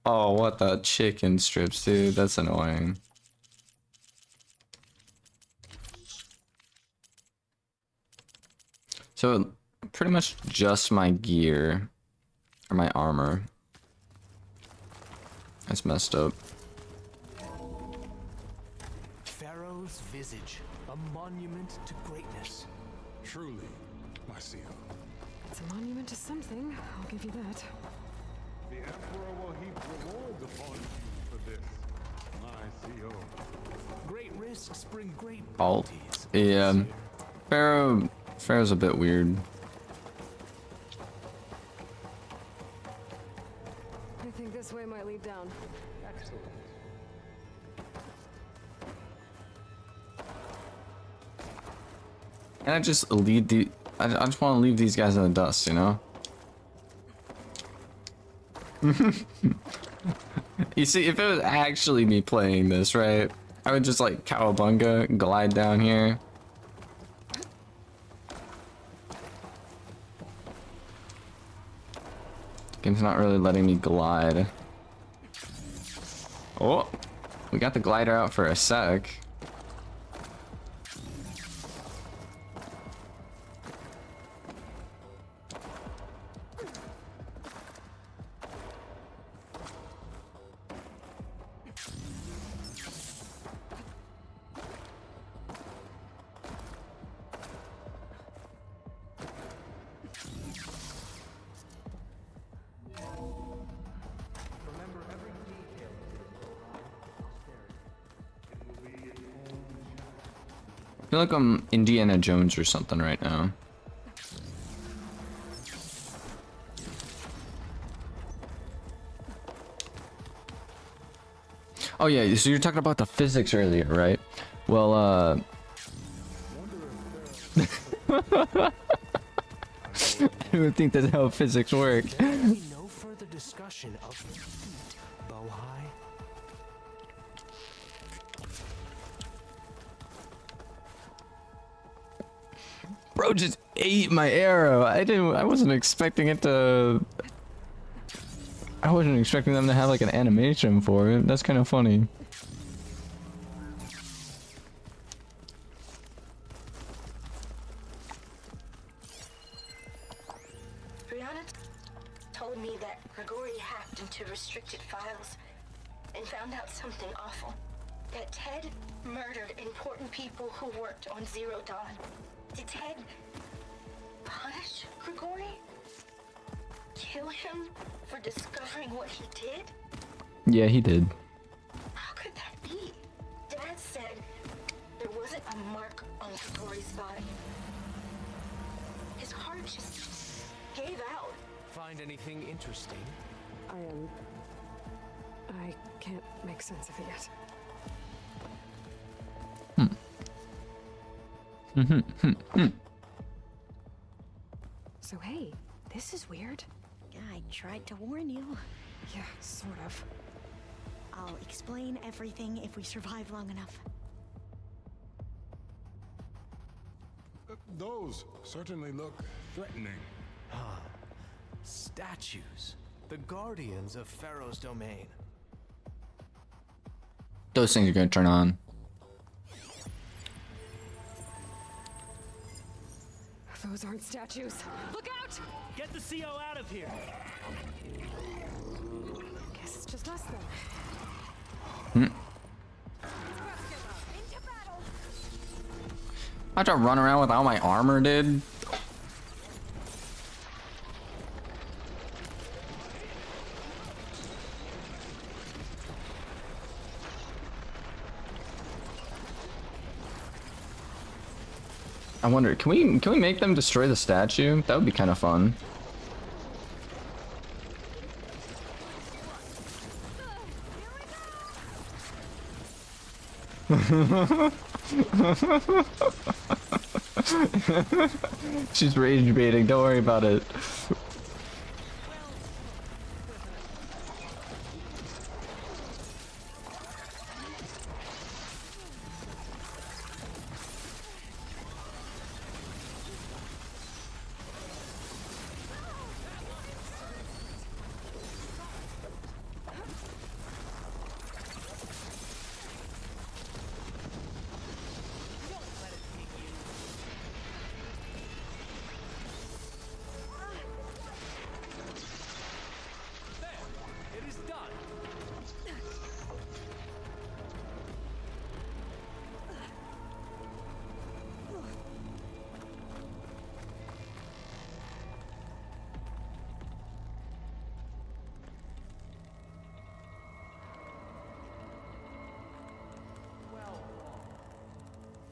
Oh, what the chicken strips, dude. That's annoying. So, pretty much just my gear. Or my armor. That's messed up. Pharaoh's visage, a monument to greatness. Truly, my seal. It's a monument to something, I'll give you that. The Emperor will heap rewards upon you for this, my CO. Great risks bring great Alt. bounties. Yeah. Pharaoh's a bit weird. I think this way might lead down. Excellent. And I just lead the... I just want to leave these guys in the dust, you know? You see, if it was actually me playing this, right? I would just like cowabunga, glide down here. Game's not really letting me glide. Oh, we got the glider out for a sec. I feel like I'm Indiana Jones or something right now. Oh yeah, so you're talking about the physics earlier, right? Well, I don't think that's how physics work. There will be no further discussion of your feat, Bohai. Bro just ate my arrow. I wasn't expecting it to... I wasn't expecting them to have like an animation for it. That's kind of funny. Brianna told me that Grigori hacked into restricted files and found out something awful. That Ted murdered important people who worked on Zero Dawn. Did Ted punish Grigori? Kill him for discovering what he did? Yeah, he did. How could that be? Dad said there wasn't a mark on Grigori's body. His heart just gave out. Find anything interesting? I can't make sense of it yet. So hey, this is weird. Yeah, I tried to warn you. Yeah, sort of. I'll explain everything if we survive long enough. Those certainly look threatening. Statues. The guardians of Pharaoh's domain. Those things are gonna turn on. Those aren't statues. Look out! Get the CO out of here. Guess it's just us then. I have to run around with all my armor, dude. I wonder, can we make them destroy the statue? That would be kind of fun. She's rage baiting, don't worry about it. It is done.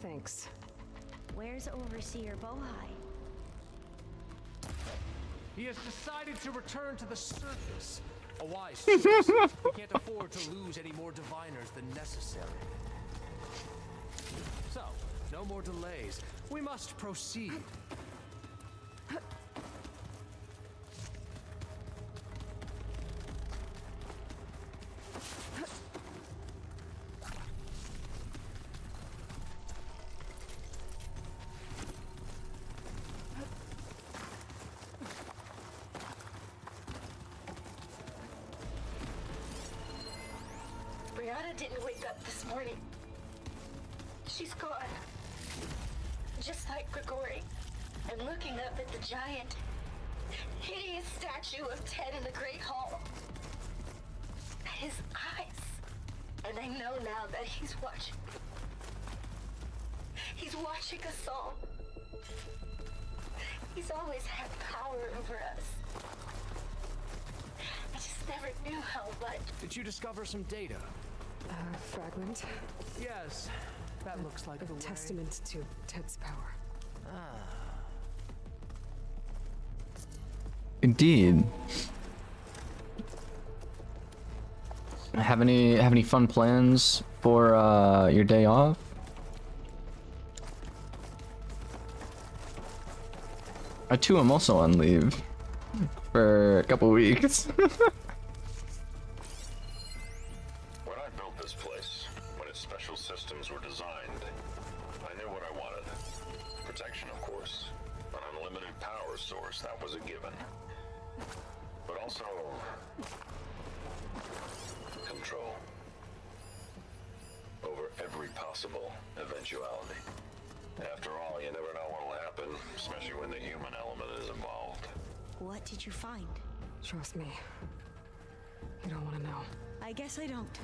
Thanks. Where's Overseer Bohai? He has decided to return to the surface. A wise choice. We can't afford to lose any more diviners than necessary. So, no more delays. We must proceed. Brianna didn't wake up this morning. She's gone. Just like Grigori. I'm looking up at the giant, hideous statue of Ted in the Great Hall. At his eyes. And I know now that he's watching. He's watching us all. He's always had power over us. I just never knew how much. Did you discover some data? Fragment. Yes, that looks like A the way. testament to Ted's power. Indeed. Have any fun plans for your day off? I too am also on leave for a couple weeks. When I built this place, when its special systems were designed, I knew what I wanted. Protection, of course. An unlimited power source, that was a given. But also... control. Over every possible eventuality. After all, you never know what'll happen, especially when the human element is involved. What did you find? Trust me. You don't want to know. I guess I don't.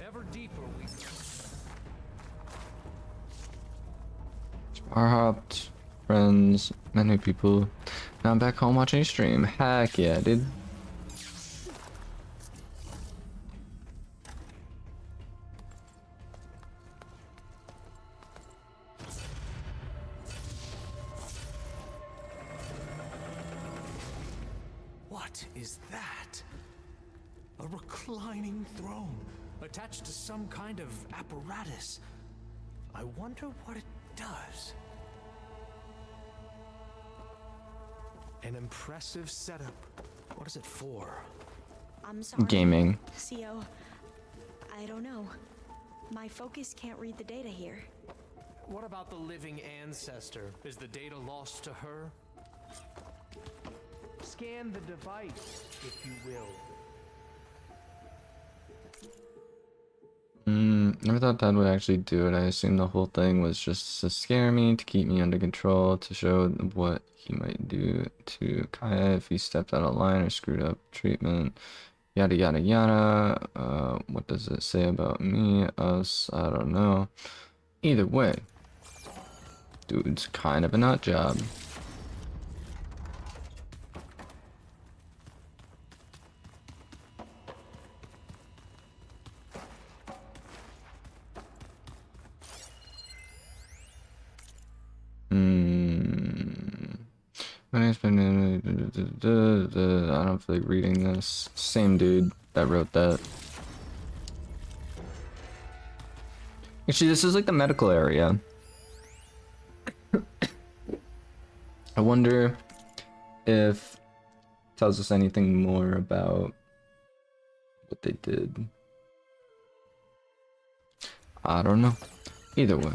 Ever deeper we go. Bar hopped, friends, met new people. Now I'm back home watching a stream. Heck yeah, dude. What is that? A reclining throne, attached to some kind of apparatus. I wonder what it does. An impressive setup. What is it for? I'm sorry. Gaming. CO, I don't know. My focus can't read the data here. What about the living ancestor? Is the data lost to her? Scan the device, if you will. Never thought that would actually do it. I assumed the whole thing was just to scare me, to keep me under control, to show what he might do to Kaya if he stepped out of line or screwed up treatment. Yada yada yada. What does it say about me, us? I don't know. Either way, dude's kind of a nut job. I don't feel like reading this. Same dude that wrote that. Actually, this is like the medical area. I wonder if it tells us anything more about what they did. I don't know. Either way.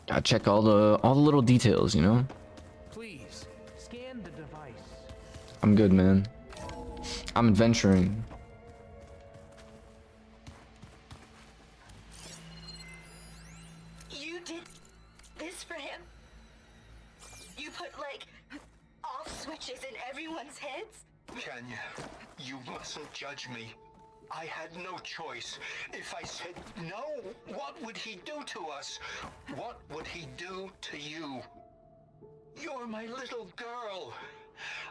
Gotta check all the little details, you know? Please, scan the device. I'm good, man. I'm adventuring. You did this for him? You put, like, off switches in everyone's heads? Kenya, you mustn't judge me. I had no choice. If I said no, what would he do to us? What would he do to you? You're my little girl.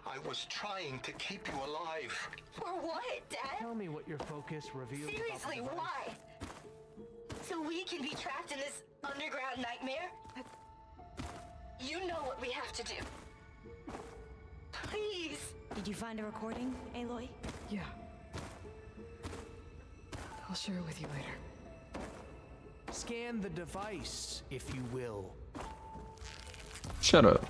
I was trying to keep you alive. For what, Dad? Tell me what your focus revealed. Seriously, why? So we can be trapped in this underground nightmare? You know what we have to do. Please. Did you find a recording, Aloy? Yeah. I'll share it with you later. Scan the device, if you will. Shut up.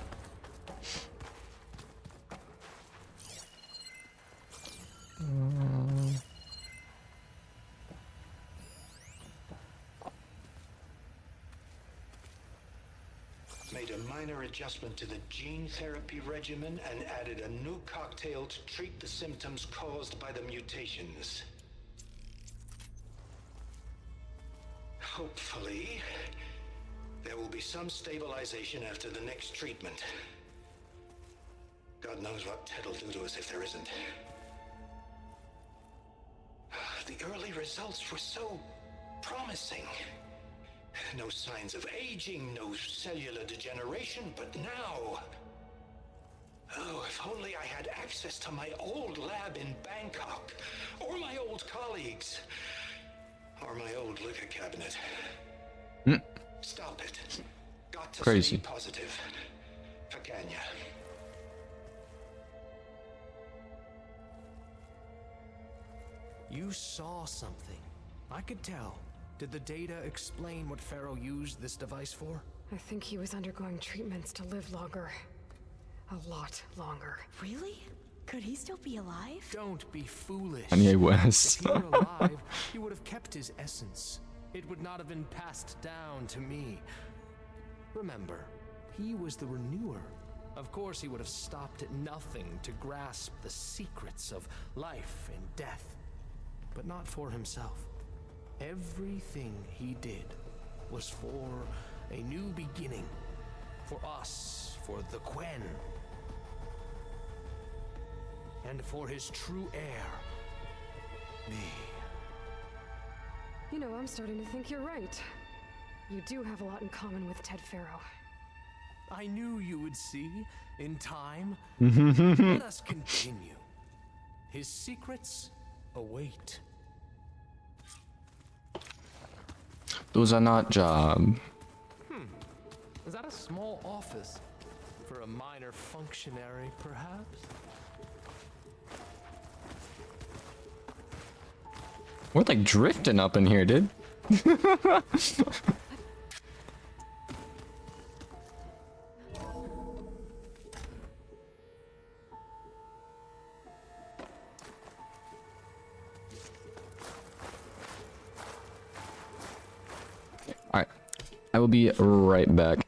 Made a minor adjustment to the gene therapy regimen and added a new cocktail to treat the symptoms caused by the mutations. Hopefully, there will be some stabilization after the next treatment. God knows what Ted will do to us if there isn't. The early results were so promising. No signs of aging, no cellular degeneration, but now... Oh, if only I had access to my old lab in Bangkok, or my old colleagues, or my old liquor cabinet. Stop it. Got to Crazy. stay positive. For Kenya. You saw something. I could tell. Did the data explain what Pharaoh used this device for? I think he was undergoing treatments to live longer. A lot longer. Really? Could he still be alive? Don't be foolish. Kanye West. If he were alive, he would have kept his essence. It would not have been passed down to me. Remember, he was the renewer. Of course, he would have stopped at nothing to grasp the secrets of life and death, but not for himself. Everything he did was for a new beginning. For us, for the Quen. And for his true heir, me. You know, I'm starting to think you're right. You do have a lot in common with Ted Pharaoh. I knew you would see, in time. Let us continue. His secrets await. Those are not job. Is that a small office? For a minor functionary, perhaps? We're like drifting up in here, dude. Alright. I will be right back.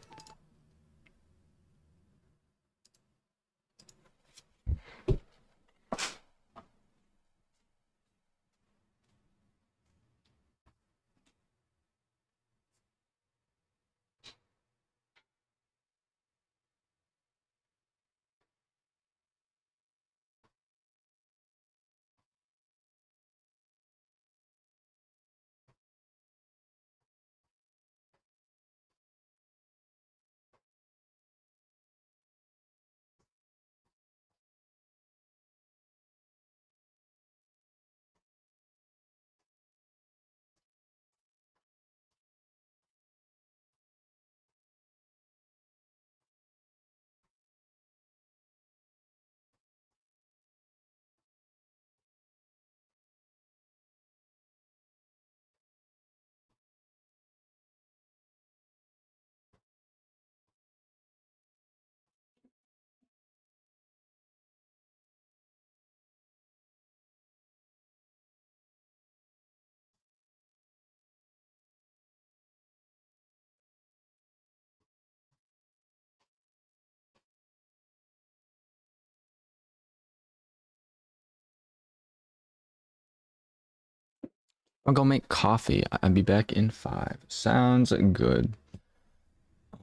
I'll go make coffee. I'll be back in 5. Sounds good.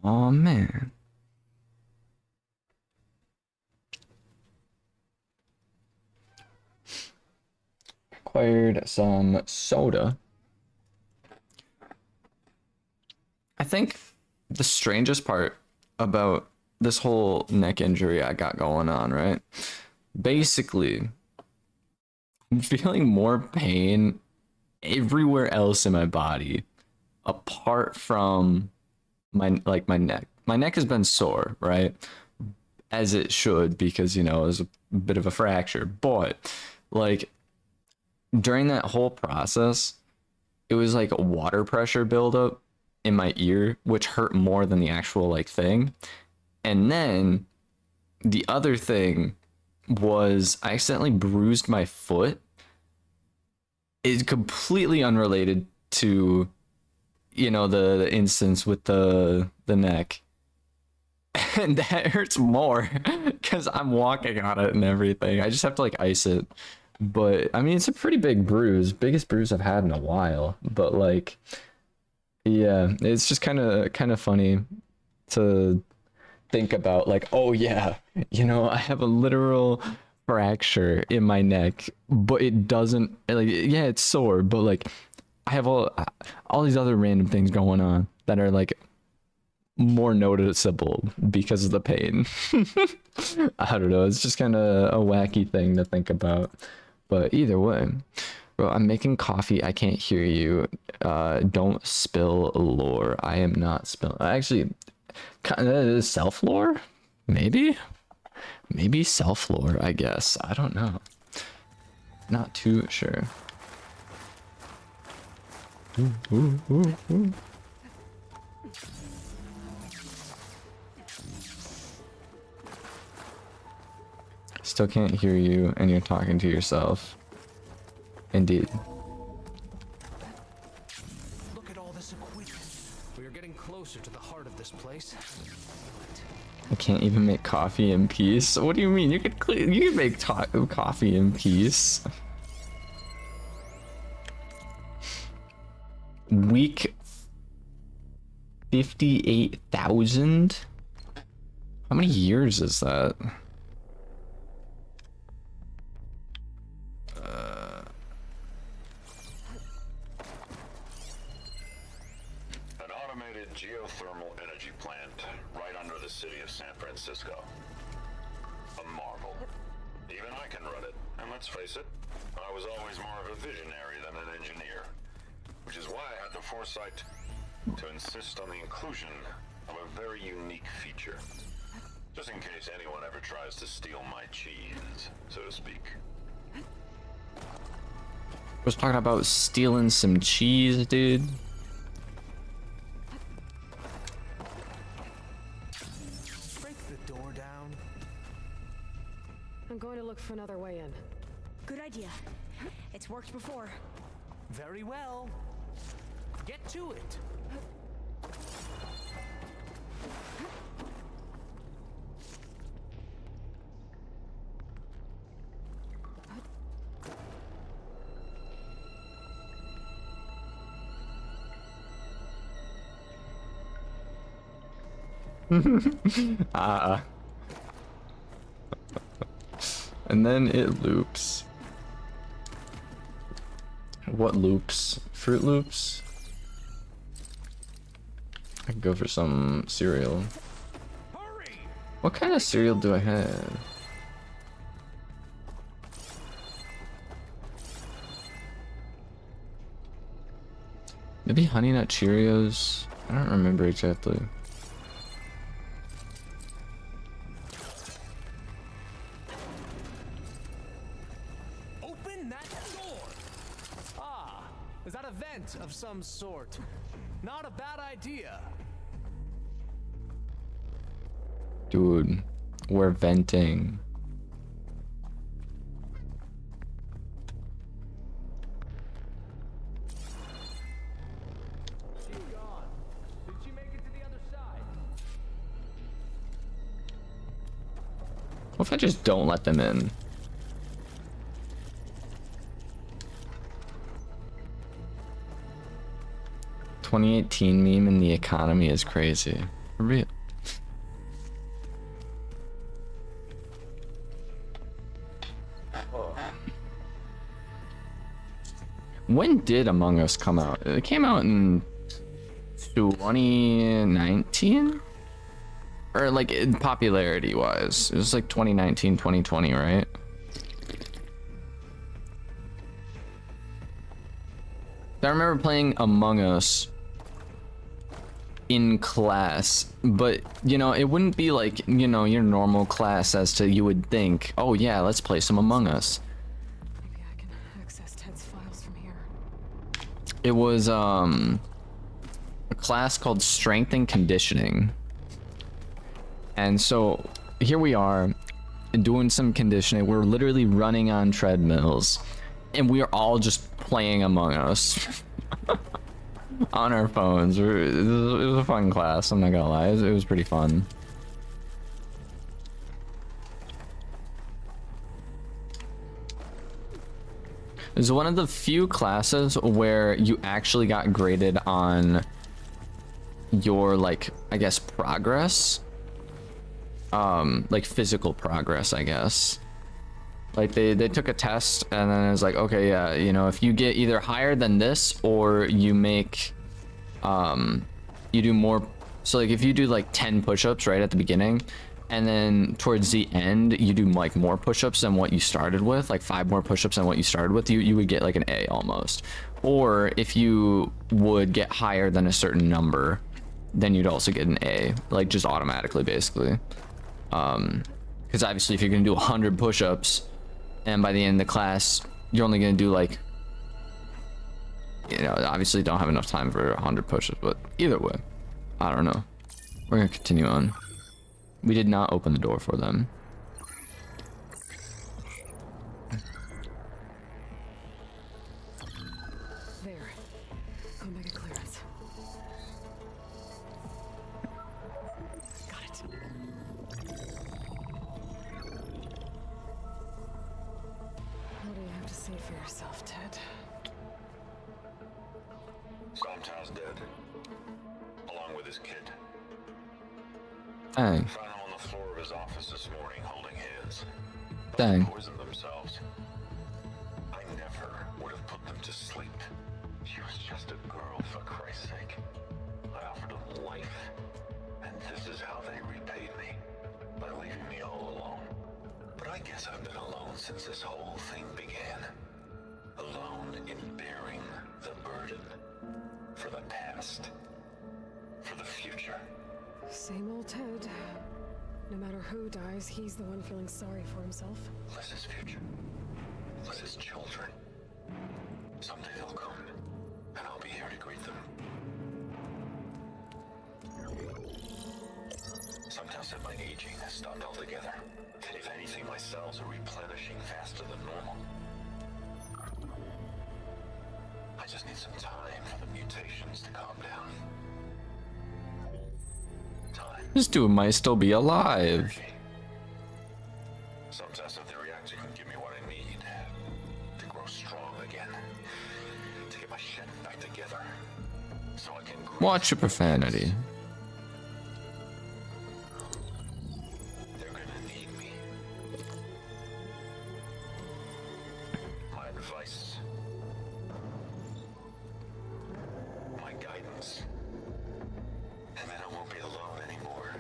Oh man. Acquired some soda. I think the strangest part about this whole neck injury I got going on, right? Basically, I'm feeling more pain everywhere else in my body apart from my neck. My neck has been sore, right? As it should, because it was a bit of a fracture. But like during that whole process, it was like a water pressure buildup in my ear, which hurt more than the actual like thing. And then the other thing was I accidentally bruised my foot. It's completely unrelated to the instance with the neck. And that hurts more because I'm walking on it and everything. I just have to like ice it. But I mean, it's a pretty big bruise, biggest bruise I've had in a while. But like, yeah, it's just kind of funny to think about. Like, oh yeah, I have a literal fracture in my neck, but it doesn't like. Yeah, it's sore, but like, I have all these other random things going on that are like more noticeable because of the pain. I don't know. It's just kind of a wacky thing to think about. But either way, bro, I'm making coffee. I can't hear you. Don't spill lore. I am not spilling. Actually, self lore? Maybe self lore, I guess. I don't know. Not too sure. Ooh. Still can't hear you, and you're talking to yourself. Indeed. Look at all this equipment. We are getting closer to the heart of this place. I can't even make coffee in peace. What do you mean? You can make coffee in peace. Week 58,000? How many years is that? An automated geothermal energy plant right under the city of San Francisco. A marvel. Even I can run it, and let's face it, I was always more of a visionary than an engineer. Which is why I had the foresight to insist on the inclusion of a very unique feature. Just in case anyone ever tries to steal my cheese, so to speak. Was talking about stealing some cheese, dude. Break the door down. I'm going to look for another way in. Good idea. It's worked before. Very well. Get to it. And then it loops. What loops? Fruit Loops? I could go for some cereal. What kind of cereal do I have? Maybe Honey Nut Cheerios? I don't remember exactly. Open that door! Ah, is that a vent of some sort? Not a bad idea. Dude, we're venting. She's gone. Did she make it to the other side? What if I just don't let them in? 2018 meme in the economy is crazy. For real. When did Among Us come out? It came out in 2019? Or like in popularity wise. It was like 2019, 2020, right? I remember playing Among Us in class, but you know, it wouldn't be like, you know, your normal class as to you would think, oh yeah, let's play some Among Us. Maybe I can access Ted's files from here. It was a class called Strength and Conditioning. And so here we are doing some conditioning. We're literally running on treadmills and we are all just playing Among Us on our phones. It was a fun class, I'm not gonna lie. It was pretty fun. It's one of the few classes where you actually got graded on your, like, I guess, progress. Like physical progress, I guess. Like they took a test and then it was like, okay, yeah, you know, if you get either higher than this or you make, you do more. So like if you do like 10 push-ups right at the beginning and then towards the end you do like more push-ups than what you started with, like 5 more push-ups than what you started with, you would get like an A almost. Or if you would get higher than a certain number, then you'd also get an A, like just automatically basically. Because obviously if you're gonna do 100 push-ups and by the end of the class you're only gonna do like, you know, obviously don't have enough time for 100 push-ups, but either way, I don't know. We're gonna continue on. We did not open the door for them. There. Omega clearance. Got it. What do you have to say for yourself, Ted? Sometimes dead. Along with his kid. Dang. Found him on the floor of his office this morning holding hands. Dang. They poisoned themselves. I never would have put them to sleep. She was just a girl, for Christ's sake. I offered them life, and this is how they repaid me. By leaving me all alone. But I guess I've been alone since this whole thing began. Alone in bearing the burden. For the past. For the future. Same old Ted. No matter who dies, he's the one feeling sorry for himself. Liz's future. Liz's children. Someday they'll come, and I'll be here to greet them. Sometimes said my aging has stopped altogether. If anything, my cells are replenishing faster than normal. I just need some time for the mutations to calm down. Time. This dude might still be alive. Some tests of the reactor can give me what I need to grow strong again, to get my shit back together, so I can grow. Watch your profanity. They're gonna need me. My advice, my guidance, and then I won't be alone anymore.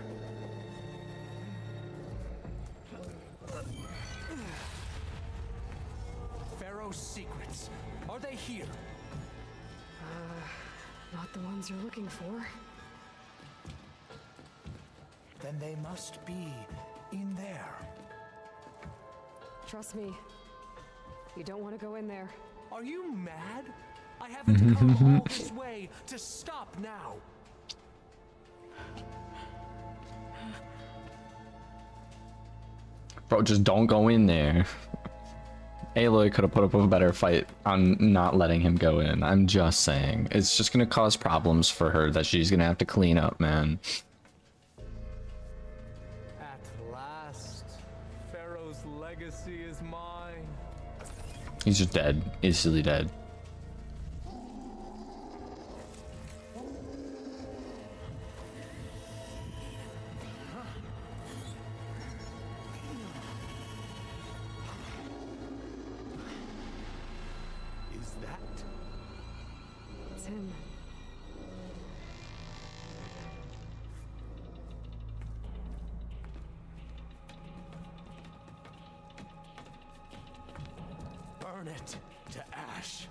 Pharaoh's secrets. Are they here? Not the ones you're looking for. Then they must be in there. Trust me. You don't want to go in there. Are you mad? I haven't come all this way to stop now. Bro, just don't go in there. Aloy could have put up a better fight on not letting him go in. I'm just saying. It's just gonna cause problems for her that she's gonna have to clean up, man. At last, Pharaoh's legacy is mine. He's just dead. Instantly dead. it to ash.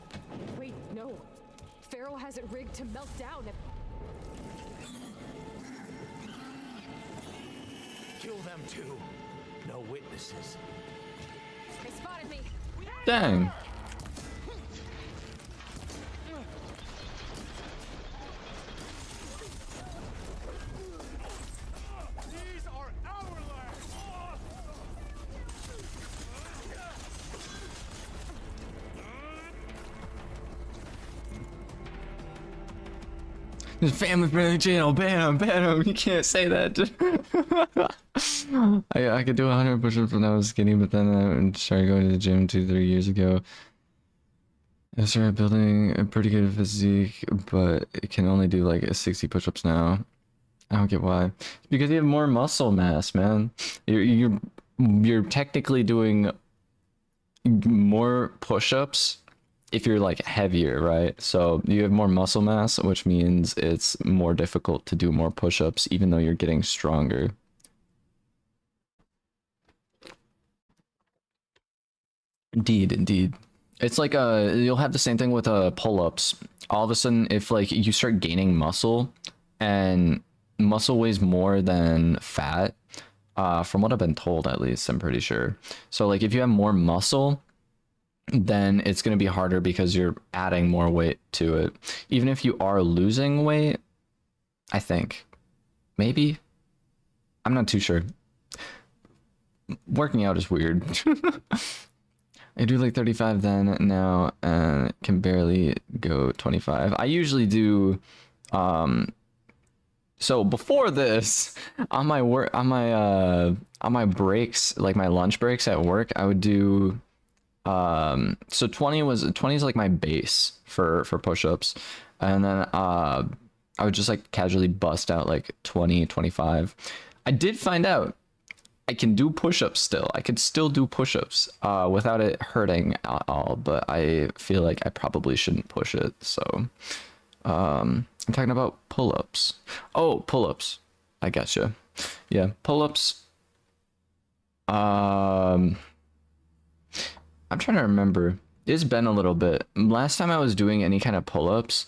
Wait, no. Pharaoh has it rigged to melt down. Kill them too. No witnesses. They spotted me. Dang. These are our lands! This family friendly channel, ban him, you can't say that. I could do 100 push-ups when I was skinny, but then I started going to the gym 2-3 years ago. I started building a pretty good physique, but it can only do like 60 push-ups now. I don't get why. It's because you have more muscle mass, man. You're technically doing more push-ups if you're like heavier, right? So you have more muscle mass, which means it's more difficult to do more push-ups even though you're getting stronger. Indeed. It's like you'll have the same thing with pull-ups. All of a sudden, if like you start gaining muscle and muscle weighs more than fat, from what I've been told, at least, I'm pretty sure. So like if you have more muscle, then it's going to be harder because you're adding more weight to it. Even if you are losing weight, I think. Maybe? I'm not too sure. Working out is weird. I do like 35 then, now, and can barely go 25. I usually do, so before this, on my breaks, like my lunch breaks at work, I would do, so 20 is like my base for push-ups, and then I would just like casually bust out like 20, 25. I did find out I can do push-ups still. I could still do push-ups without it hurting at all, but I feel like I probably shouldn't push it. So I'm talking about pull-ups. Oh, pull-ups. I gotcha. Yeah, pull-ups. I'm trying to remember. It's been a little bit. Last time I was doing any kind of pull-ups,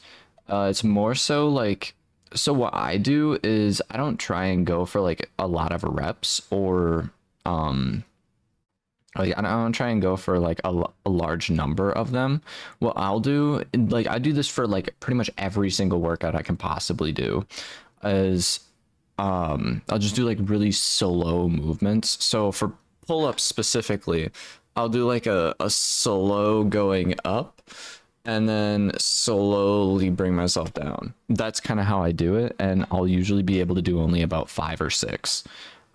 it's more so like, so what I do is I don't try and go for like a lot of reps or like I don't try and go for like a large number of them. What I'll do, like I do this for like pretty much every single workout I can possibly do, is I'll just do like really slow movements. So for pull-ups specifically, I'll do like a slow going up and then slowly bring myself down. That's kind of how I do it, and I'll usually be able to do only about 5 or 6.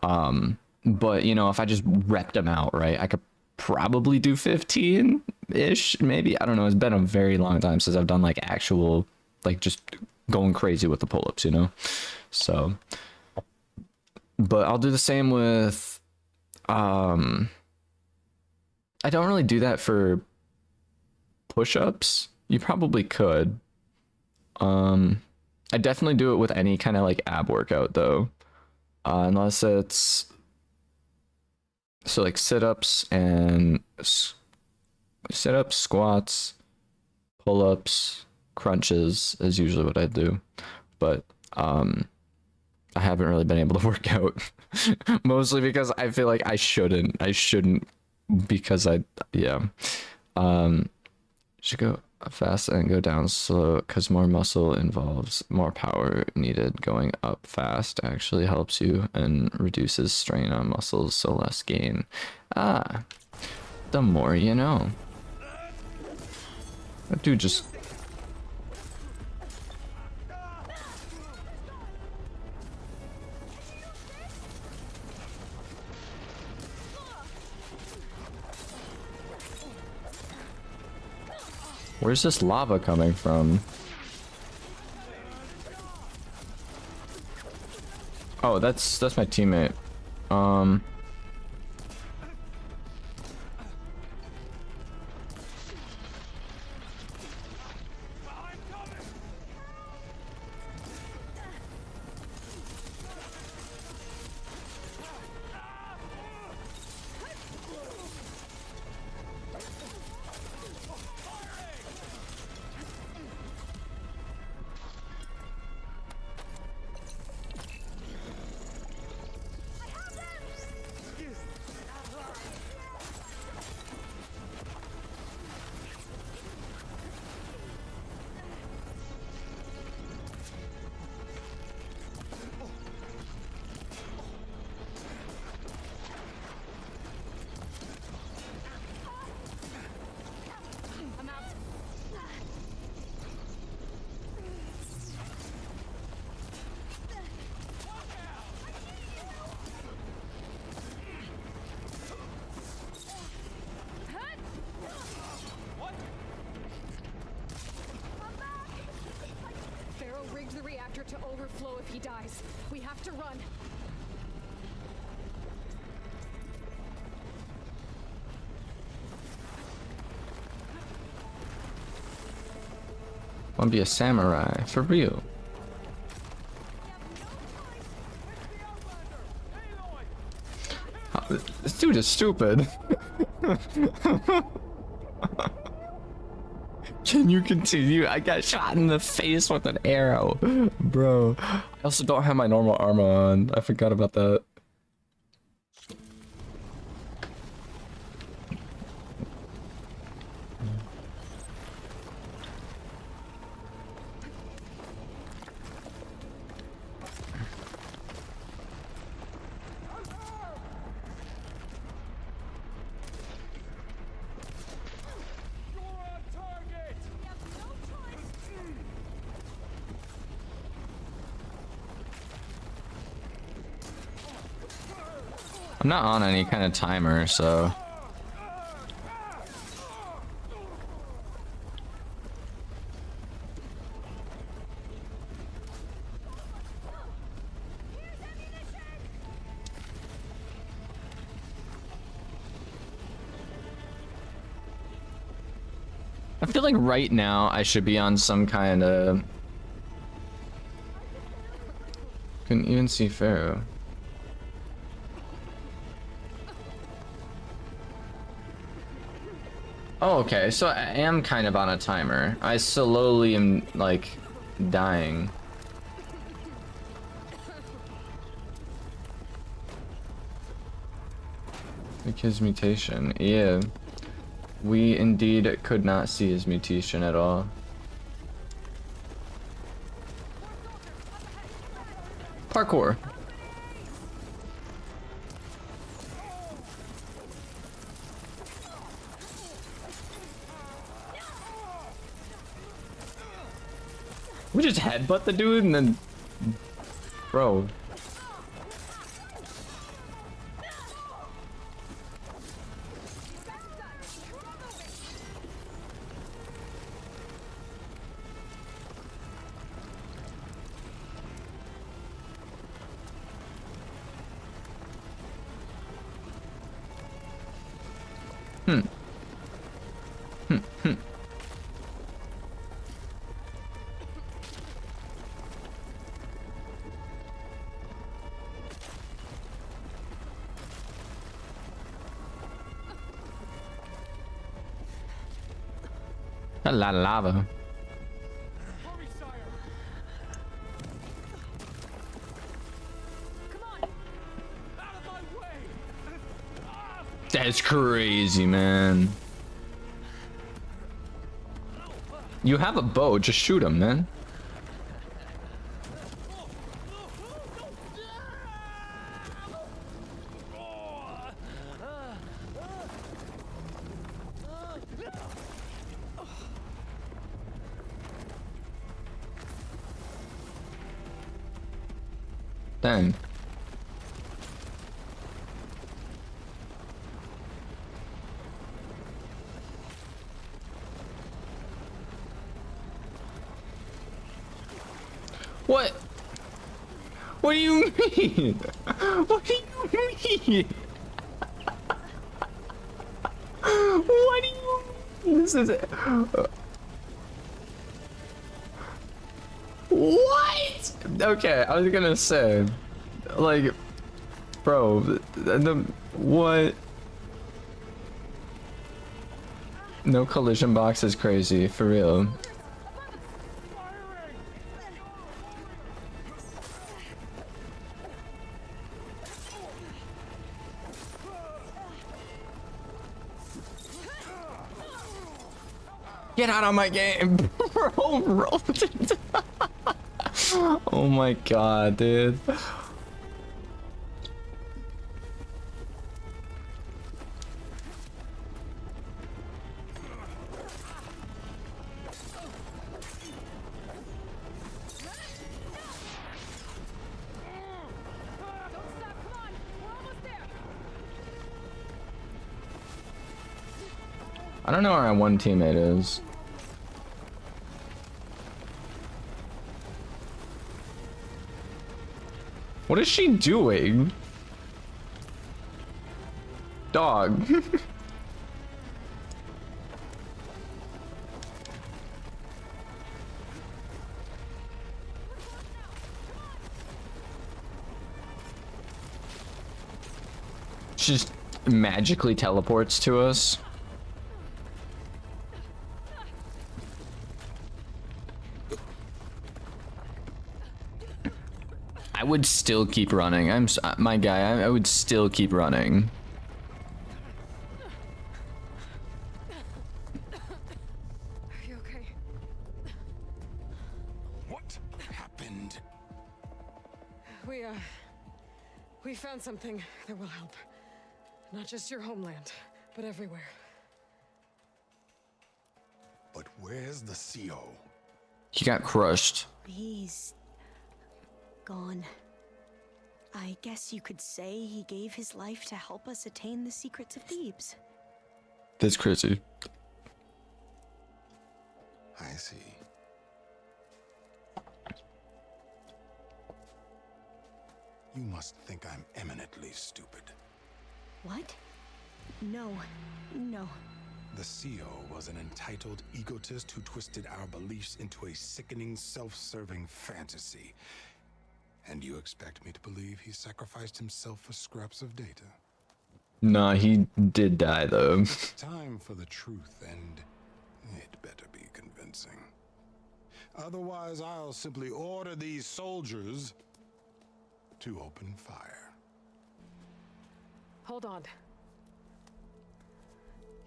But you know, if I just rep them out, right, I could probably do 15-ish, maybe. I don't know. It's been a very long time since I've done like actual, like just going crazy with the pull-ups, you know. So, but I'll do the same with. I don't really do that for push-ups. You probably could. I definitely do it with any kind of like ab workout though, unless it's so like sit-ups and sit-ups, squats, pull-ups, crunches is usually what I do. But I haven't really been able to work out mostly because I feel like I shouldn't because should go fast and go down slow because more muscle involves more power needed. Going up fast actually helps you and reduces strain on muscles, so less gain. The more you know. That dude just... Where's this lava coming from? Oh, that's my teammate. the reactor to overflow if he dies. We have to run. Wanna be a samurai, for real. Oh, this dude is stupid. Can you continue? I got shot in the face with an arrow. Bro. I also don't have my normal armor on. I forgot about that. I'm not on any kind of timer, so... I feel like right now I should be on some kind of... Couldn't even see Pharaoh. Oh, okay, so I am kind of on a timer. I slowly am, like, dying. Like his mutation. Yeah. We indeed could not see his mutation at all. Parkour. We just headbutt the dude and then... Bro. A lot of lava. That's crazy, man. You have a bow, just shoot him, man. Dang. What? What do you mean? What do you mean? What do you mean? This is it. What? Okay, I was gonna say, like, bro, what? No collision box is crazy, for real. Get out of my game, bro. Oh my god, dude. I don't know where our one teammate is. What is she doing? Dog. She just magically teleports to us. I would still keep running. My guy. I would still keep running. Are you okay? What happened? We found something that will help. Not just your homeland, but everywhere. But where's the CO? He got crushed. He's gone. I guess you could say he gave his life to help us attain the secrets of Thebes. That's crazy. I see. You must think I'm eminently stupid. What? No. The CO was an entitled egotist who twisted our beliefs into a sickening, self-serving fantasy. And you expect me to believe he sacrificed himself for scraps of data? Nah, he did die though. It's time for the truth, and it better be convincing. Otherwise, I'll simply order these soldiers to open fire. Hold on.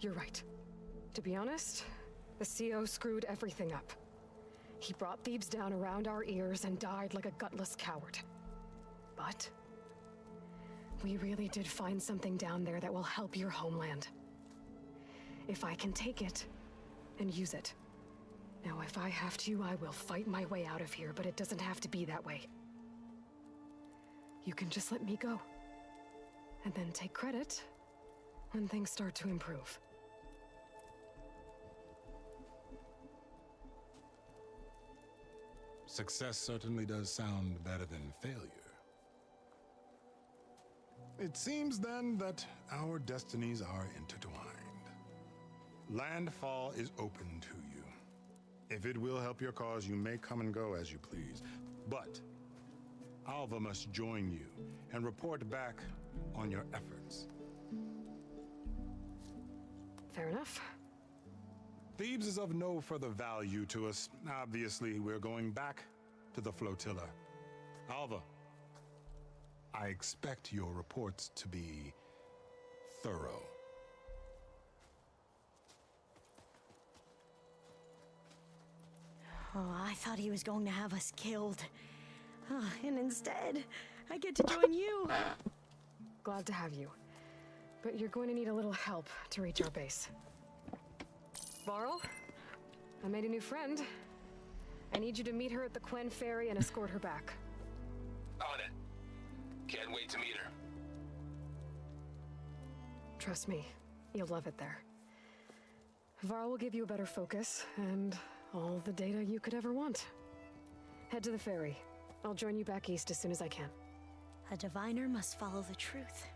You're right. To be honest, the CO screwed everything up. He brought Thebes down around our ears and died like a gutless coward. But we really did find something down there that will help your homeland. If I can take it and use it. Now, if I have to, I will fight my way out of here, but it doesn't have to be that way. You can just let me go. And then take credit when things start to improve. Success certainly does sound better than failure. It seems then that our destinies are intertwined. Landfall is open to you. If it will help your cause, you may come and go as you please. But Alva must join you and report back on your efforts. Fair enough. Thebes is of no further value to us. Obviously, we're going back to the flotilla. Alva, I expect your reports to be thorough. Oh, I thought he was going to have us killed. And instead, I get to join you. Glad to have you. But you're going to need a little help to reach our base. Varl, I made a new friend. I need you to meet her at the Quen Ferry and escort her back. On it. Can't wait to meet her. Trust me, you'll love it there. Varl will give you a better focus and all the data you could ever want. Head to the ferry. I'll join you back east as soon as I can. A diviner must follow the truth,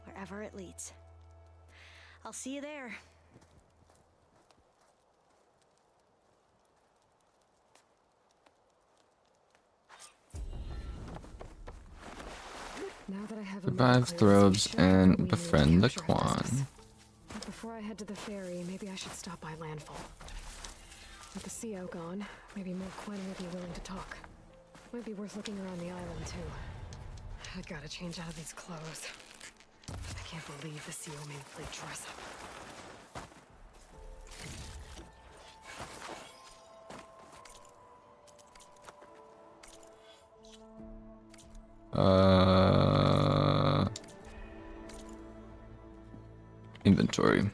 wherever it leads. I'll see you there. Now that I have Survive Throbes and befriend the Quan. But before I head to the ferry, maybe I should stop by Landfall. With the CO gone, maybe more Quen will be willing to talk. Might be worth looking around the island too. I gotta change out of these clothes. I can't believe the CO made me play dress up. Inventory.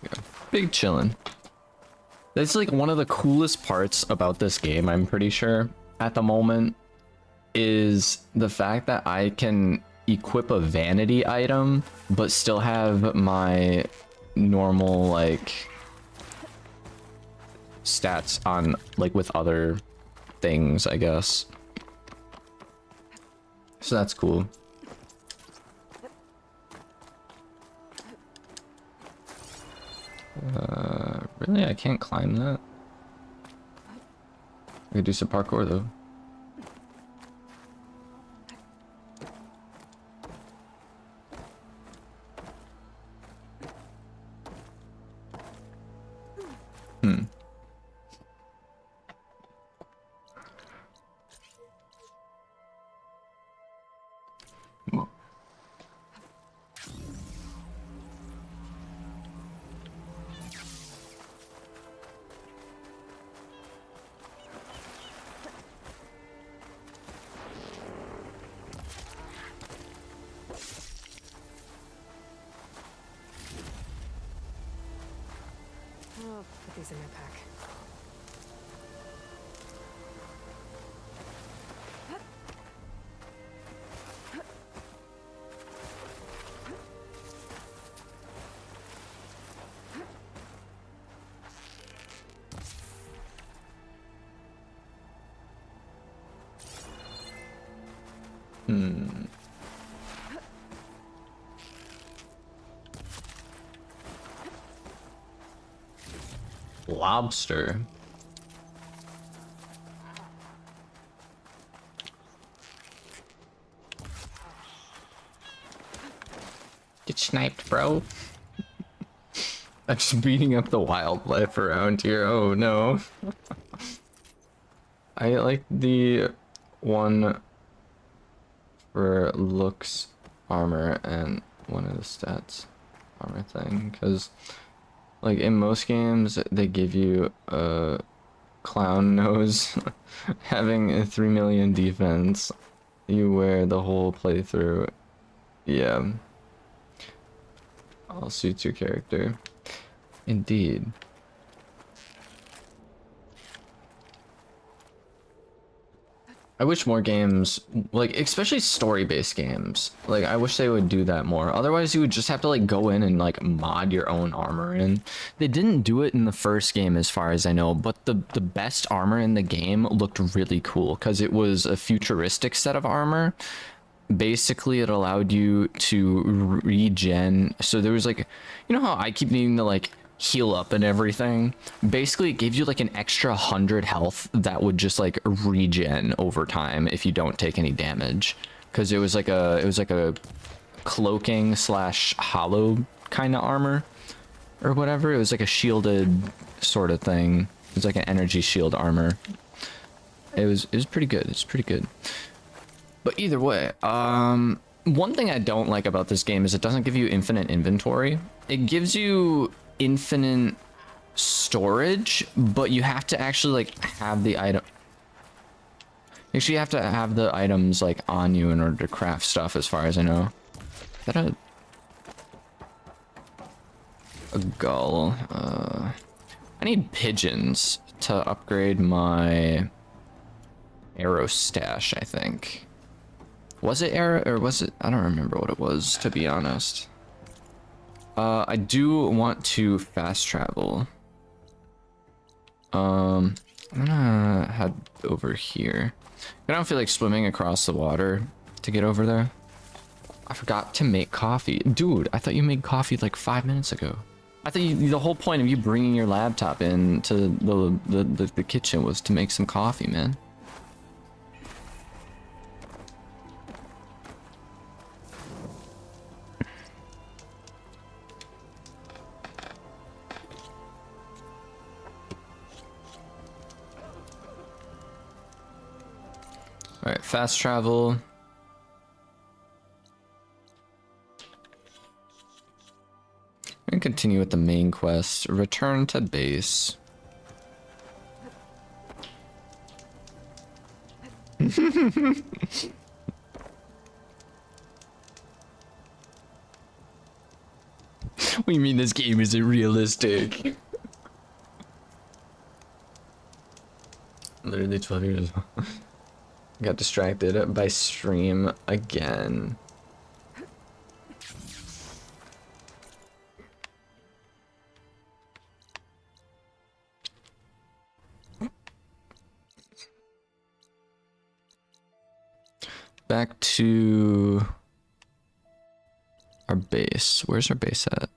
Yeah, big chillin'. That's like one of the coolest parts about this game, I'm pretty sure, at the moment. is the fact that I can equip a vanity item but still have my normal like stats on like with other things, I guess. So that's cool. Really? I can't climb that? I could do some parkour though. I'll put these in my pack. Lobster. Get sniped, bro. I'm just beating up the wildlife around here. Oh no. I like the one for looks armor and one of the stats armor thing, because like in most games they give you a clown nose having a 3 million defense. You wear the whole playthrough. Yeah. All suits your character. Indeed. I wish more games, like, especially story-based games, like, I wish they would do that more. Otherwise, you would just have to, like, go in and, like, mod your own armor in. They didn't do it in the first game, as far as I know, but the best armor in the game looked really cool, because it was a futuristic set of armor. Basically, it allowed you to regen, so there was, like, you know how I keep needing to, like, heal up and everything? Basically, it gave you like an extra 100 health that would just like regen over time if you don't take any damage, because it was like a cloaking slash hollow kind of armor or whatever. It was like a shielded sort of thing. It was like an energy shield armor. It was pretty good. It's pretty good. But either way, one thing I don't like about this game is it doesn't give you infinite inventory. It gives you infinite storage, but you have to actually like have the item. Actually, you have to have the items like on you in order to craft stuff, as far as I know. Is that a gull? I need pigeons to upgrade my arrow stash, I think. Was it arrow or was it? I don't remember what it was, to be honest. I do want to fast travel. I'm gonna head over here. I don't feel like swimming across the water to get over there. I forgot to make coffee. Dude, I thought you made coffee like 5 minutes ago. I thought the whole point of you bringing your laptop into the kitchen was to make some coffee, man. Alright, fast travel. And continue with the main quest. Return to base. What do you mean this game isn't realistic? Literally 12 years. Got distracted by stream again. Back to our base. Where's our base at?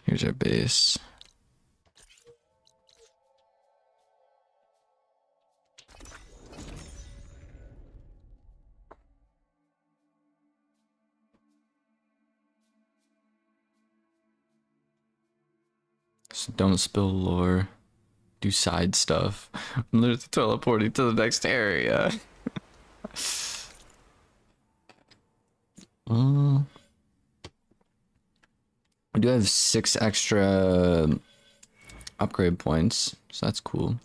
Here's our base. So don't spill lore. Do side stuff. I'm literally teleporting to the next area. We do have 6 extra upgrade points, so that's cool.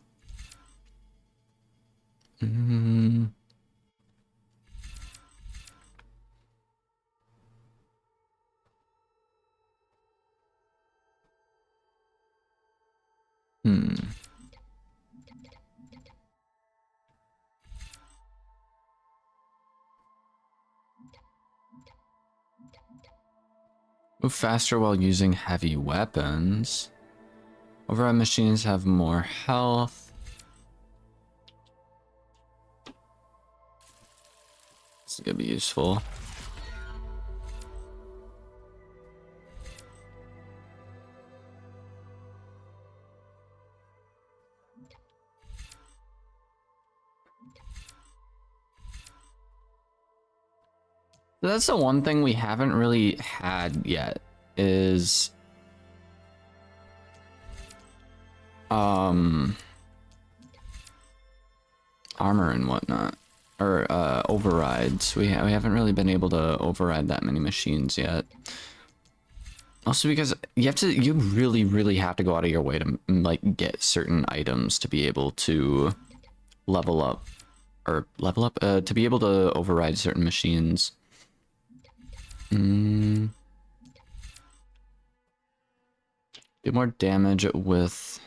Move faster while using heavy weapons. Override machines have more health. This is gonna be useful. That's the one thing we haven't really had yet is armor and whatnot, or overrides. We haven't really been able to override that many machines yet. Also because you really have to go out of your way to like get certain items to be able to level up to be able to override certain machines. Do more damage with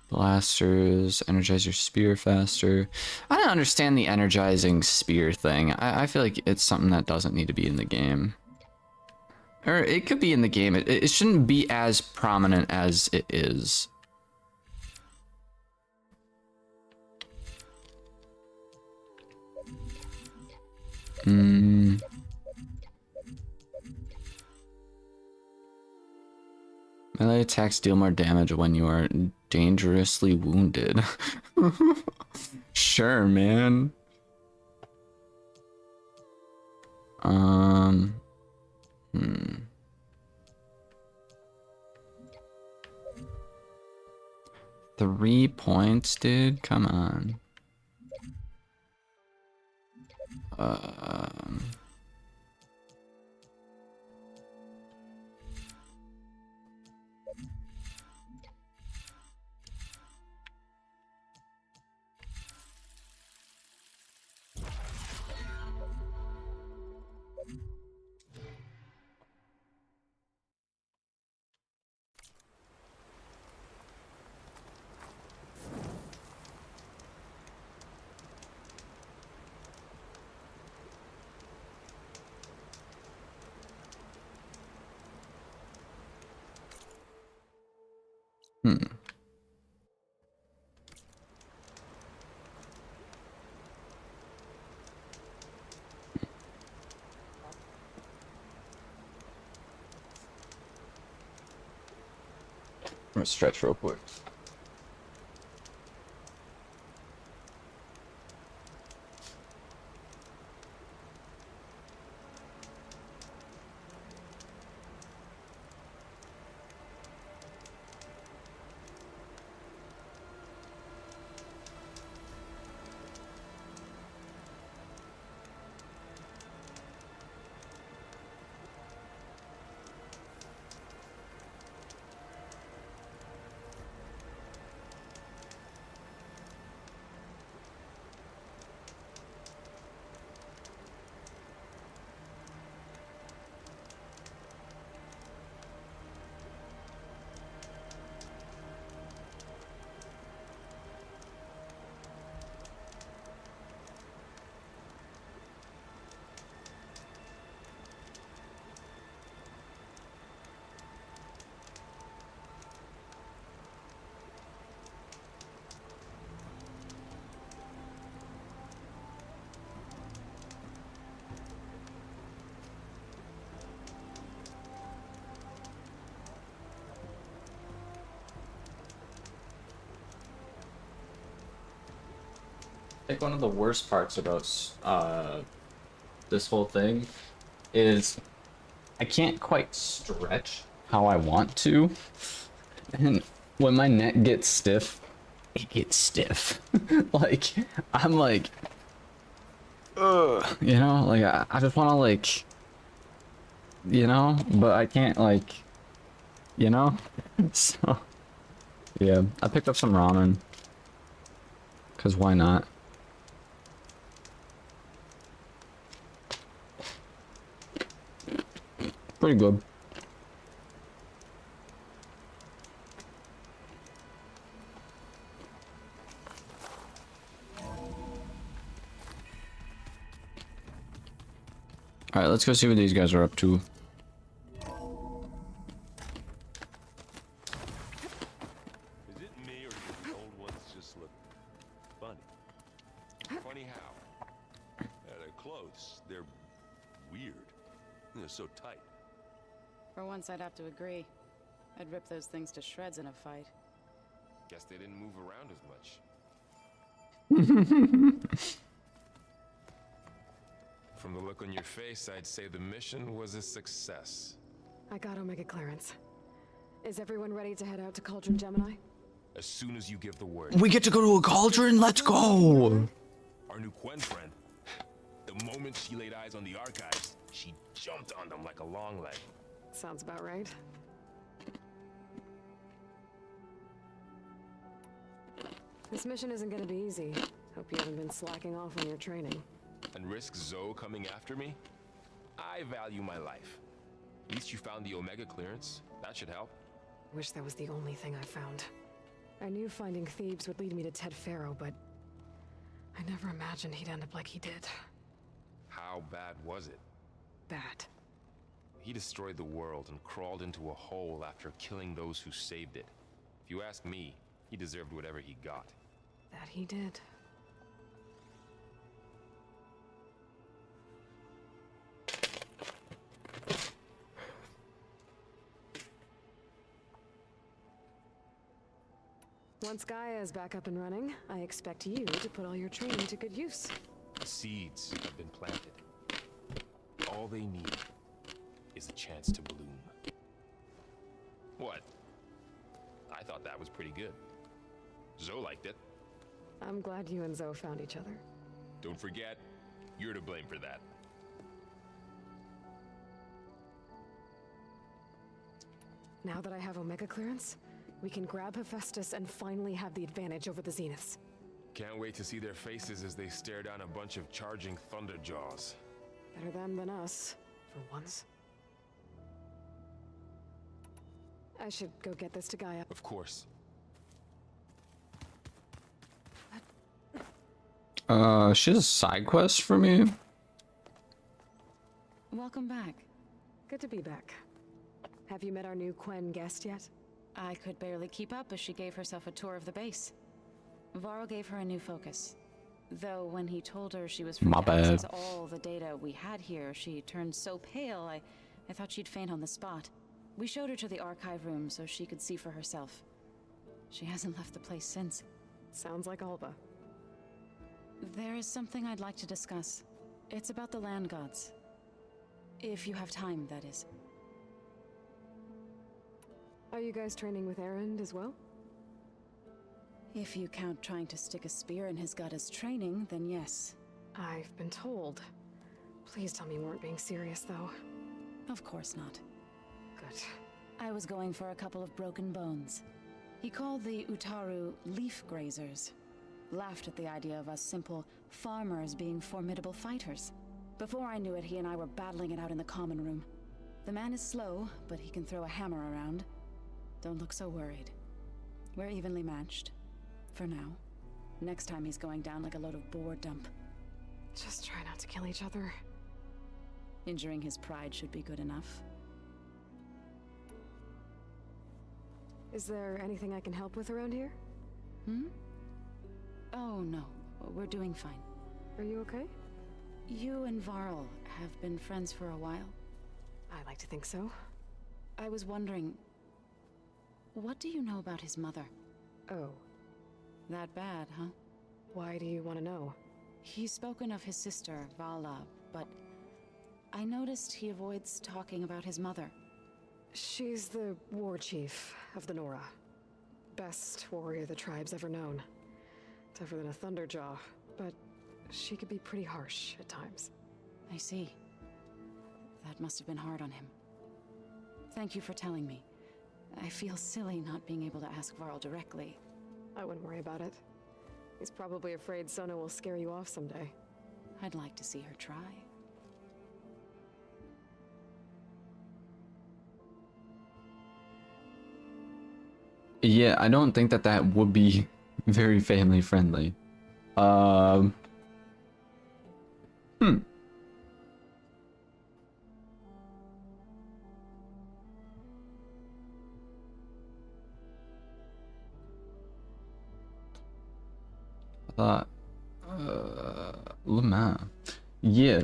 blasters, energize your spear faster. I don't understand the energizing spear thing. I feel like it's something that doesn't need to be in the game. Or it could be in the game. It shouldn't be as prominent as it is. Melee attacks deal more damage when you are dangerously wounded. Sure, man. 3 points, dude. Come on. I'm gonna stretch real quick. think one of the worst parts about this whole thing is I can't quite stretch how I want to, and when my neck gets stiff, it gets stiff. Like I'm like, ugh, you know, like I just want to like, you know, but I can't like, you know. So yeah, I picked up some ramen, cause why not? Pretty good. Alright, let's go see what these guys are up to. Is it me, or do the old ones just look funny? Funny how? Their clothes, they're weird. They're so tight. For once, I'd have to agree. I'd rip those things to shreds in a fight. Guess they didn't move around as much. From the look on your face, I'd say the mission was a success. I got Omega clearance. Is everyone ready to head out to Cauldron Gemini? As soon as you give the word. We get to go to a cauldron? Let's go! Our new Quen friend. The moment she laid eyes on the archives, she jumped on them like a long leg. Sounds about right. This mission isn't gonna be easy. Hope you haven't been slacking off on your training. And risk Zoe coming after me? I value my life. At least you found the Omega clearance. That should help. Wish that was the only thing I found. I knew finding Thebes would lead me to Ted Faro, but I never imagined he'd end up like he did. How bad was it? Bad. He destroyed the world and crawled into a hole after killing those who saved it. If you ask me, he deserved whatever he got. That he did. Once Gaia is back up and running, I expect you to put all your training to good use. The seeds have been planted. All they need is a chance to bloom. What? I thought that was pretty good. Zoe liked it. I'm glad you and Zoe found each other. Don't forget, you're to blame for that. Now that I have Omega clearance, we can grab Hephaestus and finally have the advantage over the Zeniths. Can't wait to see their faces as they stare down a bunch of charging Thunderjaws. Better them than us, for once. I should go get this to Gaia. Of course. She has a side quest for me. Welcome back. Good to be back. Have you met our new Quen guest yet? I could barely keep up as she gave herself a tour of the base. Varl gave her a new focus. Though when he told her she was free to access all the data we had here, she turned so pale, I thought she'd faint on the spot. We showed her to the archive room so she could see for herself. She hasn't left the place since. Sounds like Alba. There is something I'd like to discuss. It's about the land gods. If you have time, that is. Are you guys training with Erend as well? If you count trying to stick a spear in his gut as training, then yes. I've been told. Please tell me you weren't being serious, though. Of course not. Good. I was going for a couple of broken bones. He called the Utaru leaf grazers. Laughed at the idea of us simple farmers being formidable fighters. Before I knew it, he and I were battling it out in the common room. The man is slow, but he can throw a hammer around. Don't look so worried. We're evenly matched. For now. Next time he's going down like a load of boar dump. Just try not to kill each other. Injuring his pride should be good enough. Is there anything I can help with around here? Hmm? Oh, no. We're doing fine. Are you okay? You and Varl have been friends for a while. I like to think so. I was wondering, what do you know about his mother? Oh. That bad, huh? Why do you want to know? He's spoken of his sister, Vala, but I noticed he avoids talking about his mother. She's the war chief of the Nora. Best warrior the tribe's ever known. Tougher than a Thunderjaw, but she could be pretty harsh at times. I see. That must have been hard on him. Thank you for telling me. I feel silly not being able to ask Varl directly. I wouldn't worry about it. He's probably afraid Sona will scare you off someday. I'd like to see her try. Yeah, I don't think that that would be very family friendly. I thought, Lama. Yeah,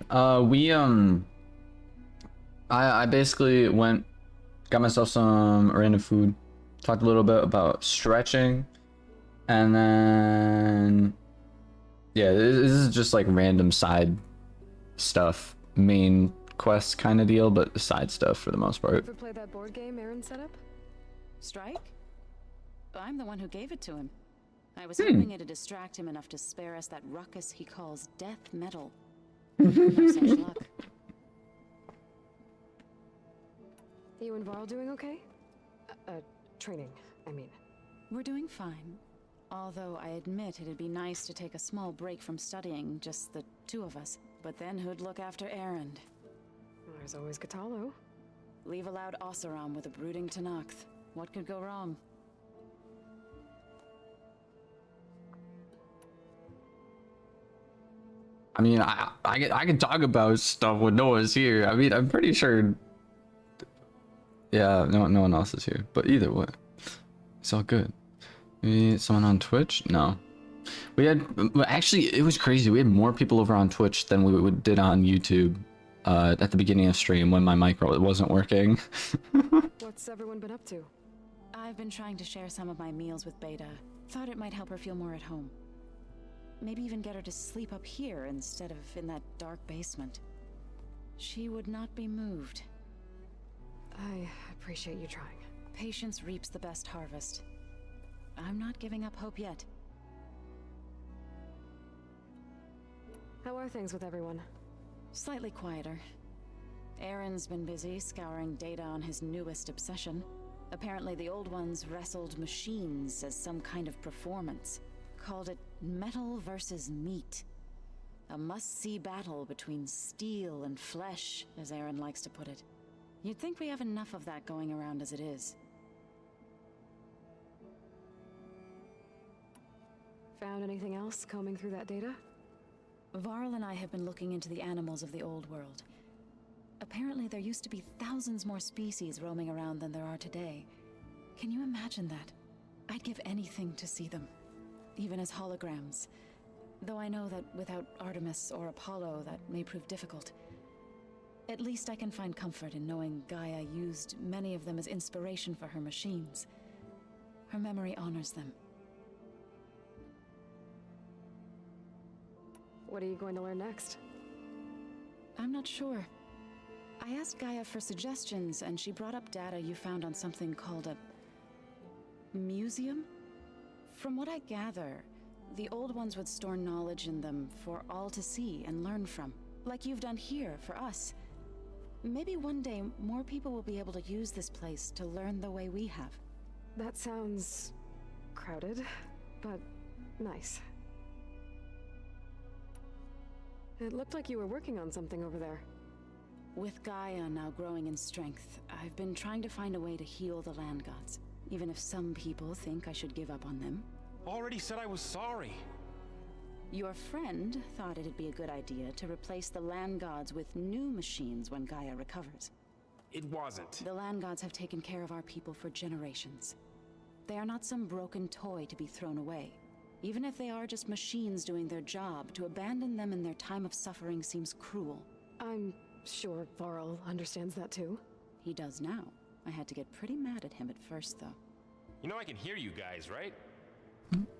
I basically got myself some random food, talked a little bit about stretching, and then, yeah, this is just like random side stuff, main quest kind of deal, but side stuff for the most part. Ever play that board game Aaron set up? Strike? I'm the one who gave it to him. I was hoping it'd distract him enough to spare us that ruckus he calls death metal. No such luck. You and Varl doing okay? Training, I mean. We're doing fine. Although I admit it'd be nice to take a small break from studying, just the two of us. But then who'd look after Erend? There's always Katalo. Leave a loud Oseram with a brooding Tenakth. What could go wrong? I mean, I can talk about stuff when no one's here. I mean, I'm pretty sure. Yeah, no one else is here. But either way, it's all good. Maybe someone on Twitch? No. We had actually, it was crazy. We had more people over on Twitch than we did on YouTube at the beginning of stream when my mic wasn't working. What's everyone been up to? I've been trying to share some of my meals with Beta. Thought it might help her feel more at home. Maybe even get her to sleep up here instead of in that dark basement. She would not be moved. I appreciate you trying. Patience reaps the best harvest. I'm not giving up hope yet. How are things with everyone? Slightly quieter. Aaron's been busy scouring data on his newest obsession. Apparently the old ones wrestled machines as some kind of performance. Called it metal versus meat. A must-see battle between steel and flesh, as Aaron likes to put it. You'd think we have enough of that going around as it is. Found anything else combing through that data? Varl and I have been looking into the animals of the old world. Apparently there used to be thousands more species roaming around than there are today. Can you imagine that? I'd give anything to see them. Even as holograms. Though I know that without Artemis or Apollo, that may prove difficult. At least I can find comfort in knowing Gaia used many of them as inspiration for her machines. Her memory honors them. What are you going to learn next? I'm not sure. I asked Gaia for suggestions, and she brought up data you found on something called a museum? From what I gather, the old ones would store knowledge in them for all to see and learn from, like you've done here for us. Maybe one day more people will be able to use this place to learn the way we have. That sounds crowded, but nice. It looked like you were working on something over there. With Gaia now growing in strength, I've been trying to find a way to heal the land gods. Even if some people think I should give up on them. Already said I was sorry. Your friend thought it'd be a good idea to replace the land gods with new machines when Gaia recovers. It wasn't. The land gods have taken care of our people for generations. They are not some broken toy to be thrown away. Even if they are just machines doing their job, to abandon them in their time of suffering seems cruel. I'm sure Varl understands that too. He does now. I had to get pretty mad at him at first, though. You know I can hear you guys, right?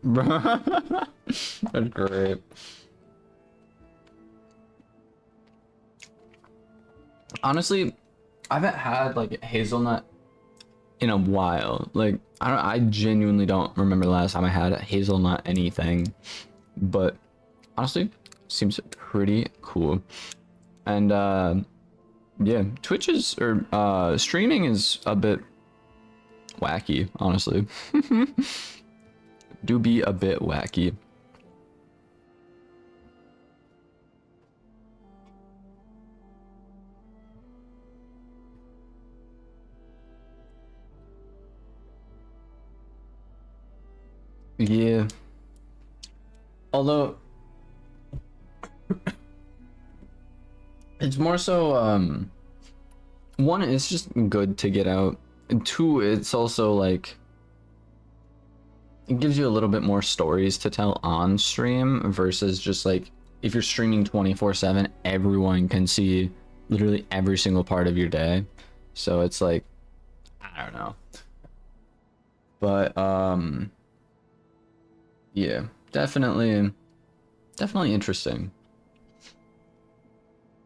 That's great. Honestly, I haven't had like hazelnut in a while. Like I genuinely don't remember the last time I had a hazelnut anything. But honestly, seems pretty cool. And yeah, Twitch is or streaming is a bit wacky, honestly. Do be a bit wacky. Yeah. Although it's more so one, it's just good to get out, and two, it's also like it gives you a little bit more stories to tell on stream versus just like if you're streaming 24/7, everyone can see literally every single part of your day. So it's like, I don't know. But yeah, definitely interesting.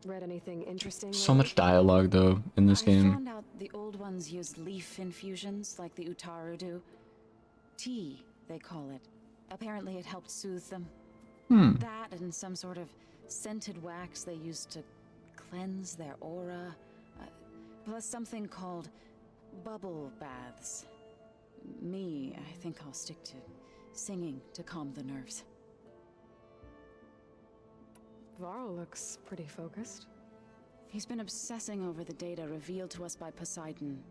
Read anything interesting? So much dialogue though in this I game. found out the old ones used leaf infusions like the Utaru do. Tea, they call it. Apparently it helped soothe them. That and some sort of scented wax they used to cleanse their aura. Plus something called bubble baths. Me, I think I'll stick to singing to calm the nerves. Varl looks pretty focused. He's been obsessing over the data revealed to us by Poseidon.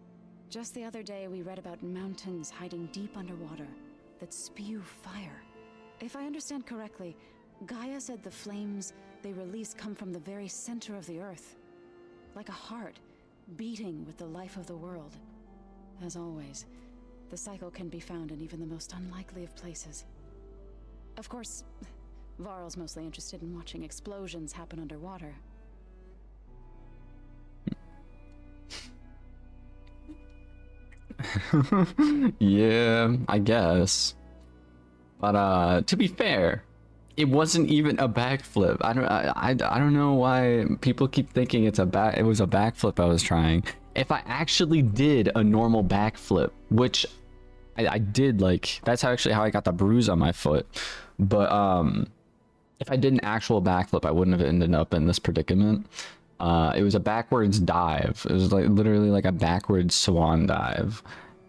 Just the other day, we read about mountains hiding deep underwater that spew fire. If I understand correctly, Gaia said the flames they release come from the very center of the earth. Like a heart, beating with the life of the world. As always, the cycle can be found in even the most unlikely of places. Of course, Varl's mostly interested in watching explosions happen underwater. Yeah, I guess. But to be fair, it wasn't even a backflip. I don't know why people keep thinking it was a backflip I was trying. If I actually did a normal backflip, which I did, like that's actually how I got the bruise on my foot. But if I did an actual backflip, I wouldn't have ended up in this predicament. It was a backwards dive. It was like literally like a backwards swan dive.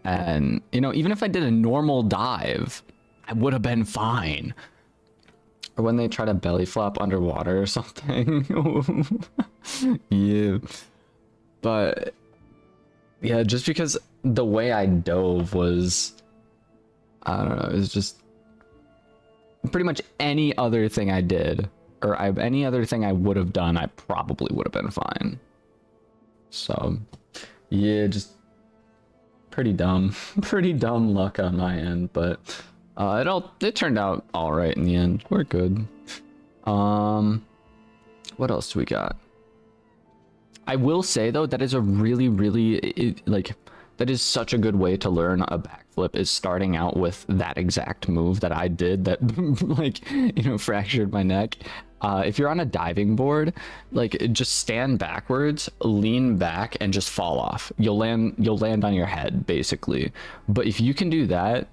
And you know, even if I did a normal dive, I would have been fine. Or when they try to belly flop underwater or something. Yeah. But yeah, just because the way I dove was, I don't know, it was just pretty much any other thing I did, or any other thing I would have done, I probably would have been fine. So yeah, just pretty dumb luck on my end, but it turned out all right in the end. We're good. What else do we got? I will say though, that is a really that is such a good way to learn a backflip, is starting out with that exact move that I did that like, you know, fractured my neck. If you're on a diving board, like just stand backwards, lean back, and just fall off. You'll land on your head basically. But if you can do that,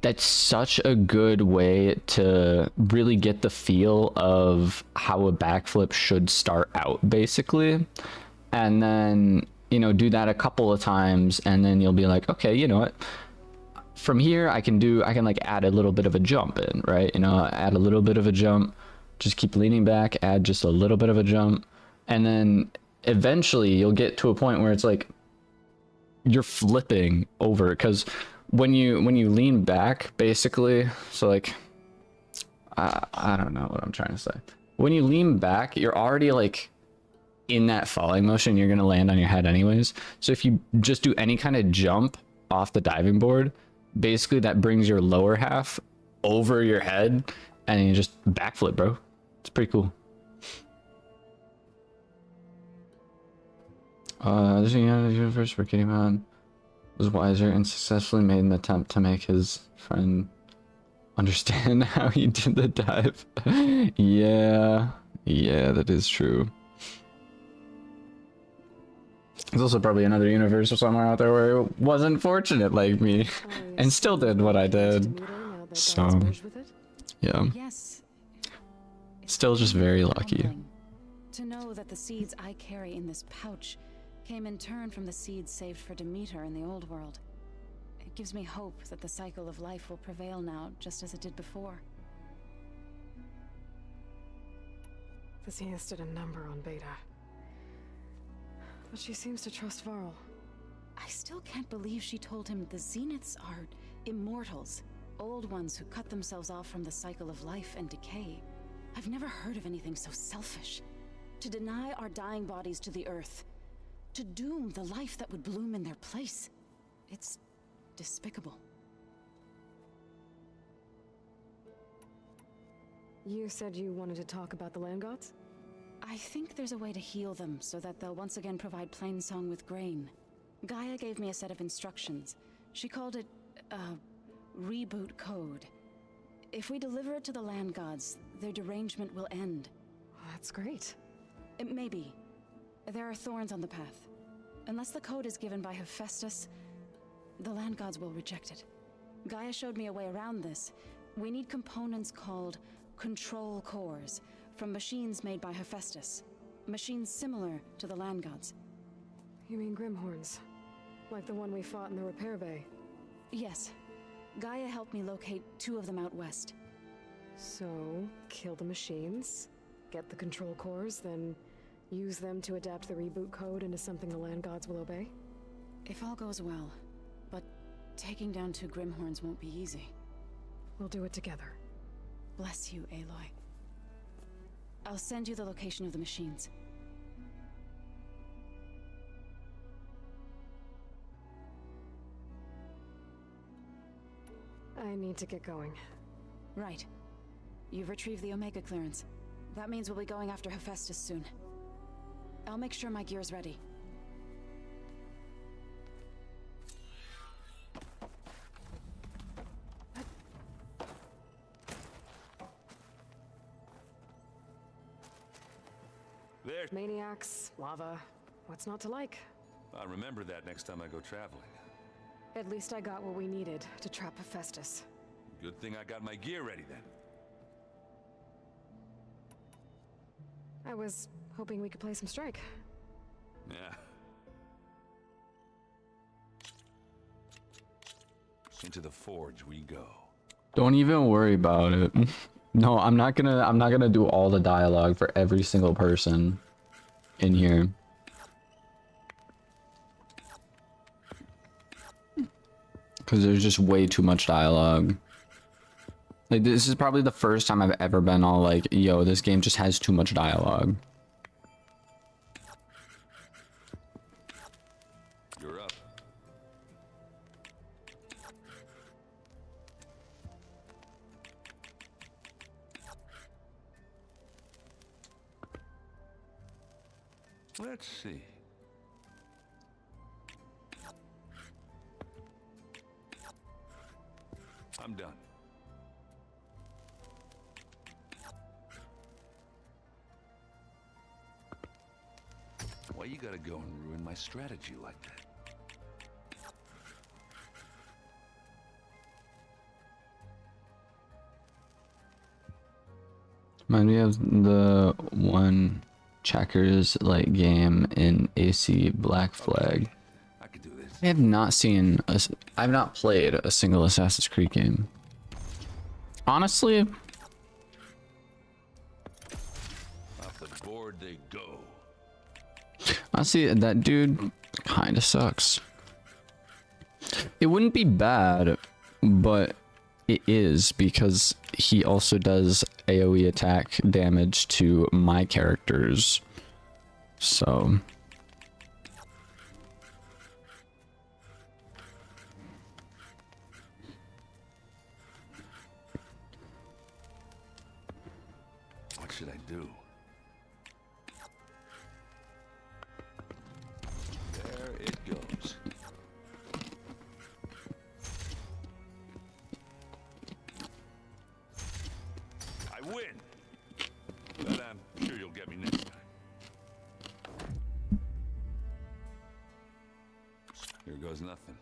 that's such a good way to really get the feel of how a backflip should start out basically. And then, you know, do that a couple of times, and then you'll be like, okay, you know what? From here, I can like add a little bit of a jump in, right? You know, add a little bit of a jump, just keep leaning back, add just a little bit of a jump. And then eventually you'll get to a point where it's like you're flipping over, because when you lean back, basically, so like, I don't know what I'm trying to say. When you lean back, you're already like in that falling motion, you're gonna land on your head anyways. So if you just do any kind of jump off the diving board, basically that brings your lower half over your head, and you just backflip, bro. It's pretty cool. This universe where Kitty Man was wiser and successfully made an attempt to make his friend understand how he did the dive. Yeah, that is true. There's also probably another universe or somewhere out there where it wasn't fortunate like me and still did what I did. So, yeah. Yes. Still just very lucky. Humbling to know that the seeds I carry in this pouch came in turn from the seeds saved for Demeter in the old world. It gives me hope that the cycle of life will prevail now, just as it did before. The Zeniths did a number on Beta. But she seems to trust Varl. I still can't believe she told him the Zeniths are immortals. Old ones who cut themselves off from the cycle of life and decay. I've never heard of anything so selfish. To deny our dying bodies to the earth. To doom the life that would bloom in their place. It's despicable. You said you wanted to talk about the land gods? I think there's a way to heal them so that they'll once again provide Plainsong with grain. Gaia gave me a set of instructions. She called it reboot code. If we deliver it to the land gods, their derangement will end. That's great. Maybe. There are thorns on the path. Unless the code is given by Hephaestus, the land gods will reject it. Gaia showed me a way around this. We need components called control cores from machines made by Hephaestus. Machines similar to the land gods. You mean Grimhorns? Like the one we fought in the repair bay? Yes. Gaia helped me locate 2 of them out west. So, kill the machines, get the control cores, then use them to adapt the reboot code into something the land gods will obey? If all goes well. But taking down 2 Grimhorns won't be easy. We'll do it together. Bless you, Aloy. I'll send you the location of the machines. I need to get going. Right. You've retrieved the Omega clearance. That means we'll be going after Hephaestus soon. I'll make sure my gear's ready. There. Maniacs, lava, what's not to like? I'll remember that next time I go traveling. At least I got what we needed to trap Hephaestus. Good thing I got my gear ready then. I was hoping we could play some Strike. Yeah. Into the forge we go. Don't even worry about it. No, I'm not gonna do all the dialogue for every single person in here. Cause there's just way too much dialogue. Like, this is probably the first time I've ever been all like, yo, this game just has too much dialogue. You're up. Let's see. I'm done. Why you gotta go and ruin my strategy like that? Remind me of the one checkers like game in AC Black Flag. I could do this. I have not played a single Assassin's Creed game. Honestly, Off the board they go. honestly, that dude kind of sucks. It wouldn't be bad, but it is because he also does AoE attack damage to my characters. So What should I do? There it goes. I win! But I'm sure you'll get me next time. Here goes nothing.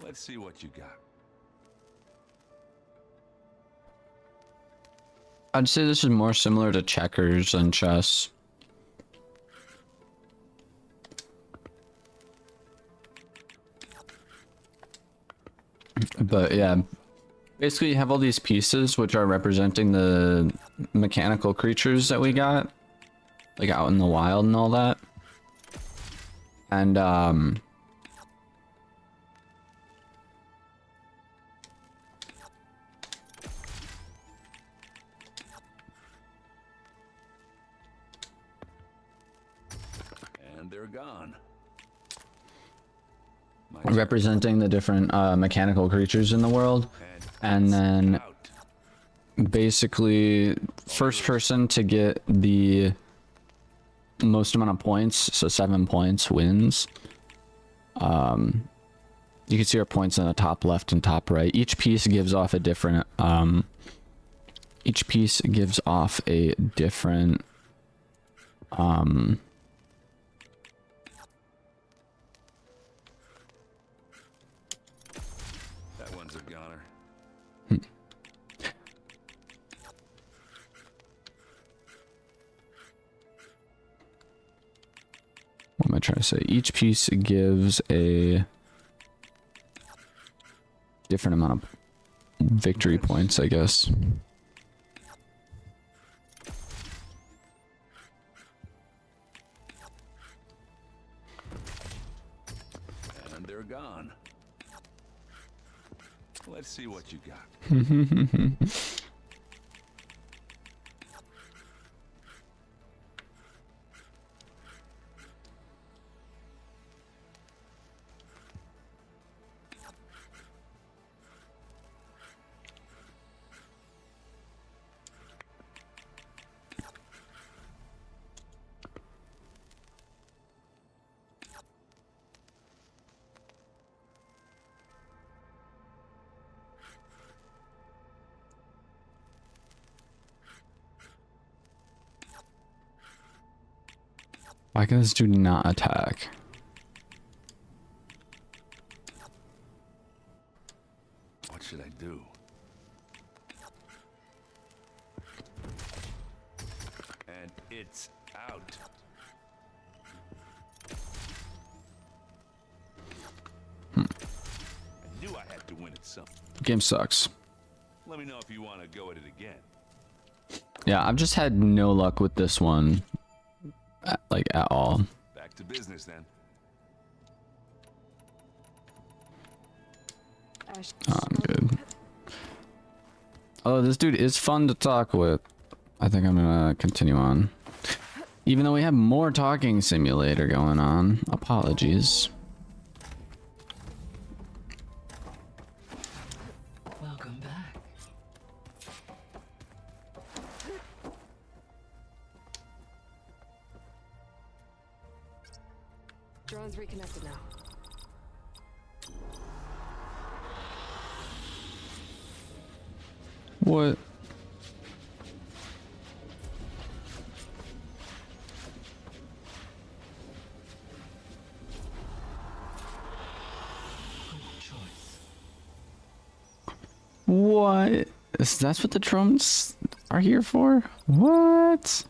Let's see what you got. I'd say this is more similar to checkers than chess. But yeah, basically you have all these pieces which are representing the mechanical creatures that we got, like out in the wild and all that. And they're gone. representing the different mechanical creatures in the world, and then basically first person to get the most amount of points, so 7 points, wins. You can see our points in the top left and top right. Each piece gives off a different That one's a goner. What am I trying to say? Each piece gives a different amount of victory points, I guess. And they're gone. Let's see what you got. Why can this dude not attack? What should I do? And it's out. I knew I had to win at something. Game sucks. Let me know if you want to go at it again. Yeah, I've just had no luck with this one. Like, at all. Back to business then. I'm good. Oh, this dude is fun to talk with. I think I'm gonna continue on. Even though we have more talking simulator going on. Apologies. Welcome back. Drone's reconnected now. What? What? That's what the drones are here for? What?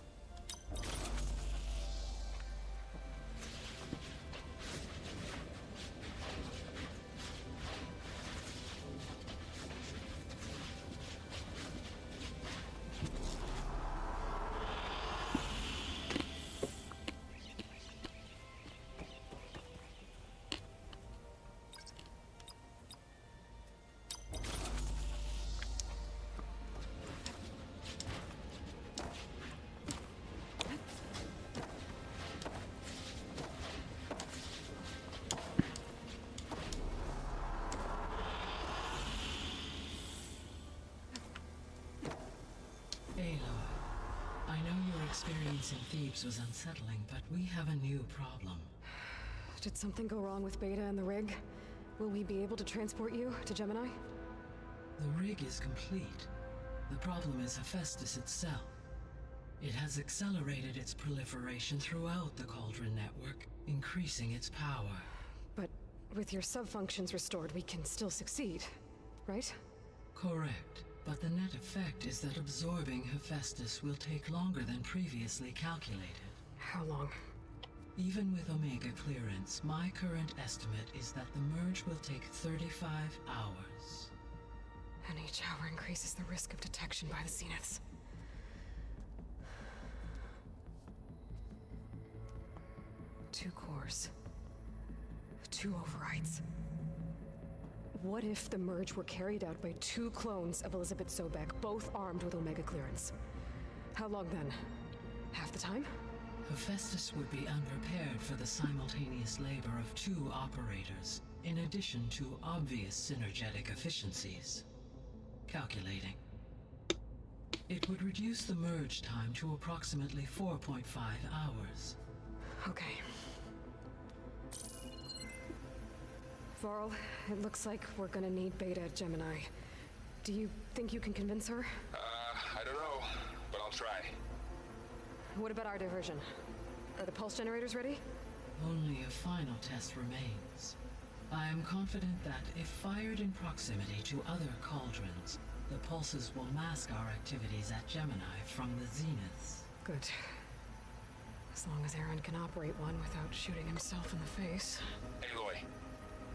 presence in Thebes was unsettling, but we have a new problem. Did something go wrong with Beta and the rig? Will we be able to transport you to Gemini? The rig is complete. The problem is Hephaestus itself. It has accelerated its proliferation throughout the Cauldron network, increasing its power. But with your sub-functions restored, we can still succeed, right? Correct. But the net effect is that absorbing Hephaestus will take longer than previously calculated. How long? Even with Omega clearance, my current estimate is that the merge will take 35 hours. And each hour increases the risk of detection by the Zeniths. Two cores. Two overrides. What if the merge were carried out by two clones of Elizabeth Sobek, both armed with Omega clearance? How long then? Half the time? Hephaestus would be unprepared for the simultaneous labor of two operators, in addition to obvious synergetic efficiencies. Calculating. It would reduce the merge time to approximately 4.5 hours. Okay. Varl, it looks like we're gonna need Beta at Gemini. Do you think you can convince her? I don't know, but I'll try. What about our diversion? Are the pulse generators ready? Only a final test remains. I am confident that if fired in proximity to other cauldrons, the pulses will mask our activities at Gemini from the Zeniths. Good. As long as Aaron can operate one without shooting himself in the face. Aloy,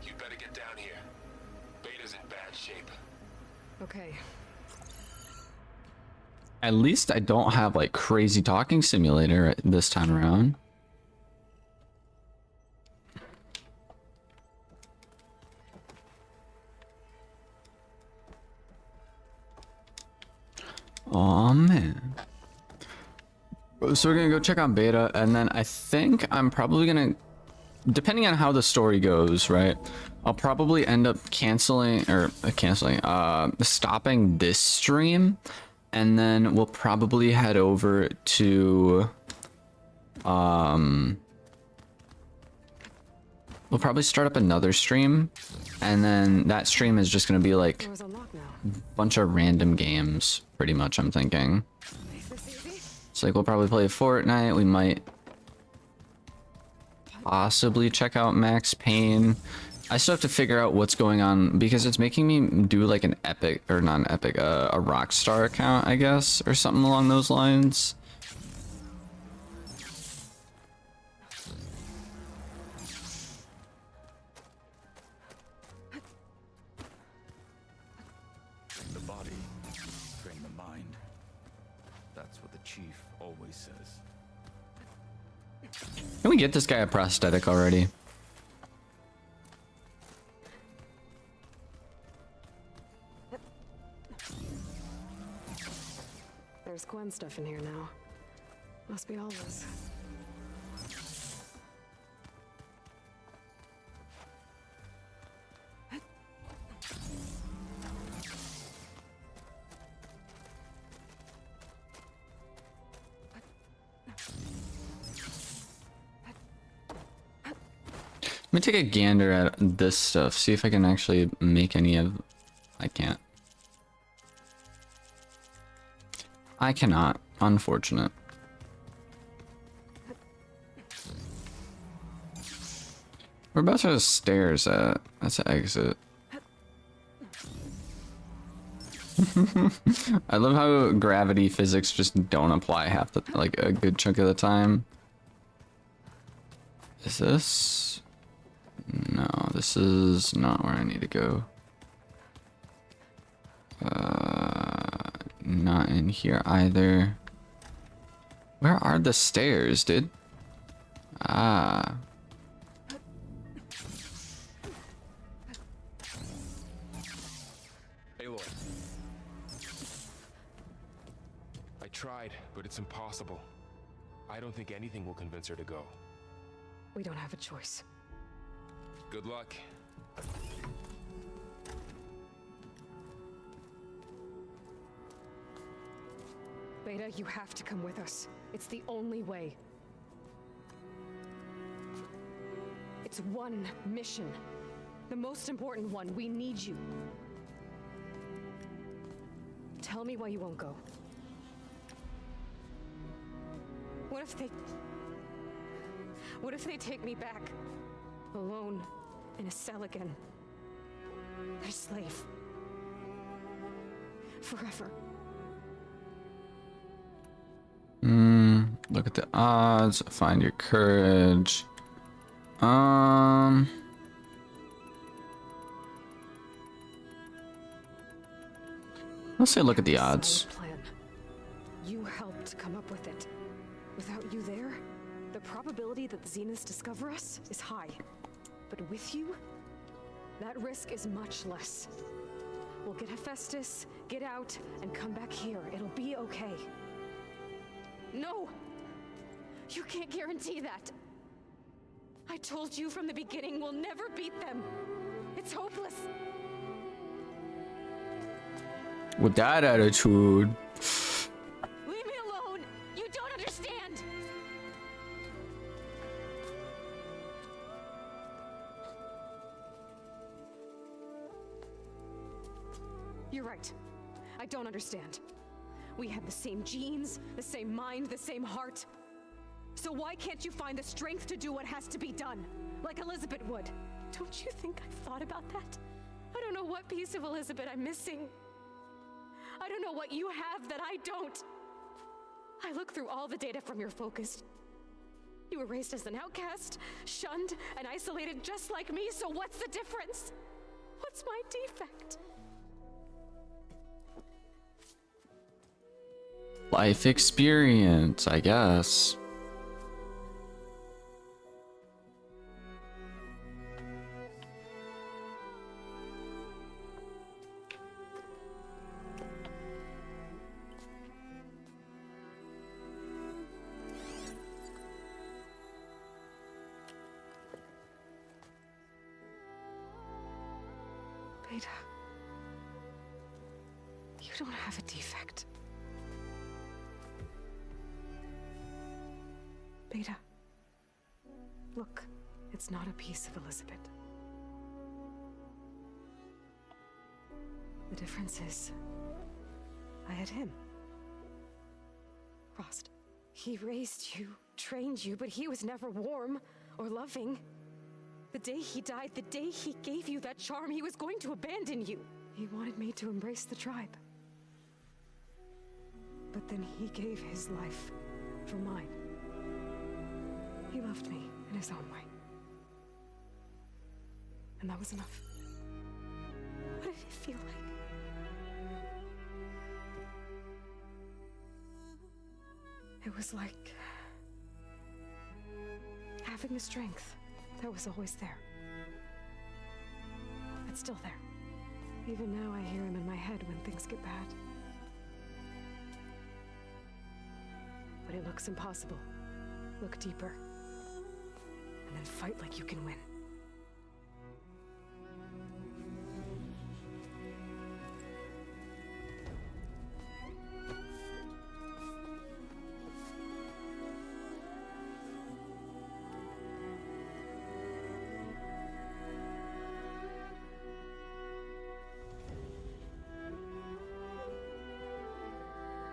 you better get down here. Beta's in bad shape. Okay. At least I don't have like crazy talking simulator this time around. Oh man. So we're gonna go check on Beta, and then I think I'm probably gonna, depending on how the story goes, right? I'll probably end up canceling stopping this stream, and then we'll probably head over to we'll probably start up another stream, and then that stream is just gonna be like a bunch of random games, pretty much, I'm thinking. It's like we'll probably play Fortnite, we might possibly check out Max Payne. I still have to figure out what's going on because it's making me do like an epic, or not an epic, a Rockstar account, I guess, or something along those lines. The body, train the mind. That's what the chief always says. Can we get this guy a prosthetic already? There's Gwen stuff in here now. Must be all this. Let me take a gander at this stuff, see if I can actually make any of... I can't. I cannot. Unfortunate. Whereabouts are the stairs at? That's an exit. I love how gravity physics just don't apply half the, like, a good chunk of the time. Is this? No, this is not where I need to go. Not in here either. Where are the stairs, dude? Ah. Aloy. I tried, but it's impossible. I don't think anything will convince her to go. We don't have a choice. Good luck. Beta, you have to come with us. It's the only way. It's one mission. The most important one. We need you. Tell me why you won't go. What if they take me back? Alone, in a cell again. A slave. Forever. Look at the odds. Find your courage. Let's say look at the odds. Plan. You helped come up with it. Without you there, the probability that the Zeniths discover us is high. But with you, that risk is much less. We'll get Hephaestus, get out, and come back here. It'll be okay. No! You can't guarantee that. I told you from the beginning we'll never beat them. It's hopeless. With that attitude. Leave me alone! You don't understand! You're right. I don't understand. We have the same genes, the same mind, the same heart. So why can't you find the strength to do what has to be done? Like Elizabeth would. Don't you think I've thought about that? I don't know what piece of Elizabeth I'm missing. I don't know what you have that I don't. I look through all the data from your focus. You were raised as an outcast, shunned, and isolated just like me, so what's the difference? What's my defect? Life experience, I guess. Beta, you don't have a defect. Beta, look, it's not a piece of Elizabeth. The difference is, I had him. Frost. He raised you, trained you, but he was never warm or loving. The day he died, the day he gave you that charm, he was going to abandon you. He wanted me to embrace the tribe. But then he gave his life for mine. He loved me in his own way. And that was enough. What did it feel like? It was like having the strength that was always there. It's still there. Even now I hear him in my head when things get bad. But it looks impossible. Look deeper. And then fight like you can win.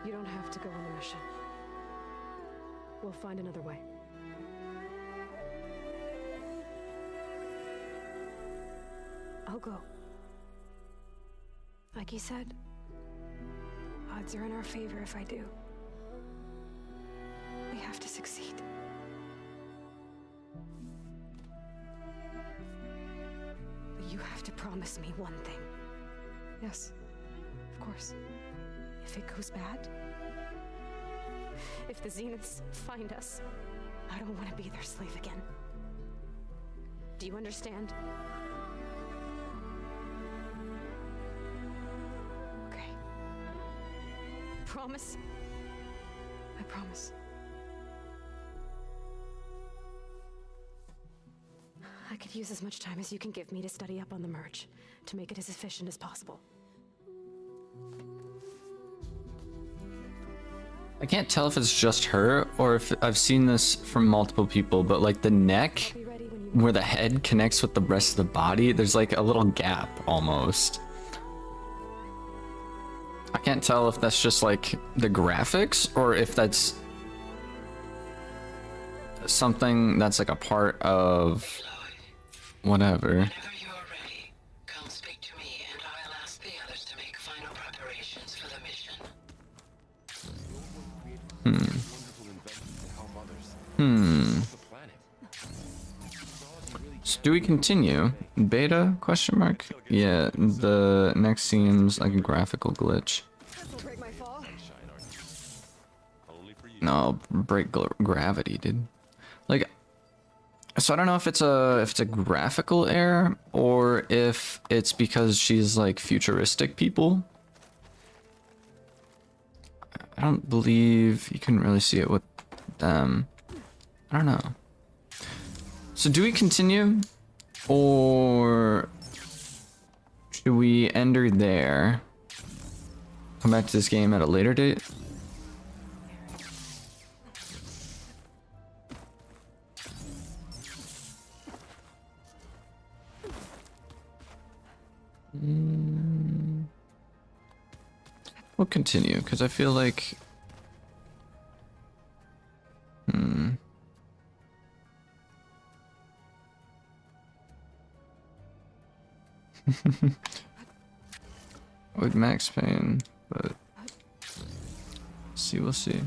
You don't have to go on the mission. We'll find another way. I'll go. Like you said, odds are in our favor if I do. We have to succeed. But you have to promise me one thing. Yes, of course. If it goes bad, if the Zeniths find us, I don't want to be their slave again. Do you understand? Okay. Promise? I promise. I could use as much time as you can give me to study up on the merge, to make it as efficient as possible. I can't tell if it's just her or if I've seen this from multiple people, but like the neck where the head connects with the rest of the body, there's like a little gap almost. I can't tell if that's just like the graphics or if that's something that's like a part of whatever. So do we continue? Beta? Question mark? Yeah, the next seems like a graphical glitch. No, I'll break gravity, dude. Like, so I don't know if it's a graphical error or if it's because she's like futuristic people. I don't believe you can really see it with them. I don't know. So do we continue or should we end her there? Come back to this game at a later date? We'll continue because I feel like with Max Payne, but we'll see.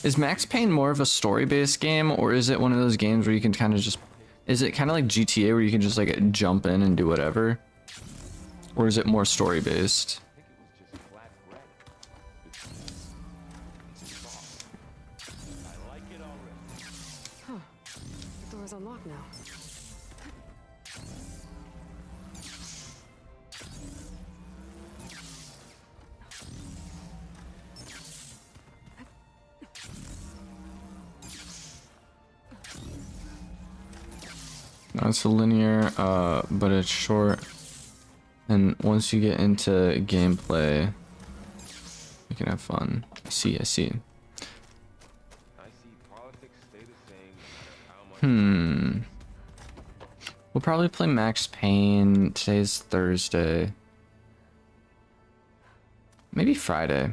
Is Max Payne more of a story-based game, or is it one of those games where you can kind of just... Is it kind of like GTA where you can just like jump in and do whatever? Or is it more story-based? Huh. The door's unlocked now. No, it's a linear, but it's short. And once you get into gameplay, you can have fun. I see. We'll probably play Max Payne. Today's Thursday. Maybe Friday.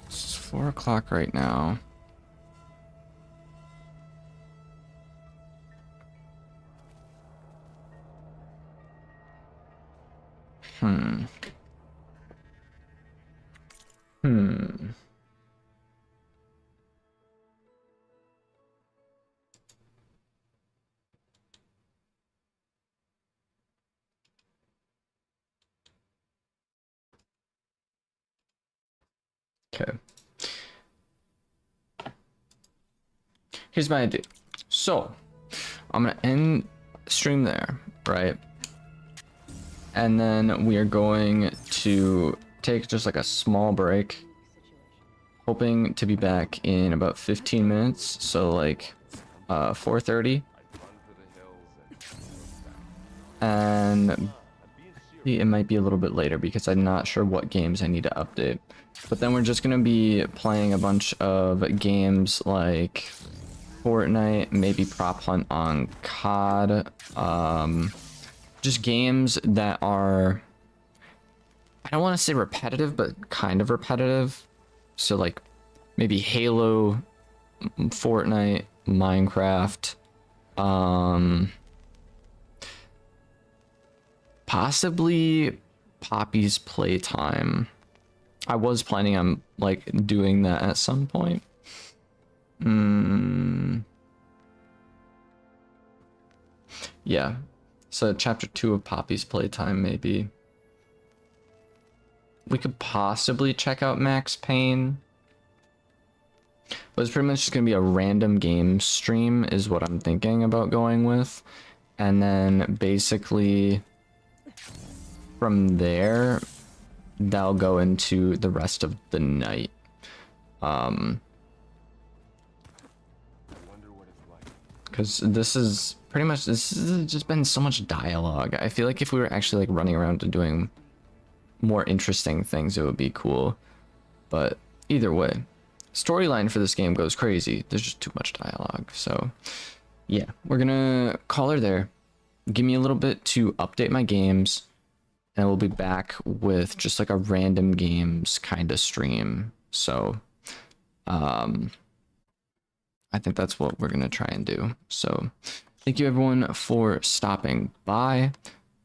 It's 4 o'clock right now. Okay. Here's my idea. So, I'm gonna end stream there, right? And then we are going to take just like a small break. Hoping to be back in about 15 minutes, so like 4:30. And it might be a little bit later because I'm not sure what games I need to update. But then we're just gonna be playing a bunch of games like Fortnite, maybe Prop Hunt on COD, just games that are, I don't want to say repetitive, but kind of repetitive. So like maybe Halo, Fortnite, Minecraft, possibly Poppy's Playtime. I was planning on like doing that at some point. Yeah. So chapter 2 of Poppy's Playtime, maybe. We could possibly check out Max Payne. But it's pretty much just gonna be a random game stream is what I'm thinking about going with. And then basically from there, that'll go into the rest of the night. Because because this has just been so much dialogue. I feel like if we were actually like running around and doing more interesting things, it would be cool. But either way, storyline for this game goes crazy. There's just too much dialogue. So yeah, we're gonna call her there. Give me a little bit to update my games, and we'll be back with just like a random games kind of stream. So I think that's what we're gonna try and do. So thank you everyone for stopping by.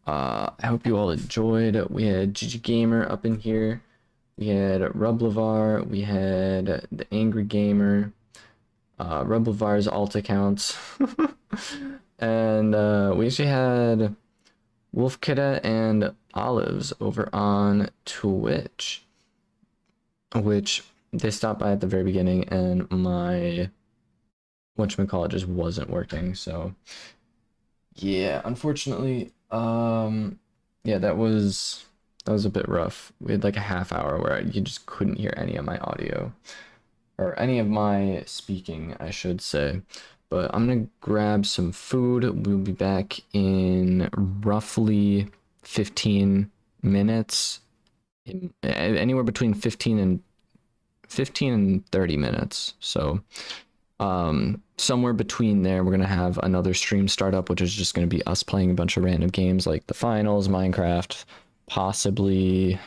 I hope you all enjoyed. We had GG Gamer up in here. We had Rublevar. We had the Angry Gamer. Rublevar's alt accounts. And we actually had Wolf Kidda and Olives over on Twitch, which they stopped by at the very beginning, and my whatchamacallit just wasn't working. So yeah, unfortunately, yeah, that was a bit rough. We had like a half hour where you just couldn't hear any of my audio, or any of my speaking, I should say. But I'm gonna grab some food. We'll be back in roughly 15 minutes, anywhere between 15 and 30 minutes. So somewhere between there, we're gonna have another stream startup, which is just gonna be us playing a bunch of random games like the finals, Minecraft, possibly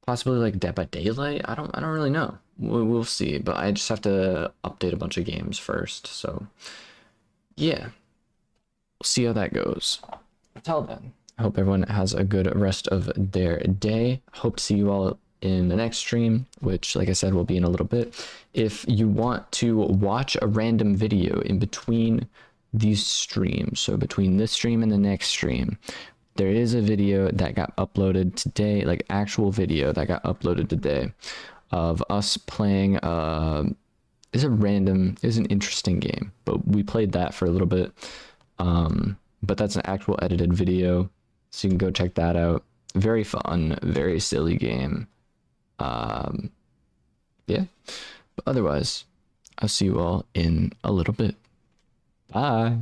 like Dead by Daylight. I don't really know. We'll see, but I just have to update a bunch of games first. So yeah, we'll see how that goes. Until then, I hope everyone has a good rest of their day. Hope to see you all in the next stream, which, like I said, will be in a little bit. If you want to watch a random video in between these streams, so between this stream and the next stream, there is a video that got uploaded today, like actual video that got uploaded today, of us playing is an interesting game, but we played that for a little bit. But that's an actual edited video, so you can go check that out. Very fun, very silly game. Yeah, but otherwise, I'll see you all in a little bit. Bye.